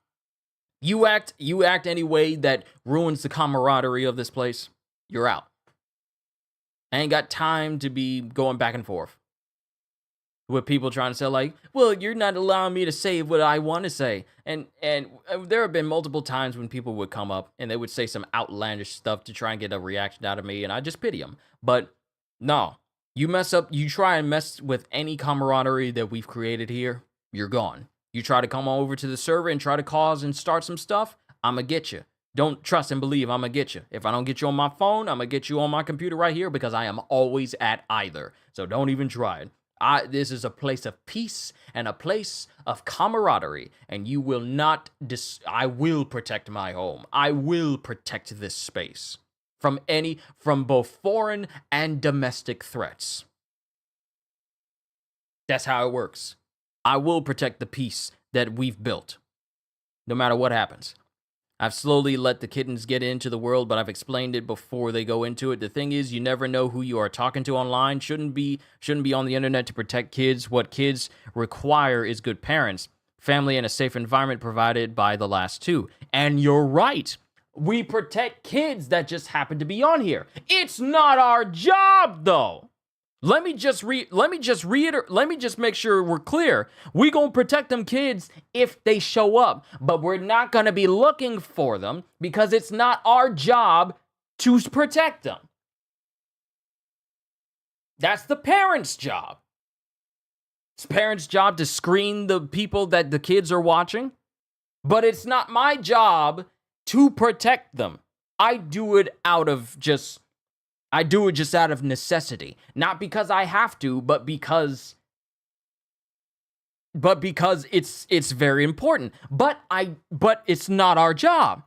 You act any way that ruins the camaraderie of this place, you're out. I ain't got time to be going back and forth with people trying to say like, well, you're not allowing me to say what I want to say. And there have been multiple times when people would come up and they would say some outlandish stuff to try and get a reaction out of me, and I just pity them. But no, you mess up, you try and mess with any camaraderie that we've created here, you're gone. You try to come over to the server and try to cause and start some stuff, I'ma get you. Don't trust and believe I'ma get you. If I don't get you on my phone, I'ma get you on my computer right here, because I am always at either. So don't even try it. This is a place of peace and a place of camaraderie, and you will not I will protect my home. I will protect this space from both foreign and domestic threats. That's how it works. I will protect the peace that we've built, no matter what happens. I've slowly let the kittens get into the world, but I've explained it before they go into it. The thing is, you never know who you are talking to online. Shouldn't be on the internet to protect kids. What kids require is good parents, family, and a safe environment provided by the last two. And you're right. We protect kids that just happen to be on here. It's not our job, though. Let me just reiterate. Let me just make sure we're clear. We gonna protect them kids if they show up, but we're not gonna be looking for them because it's not our job to protect them. That's the parents' job. It's parents' job to screen the people that the kids are watching, but it's not my job to protect them. I do it just out of necessity, not because I have to, but because it's very important. But it's not our job.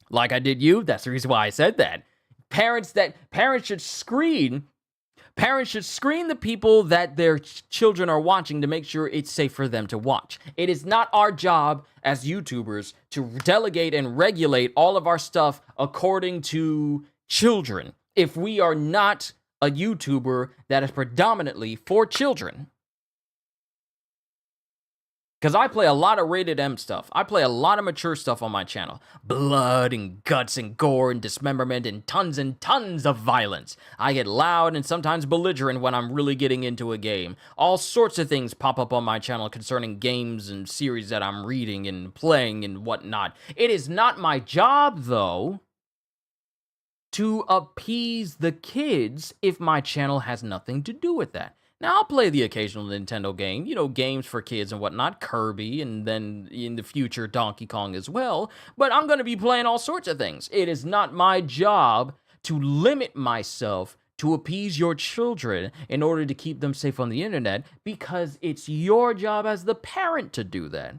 Like I did you, that's the reason why I said that. Parents should screen the people that their children are watching to make sure it's safe for them to watch. It is not our job as YouTubers to delegate and regulate all of our stuff according to children if we are not a YouTuber that is predominantly for children. Because I play a lot of rated M stuff. I play a lot of mature stuff on my channel. Blood and guts and gore and dismemberment and tons of violence. I get loud and sometimes belligerent when I'm really getting into a game. All sorts of things pop up on my channel concerning games and series that I'm reading and playing and whatnot. It is not my job, though, to appease the kids if my channel has nothing to do with that. Now, I'll play the occasional Nintendo game, games for kids and whatnot, Kirby, and then in the future, Donkey Kong as well, but I'm going to be playing all sorts of things. It is not my job to limit myself to appease your children in order to keep them safe on the internet, because it's your job as the parent to do that.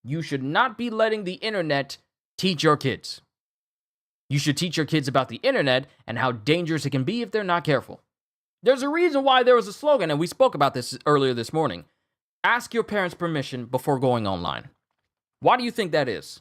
You should not be letting the internet teach your kids. You should teach your kids about the internet and how dangerous it can be if they're not careful. There's a reason why there was a slogan, and we spoke about this earlier this morning. Ask your parents' permission before going online. Why do you think that is?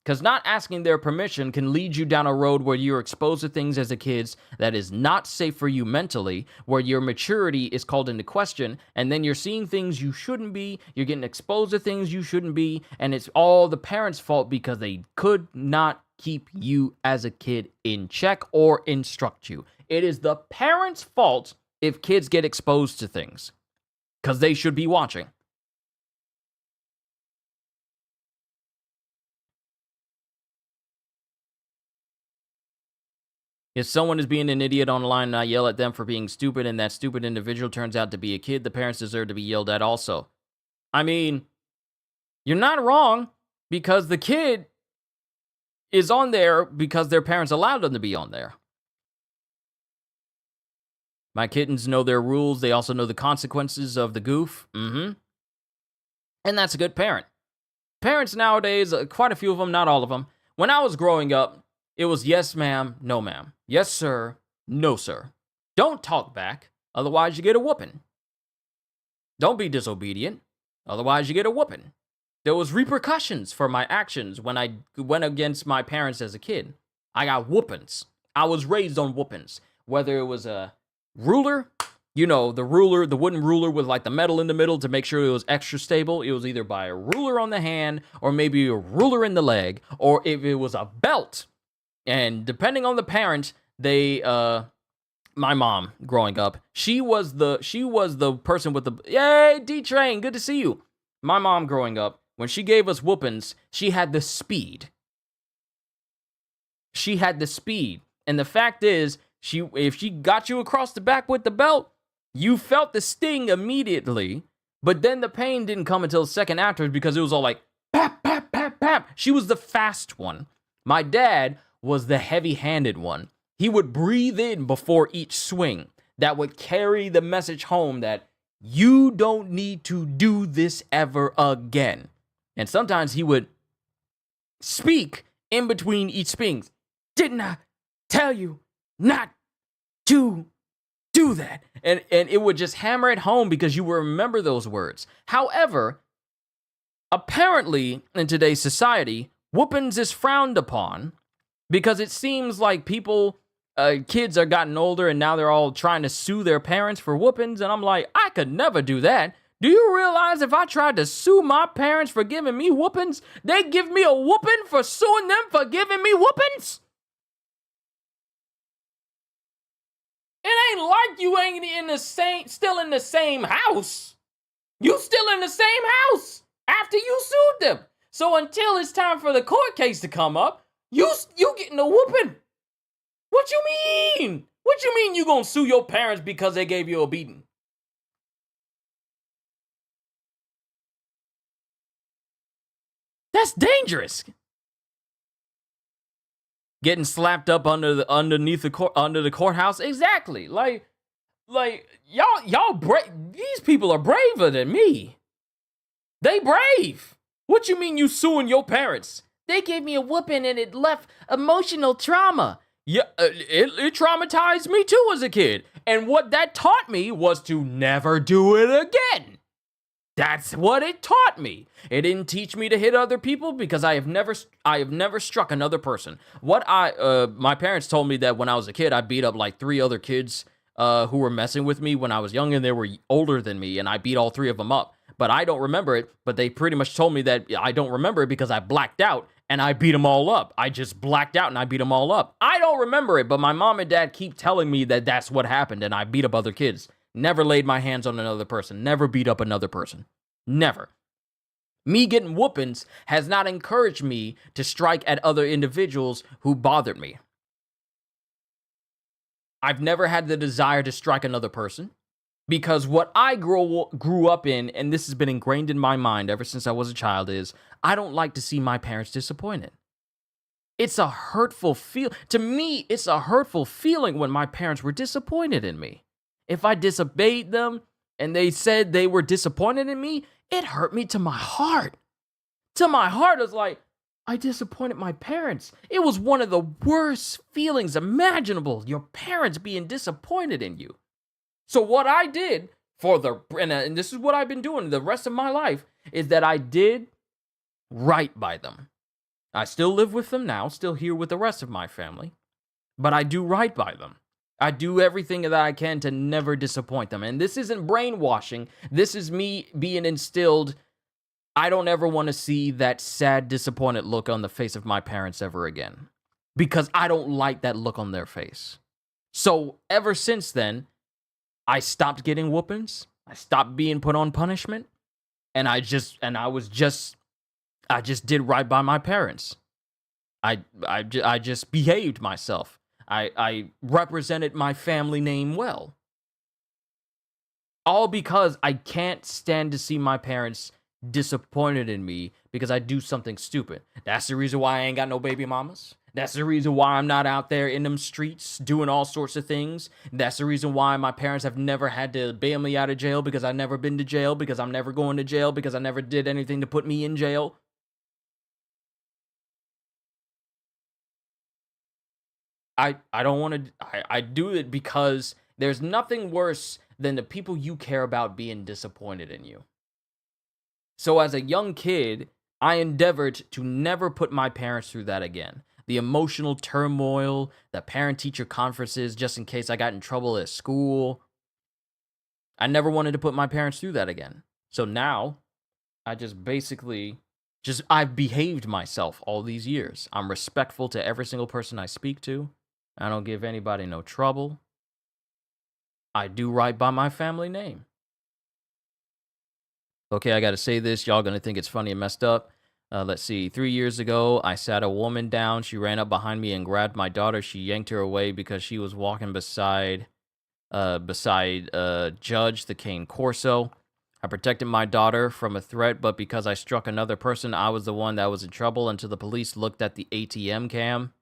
Because not asking their permission can lead you down a road where you're exposed to things as a kid that is not safe for you mentally, where your maturity is called into question, and then you're seeing things you shouldn't be, you're getting exposed to things you shouldn't be, and it's all the parents' fault because they could not keep you as a kid in check or instruct you. It is the parents' fault if kids get exposed to things, because they should be watching. If someone is being an idiot online and I yell at them for being stupid and that stupid individual turns out to be a kid, the parents deserve to be yelled at also. I mean, you're not wrong, because the kid is on there because their parents allowed them to be on there. My kittens know their rules. They also know the consequences of the goof. And that's a good parent. Parents nowadays, quite a few of them, not all of them. When I was growing up, it was yes, ma'am, no, ma'am. Yes, sir, no, sir. Don't talk back, otherwise you get a whooping. Don't be disobedient, otherwise you get a whooping. There was repercussions for my actions when I went against my parents as a kid. I got whoopings. I was raised on whoopings. Whether it was a ruler, the wooden ruler with like the metal in the middle to make sure it was extra stable. It was either by a ruler on the hand or maybe a ruler in the leg, or if it was a belt. And depending on the parent, my mom growing up, she was the person with the, yay, D-Train, good to see you. My mom growing up, when she gave us whoopings, she had the speed. And the fact is, if she got you across the back with the belt, you felt the sting immediately, but then the pain didn't come until a second afterwards because it was all like, pap, pap, pap, pap. She was the fast one. My dad was the heavy-handed one. He would breathe in before each swing. That would carry the message home that you don't need to do this ever again. And sometimes he would speak in between each swings. Didn't I tell you not to do that? And it would just hammer it home because you would remember those words. However, apparently in today's society, whoopings is frowned upon because it seems like kids are gotten older and now they're all trying to sue their parents for whoopings. And I'm like, I could never do that. Do you realize if I tried to sue my parents for giving me whoopings, they'd give me a whooping for suing them for giving me whoopings? It ain't like you ain't still in the same house. You still in the same house after you sued them. So until it's time for the court case to come up, you getting a whooping. What you mean? What you mean you gonna sue your parents because they gave you a beating? That's dangerous. Getting slapped up underneath under the courthouse. Exactly. Like y'all brave. These people are braver than me. They brave. What you mean you suing your parents? They gave me a whooping and it left emotional trauma. Yeah, it traumatized me too as a kid. And what that taught me was to never do it again. That's what it taught me. It didn't teach me to hit other people because I have never struck another person. My parents told me that when I was a kid, I beat up like 3 other kids who were messing with me when I was young, and they were older than me, and I beat all 3 of them up. But I don't remember it. But they pretty much told me that I don't remember it because I blacked out and I beat them all up. I just blacked out and I beat them all up. I don't remember it, but my mom and dad keep telling me that that's what happened and I beat up other kids. Never laid my hands on another person. Never beat up another person. Never. Me getting whoopings has not encouraged me to strike at other individuals who bothered me. I've never had the desire to strike another person because what I grew up in, and this has been ingrained in my mind ever since I was a child, is I don't like to see my parents disappointed. It's a hurtful to me, it's a hurtful feeling when my parents were disappointed in me. If I disobeyed them and they said they were disappointed in me, it hurt me to my heart. To my heart, it was like, I disappointed my parents. It was one of the worst feelings imaginable, your parents being disappointed in you. So what I did and this is what I've been doing the rest of my life, is that I did right by them. I still live with them now, still here with the rest of my family, but I do right by them. I do everything that I can to never disappoint them. And this isn't brainwashing. This is me being instilled. I don't ever want to see that sad, disappointed look on the face of my parents ever again, because I don't like that look on their face. So ever since then, I stopped getting whoopings. I stopped being put on punishment. And I just did right by my parents. I just behaved myself. I represented my family name well. All because I can't stand to see my parents disappointed in me because I do something stupid. That's the reason why I ain't got no baby mamas. That's the reason why I'm not out there in them streets doing all sorts of things. That's the reason why my parents have never had to bail me out of jail, because I've never been to jail, because I'm never going to jail, because I never did anything to put me in jail. I don't want to. I do it because there's nothing worse than the people you care about being disappointed in you. So as a young kid, I endeavored to never put my parents through that again. The emotional turmoil, the parent-teacher conferences, just in case I got in trouble at school. I never wanted to put my parents through that again. So now, I just basically I've behaved myself all these years. I'm respectful to every single person I speak to. I don't give anybody no trouble. I do right by my family name. Okay, I gotta say this. Y'all gonna think it's funny and messed up. Let's see. 3 years ago, I sat a woman down. She ran up behind me and grabbed my daughter. She yanked her away because she was walking beside Judge the Cane Corso. I protected my daughter from a threat, but because I struck another person, I was the one that was in trouble until the police looked at the ATM cam.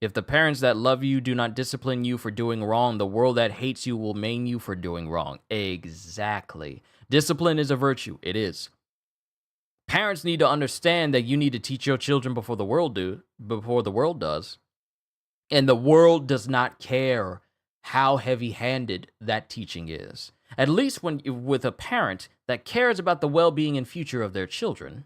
If the parents that love you do not discipline you for doing wrong, the world that hates you will maim you for doing wrong. Exactly. Discipline is a virtue. It is. Parents need to understand that you need to teach your children before the world does. And the world does not care how heavy-handed that teaching is. At least with a parent that cares about the well-being and future of their children.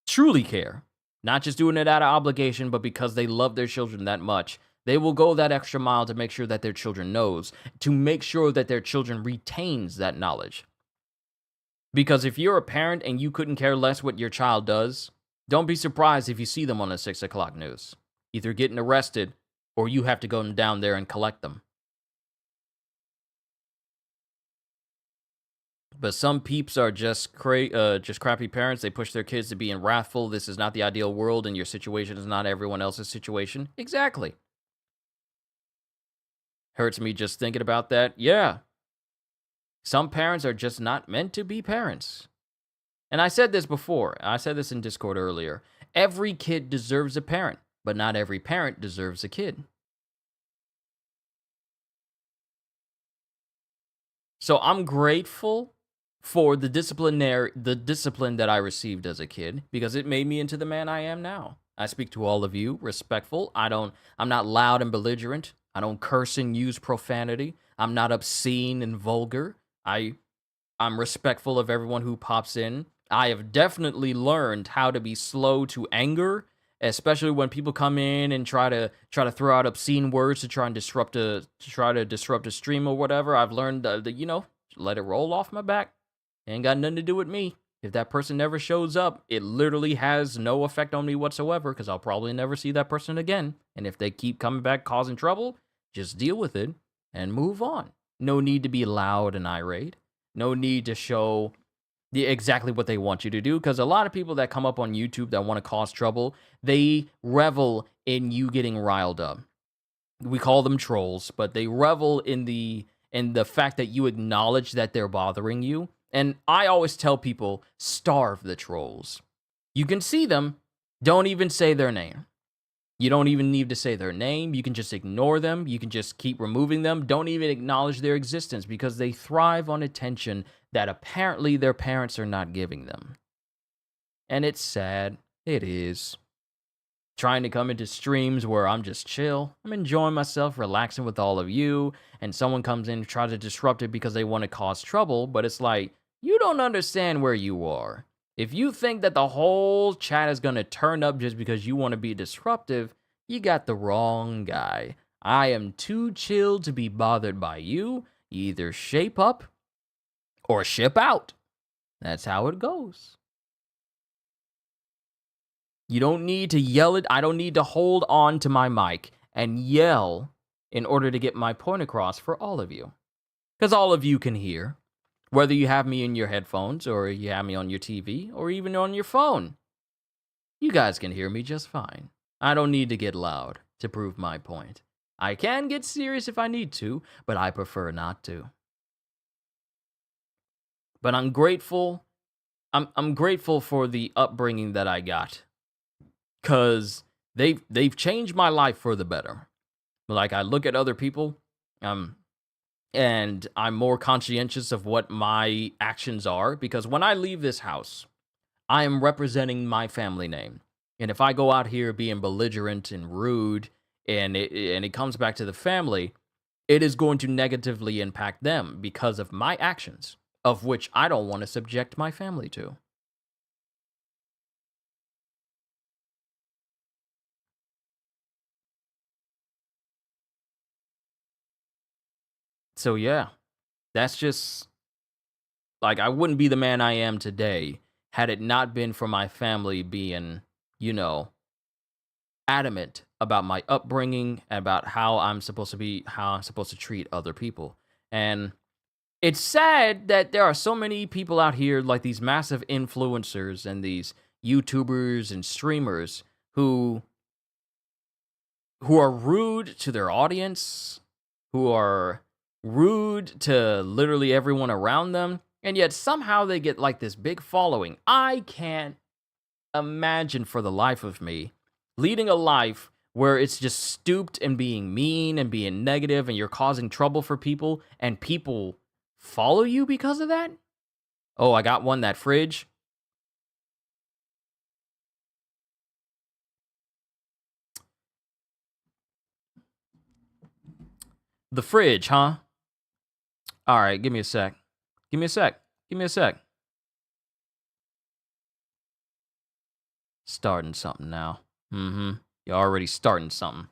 Truly care. Not just doing it out of obligation, but because they love their children that much. They will go that extra mile to make sure that their children knows, to make sure that their children retains that knowledge. Because if you're a parent and you couldn't care less what your child does, don't be surprised if you see them on the 6 o'clock news. Either getting arrested, or you have to go down there and collect them. But some peeps are just crappy parents. They push their kids to being wrathful. This is not the ideal world, and your situation is not everyone else's situation. Exactly. Hurts me just thinking about that. Yeah. Some parents are just not meant to be parents. And I said this before. I said this in Discord earlier. Every kid deserves a parent, but not every parent deserves a kid. So I'm grateful for the discipline that I received as a kid because it made me into the man I am now. I speak to all of you respectful. I'm not loud and belligerent. I don't curse and use profanity. I'm not obscene and vulgar. I'm respectful of everyone who pops in. I have definitely learned how to be slow to anger, especially when people come in and try to throw out obscene words to try to disrupt a stream or whatever. I've learned that let it roll off my back. Ain't got nothing to do with me. If that person never shows up, it literally has no effect on me whatsoever because I'll probably never see that person again. And if they keep coming back causing trouble, just deal with it and move on. No need to be loud and irate. No need to show exactly what they want you to do because a lot of people that come up on YouTube that want to cause trouble, they revel in you getting riled up. We call them trolls, but they revel in the fact that you acknowledge that they're bothering you. And I always tell people, starve the trolls. You can see them, don't even say their name. You don't even need to say their name. You can just ignore them. You can just keep removing them. Don't even acknowledge their existence because they thrive on attention that apparently their parents are not giving them. And it's sad. It is. Trying to come into streams where I'm just chill. I'm enjoying myself, relaxing with all of you, and someone comes in and tries to disrupt it because they want to cause trouble, but it's like, you don't understand where you are. If you think that the whole chat is going to turn up just because you want to be disruptive, you got the wrong guy. I am too chill to be bothered by you. You either shape up or ship out. That's how it goes. You don't need to yell it. I don't need to hold on to my mic and yell in order to get my point across for all of you. Because all of you can hear. Whether you have me in your headphones or you have me on your TV or even on your phone. You guys can hear me just fine. I don't need to get loud to prove my point. I can get serious if I need to, but I prefer not to. But I'm grateful. I'm grateful for the upbringing that I got. Cause they've changed my life for the better. Like I look at other people, and I'm more conscientious of what my actions are because when I leave this house, I am representing my family name. And if I go out here being belligerent and rude and it comes back to the family, it is going to negatively impact them because of my actions, of which I don't want to subject my family to. So yeah, that's just like I wouldn't be the man I am today had it not been for my family being, you know, adamant about my upbringing and about how I'm supposed to treat other people. And it's sad that there are so many people out here like these massive influencers and these YouTubers and streamers who are rude to their audience, who are rude to literally everyone around them, and yet somehow they get like this big following. I can't imagine for the life of me leading a life where it's just stooped and being mean and being negative and you're causing trouble for people and people follow you because of that. Oh, I got one, that fridge. The fridge, huh? All right, give me a sec. Give me a sec. Give me a sec. Starting something now. You're already starting something.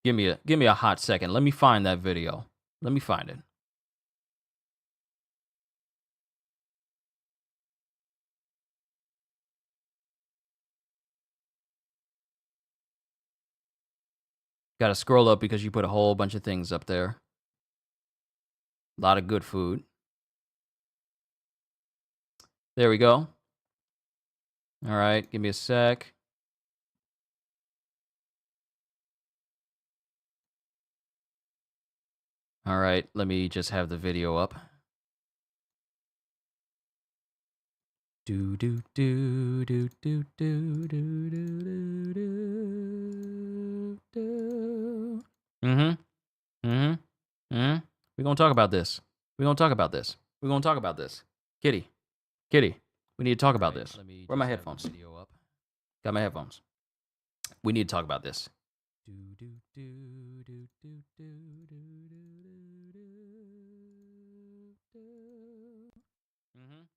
Give me a hot second. Let me find that video. Let me find it. Got to scroll up because you put a whole bunch of things up there. A lot of good food. There we go. All right, give me a sec. All right, let me just have the video up. Do do do do do do do do do do. We're gonna talk about this. We're gonna talk about this. We're gonna talk about this. Kitty, Kitty, we need to talk about this. Where are my headphones? Got my headphones. We need to talk about this.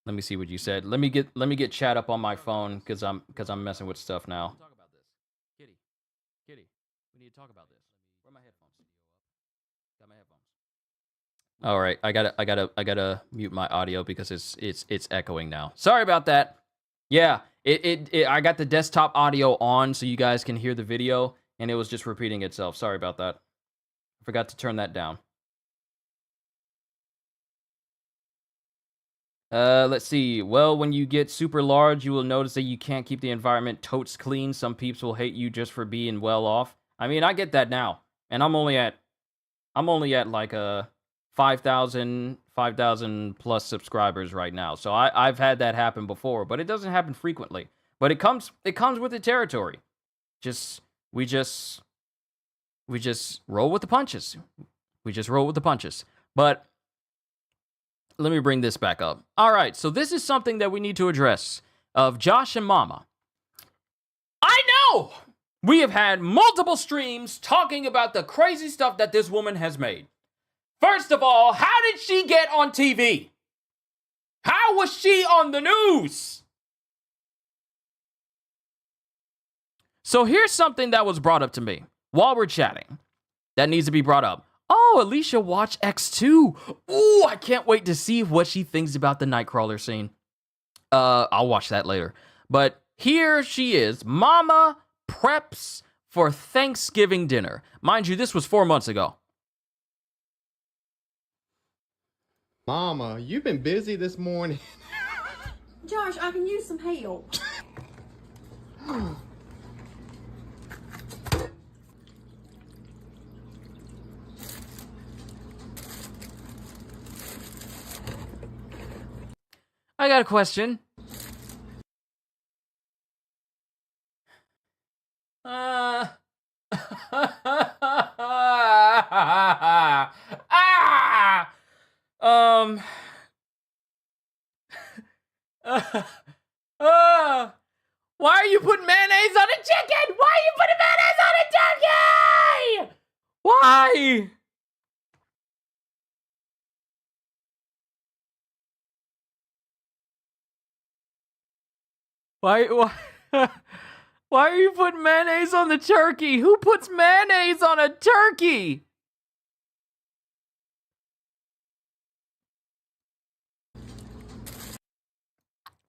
Let me see what you said. Let me get chat up on my phone because I'm messing with stuff now. Talk about this. Kitty, Kitty, we need to talk about this. Where are my headphones? Got my headphones. All right, I gotta mute my audio because it's echoing now. Sorry about that. Yeah, I got the desktop audio on so you guys can hear the video, and it was just repeating itself. Sorry about that. I forgot to turn that down. Let's see. Well, when you get super large, you will notice that you can't keep the environment totes clean. Some peeps will hate you just for being well off. I mean, I get that now, and I'm only at like 5,000 plus subscribers right now. So I've had that happen before, but it doesn't happen frequently. But it comes with the territory. We just roll with the punches. We just roll with the punches. But let me bring this back up. All right, so this is something that we need to address of Josh and Mama. I know we have had multiple streams talking about the crazy stuff that this woman has made. First of all, how did she get on TV? How was she on the news? So here's something that was brought up to me while we're chatting that needs to be brought up. Oh, Alicia watched X2. Ooh, I can't wait to see what she thinks about the Nightcrawler scene. I'll watch that later. But here she is. Mama preps for Thanksgiving dinner. Mind you, this was 4 months ago. Mama, you've been busy this morning. Josh, I can use some help. I got a question. Why are you putting mayonnaise on a chicken? Why are you putting mayonnaise on a turkey? Why? Why are you putting mayonnaise on the turkey? Who puts mayonnaise on a turkey?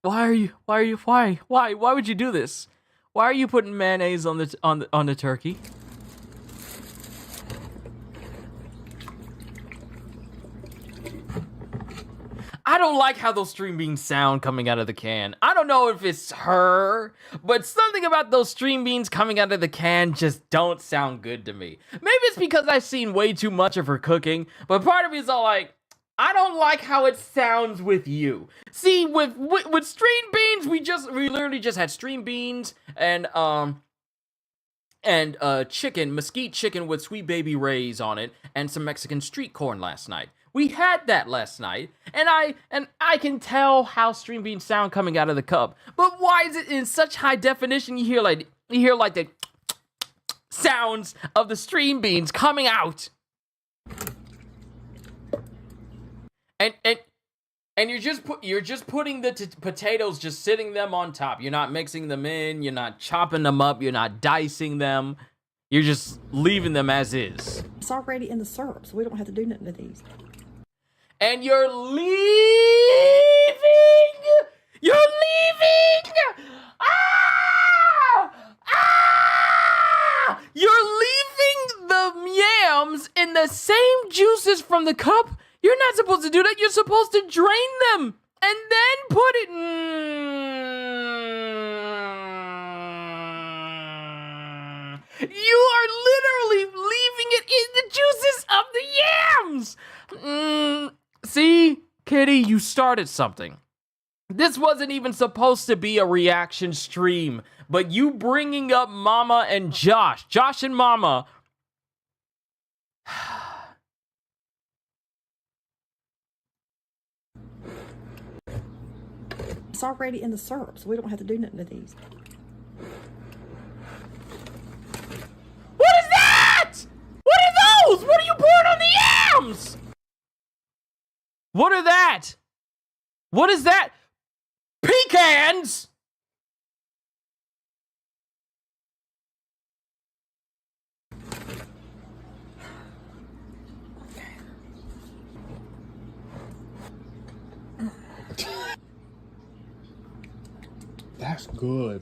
Why would you do this? Why are you putting mayonnaise on the turkey? I don't like how those stream beans sound coming out of the can. I don't know if it's her, but something about those stream beans coming out of the can just don't sound good to me. Maybe it's because I've seen way too much of her cooking, but part of me is all like, I don't like how it sounds with you. See, with stream beans, we literally just had stream beans and chicken, mesquite chicken with Sweet Baby Ray's on it, and some Mexican street corn last night. We had that last night, and I can tell how stream beans sound coming out of the cup. But why is it in such high definition? You hear like the sounds of the stream beans coming out, and you're just putting the potatoes, just sitting them on top. You're not mixing them in. You're not chopping them up. You're not dicing them. You're just leaving them as is. It's already in the syrup, so we don't have to do nothing to these. And you're leaving! You're leaving! Ah! Ah! You're leaving the yams in the same juices from the cup. You're not supposed to do that. You're supposed to drain them and then put it... You are literally leaving it in the juices of the yams! See, Kitty, you started something. This wasn't even supposed to be a reaction stream, but you bringing up Mama and Josh and Mama. It's already in the syrup, so we don't have to do nothing to these. What is that? What are those? What are you pouring on the yams? What are that? What is that? Pecans? That's good.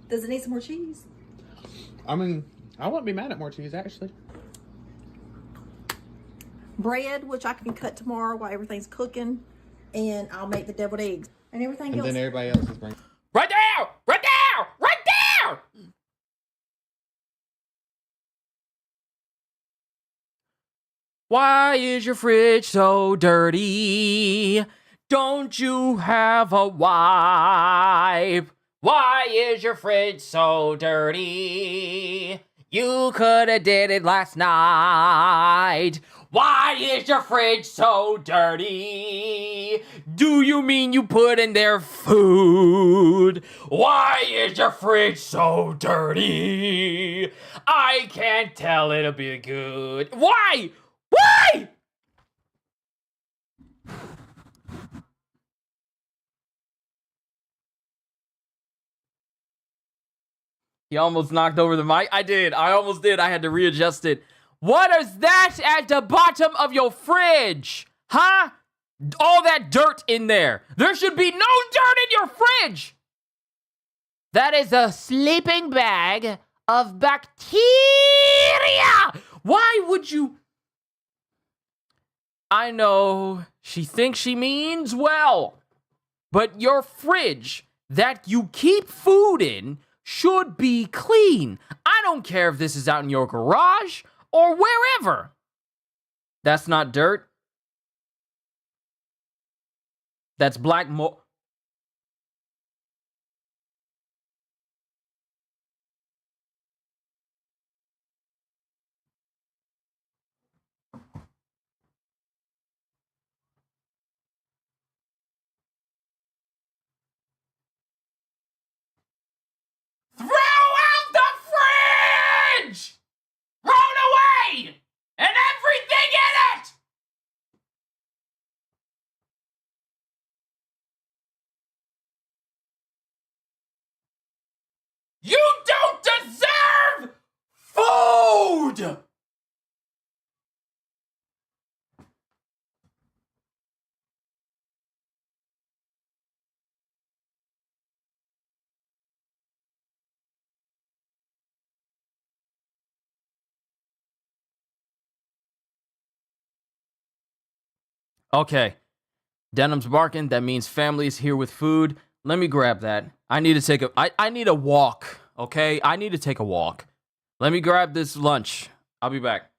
Does it need some more cheese? I mean, I wouldn't be mad at more cheese, actually. Bread, which I can cut tomorrow while everything's cooking, and I'll make the deviled eggs and everything And else. then everybody else is bringing. Right there! Right there! Right there! Why is your fridge so dirty? Don't you have a wipe? Why is your fridge so dirty? You could have did it last night. Why is your fridge so dirty? Do you mean you put in there food? Why is your fridge so dirty? I can't tell it'll be good. Why? Why? He almost knocked over the mic. I did. I almost did. I had to readjust it. What is that at the bottom of your fridge? Huh? All that dirt in there. There should be no dirt in your fridge. That is a sleeping bag of bacteria. Why would you? I know she thinks she means well, but your fridge that you keep food in should be clean. I don't care if this is out in your garage or wherever. That's not dirt. That's black mo. Throw out the fridge! Throw it away! And everything in it! You don't deserve food! Okay. Denim's barking. That means family is here with food. Let me grab that. I need to take I need a walk. Okay? I need to take a walk. Let me grab this lunch. I'll be back.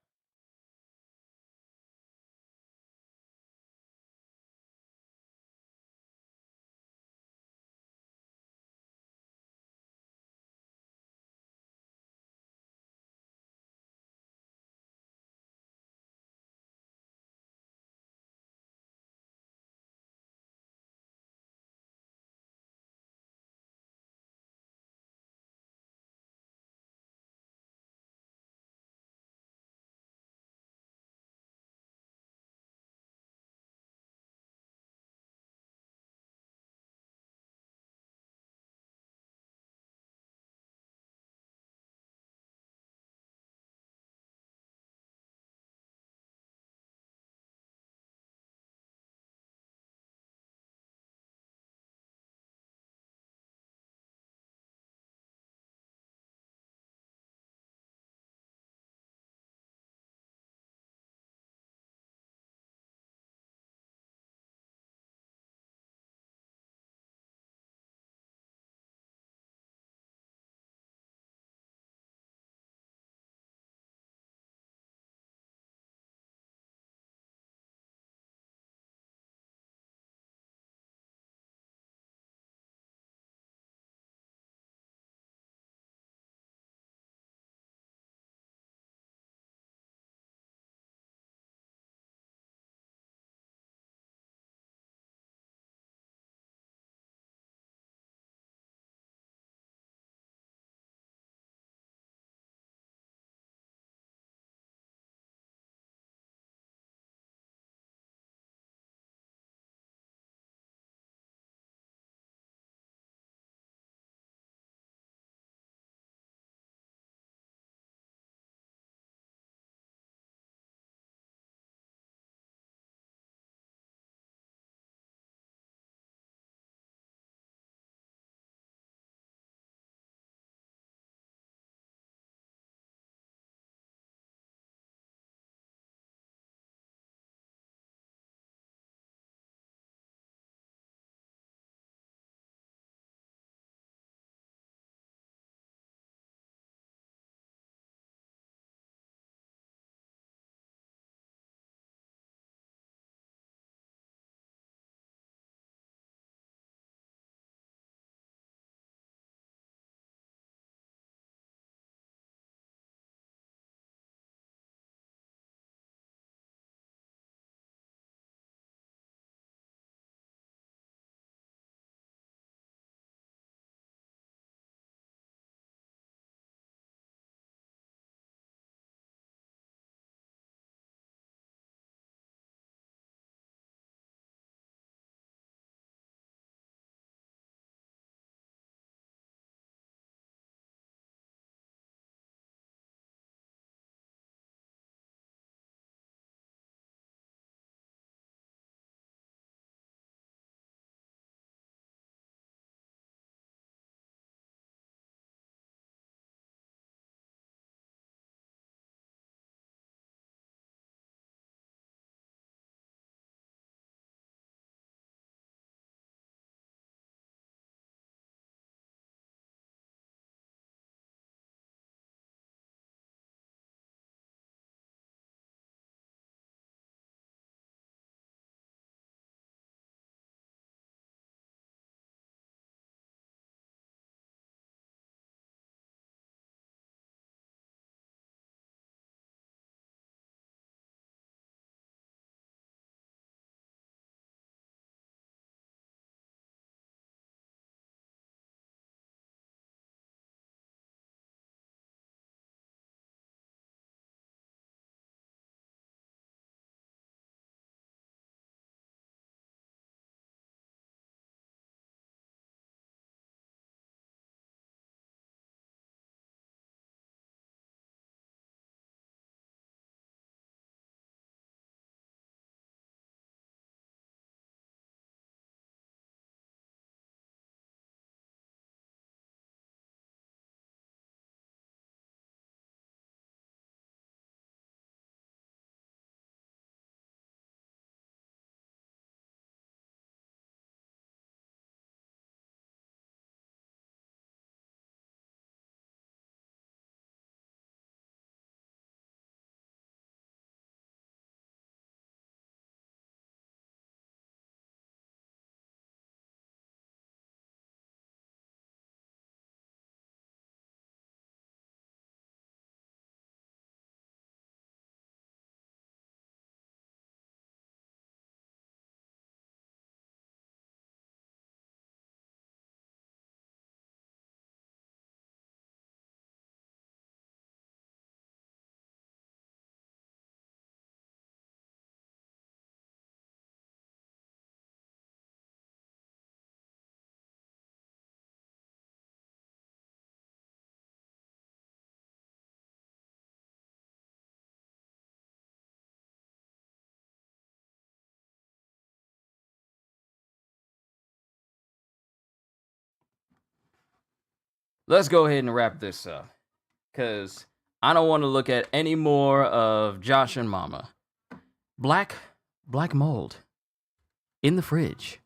let's go ahead and wrap this up. Because I don't want to look at any more of Josh and Mama. Black mold in the fridge.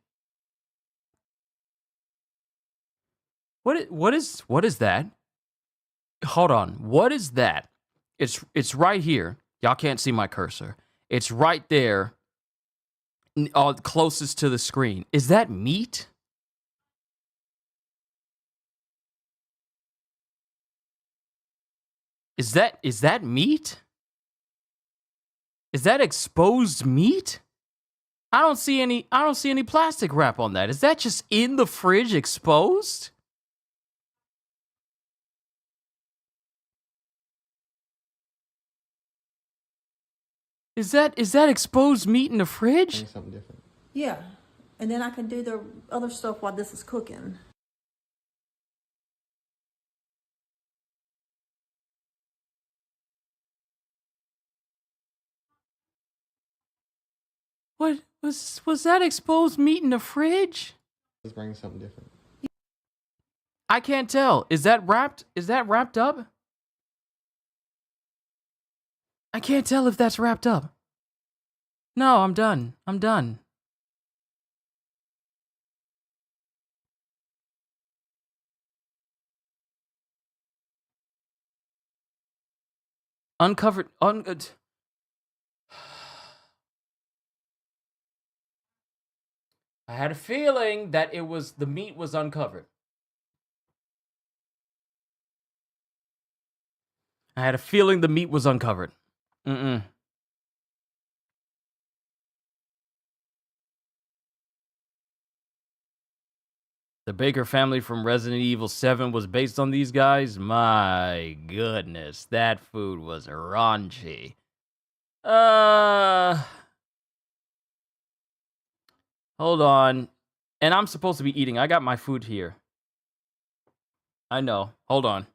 What is that? Hold on. What is that? It's right here. Y'all can't see my cursor. It's right there, closest to the screen. Is that meat? Is that meat? Is that exposed meat? I don't see any plastic wrap on that. Is that just in the fridge exposed? Is that exposed meat in the fridge? Something different. Yeah. And then I can do the other stuff while this is cooking. What was that exposed meat in the fridge? Let's bring something different. I can't tell. Is that wrapped? Is that wrapped up? I can't tell if that's wrapped up. No, I'm done. I'm done. Uncovered. I had a feeling that the meat was uncovered. I had a feeling the meat was uncovered. Mm-mm. The Baker family from Resident Evil 7 was based on these guys? My goodness, that food was raunchy. Hold on. And I'm supposed to be eating. I got my food here. I know. Hold on.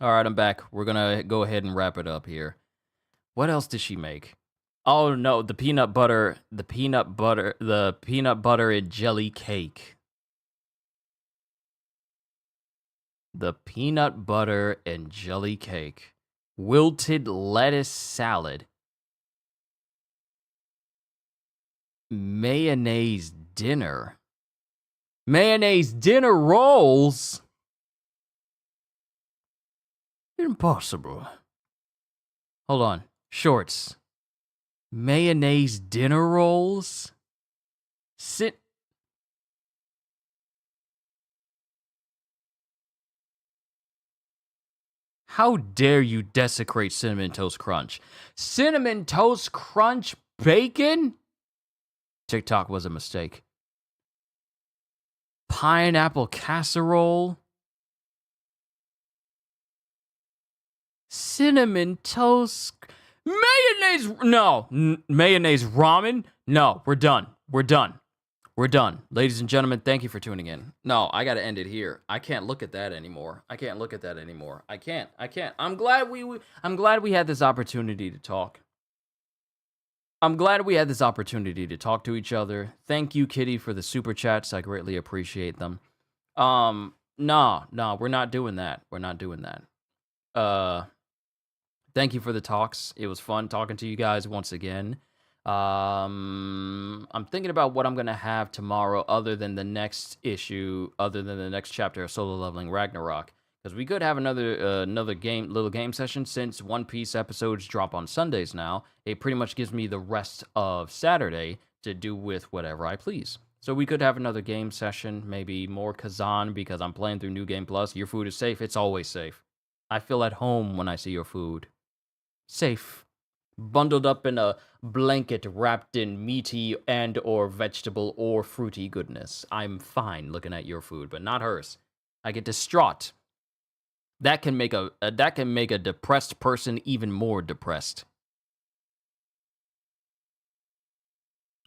All right, I'm back. We're going to go ahead and wrap it up here. What else did she make? Oh no, the peanut butter and jelly cake. The peanut butter and jelly cake. Wilted lettuce salad. Mayonnaise dinner. Mayonnaise dinner rolls? Impossible. Hold on. Shorts. Mayonnaise dinner rolls? How dare you desecrate Cinnamon Toast Crunch? Cinnamon Toast Crunch bacon? TikTok was a mistake. Pineapple casserole? Cinnamon Toast Mayonnaise, no. Mayonnaise ramen, no. We're done. We're done. We're done. Ladies and gentlemen, thank you for tuning in. No, I gotta end it here. I can't look at that anymore. I can't look at that anymore. I can't. I'm glad we had this opportunity to talk. I'm glad we had this opportunity to talk to each other. Thank you, Kitty, for the super chats. I greatly appreciate them. No, we're not doing that. We're not doing that. Thank you for the talks. It was fun talking to you guys once again. I'm thinking about what I'm gonna have tomorrow, other than the next chapter of Solo Leveling Ragnarok, because we could have another little game session. Since One Piece episodes drop on Sundays now, it pretty much gives me the rest of Saturday to do with whatever I please. So we could have another game session, maybe more Kazan, because I'm playing through New Game Plus. Your food is safe. It's always safe. I feel at home when I see your food. Safe. Bundled up in a blanket wrapped in meaty and or vegetable or fruity goodness. I'm fine looking at your food, but not hers. I get distraught. That can make a depressed person even more depressed.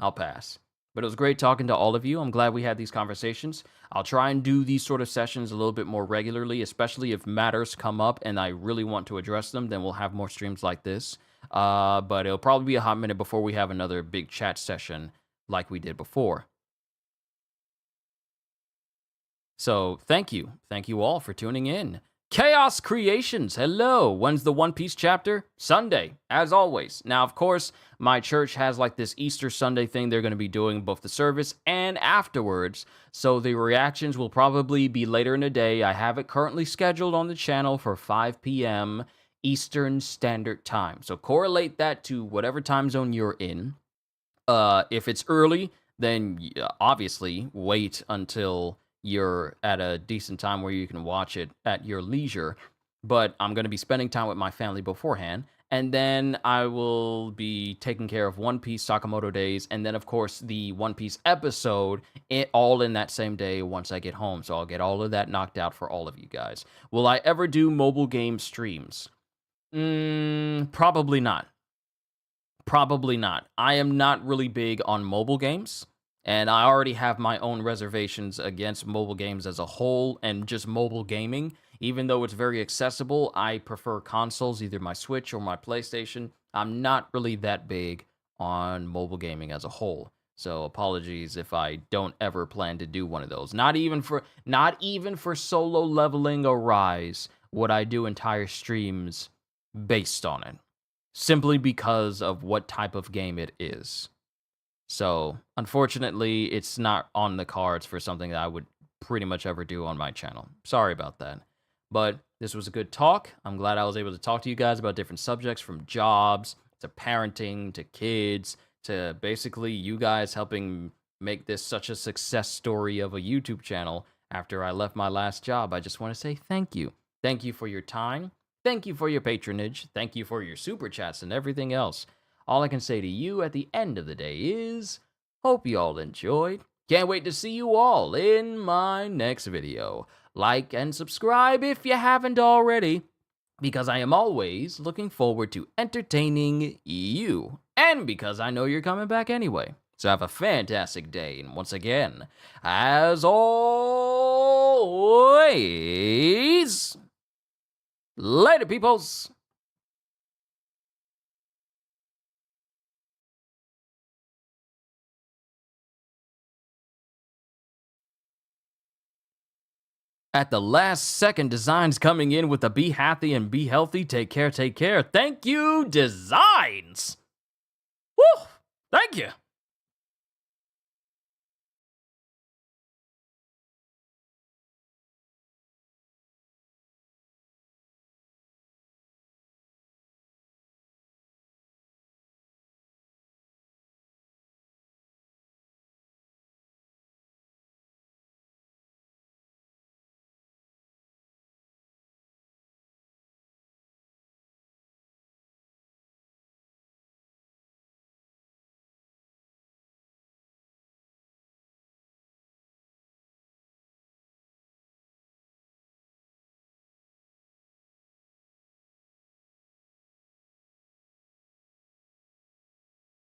I'll pass. But it was great talking to all of you. I'm glad we had these conversations. I'll try and do these sort of sessions a little bit more regularly, especially if matters come up and I really want to address them. Then we'll have more streams like this. But it'll probably be a hot minute before we have another big chat session like we did before. So thank you. Thank you all for tuning in. Chaos Creations, hello. When's the One Piece chapter? Sunday, as always. Now, of course, my church has like this Easter Sunday thing they're going to be doing both the service and afterwards. So the reactions will probably be later in the day. I have it currently scheduled on the channel for 5 p.m. Eastern Standard Time. So correlate that to whatever time zone you're in. If it's early, then obviously wait until you're at a decent time where you can watch it at your leisure. But I'm going to be spending time with my family beforehand. And then I will be taking care of One Piece Sakamoto Days. And then, of course, the One Piece episode, all in that same day once I get home. So I'll get all of that knocked out for all of you guys. Will I ever do mobile game streams? Probably not. Probably not. I am not really big on mobile games. And I already have my own reservations against mobile games as a whole and just mobile gaming. Even though it's very accessible, I prefer consoles, either my Switch or my PlayStation. I'm not really that big on mobile gaming as a whole. So apologies if I don't ever plan to do one of those. Not even for Solo Leveling Arise would I do entire streams based on it. Simply because of what type of game it is. So, unfortunately, it's not on the cards for something that I would pretty much ever do on my channel. Sorry about that. But this was a good talk. I'm glad I was able to talk to you guys about different subjects, from jobs to parenting to kids to basically you guys helping make this such a success story of a YouTube channel after I left my last job. I just want to say thank you. Thank you for your time. Thank you for your patronage. Thank you for your super chats and everything else. All I can say to you at the end of the day is, hope you all enjoyed. Can't wait to see you all in my next video. Like and subscribe if you haven't already, because I am always looking forward to entertaining you, and because I know you're coming back anyway. So have a fantastic day, and once again, as always, later, peoples! At the last second, Designs coming in with a be happy and be healthy. Take care, take care. Thank you, Designs! Woo! Thank you!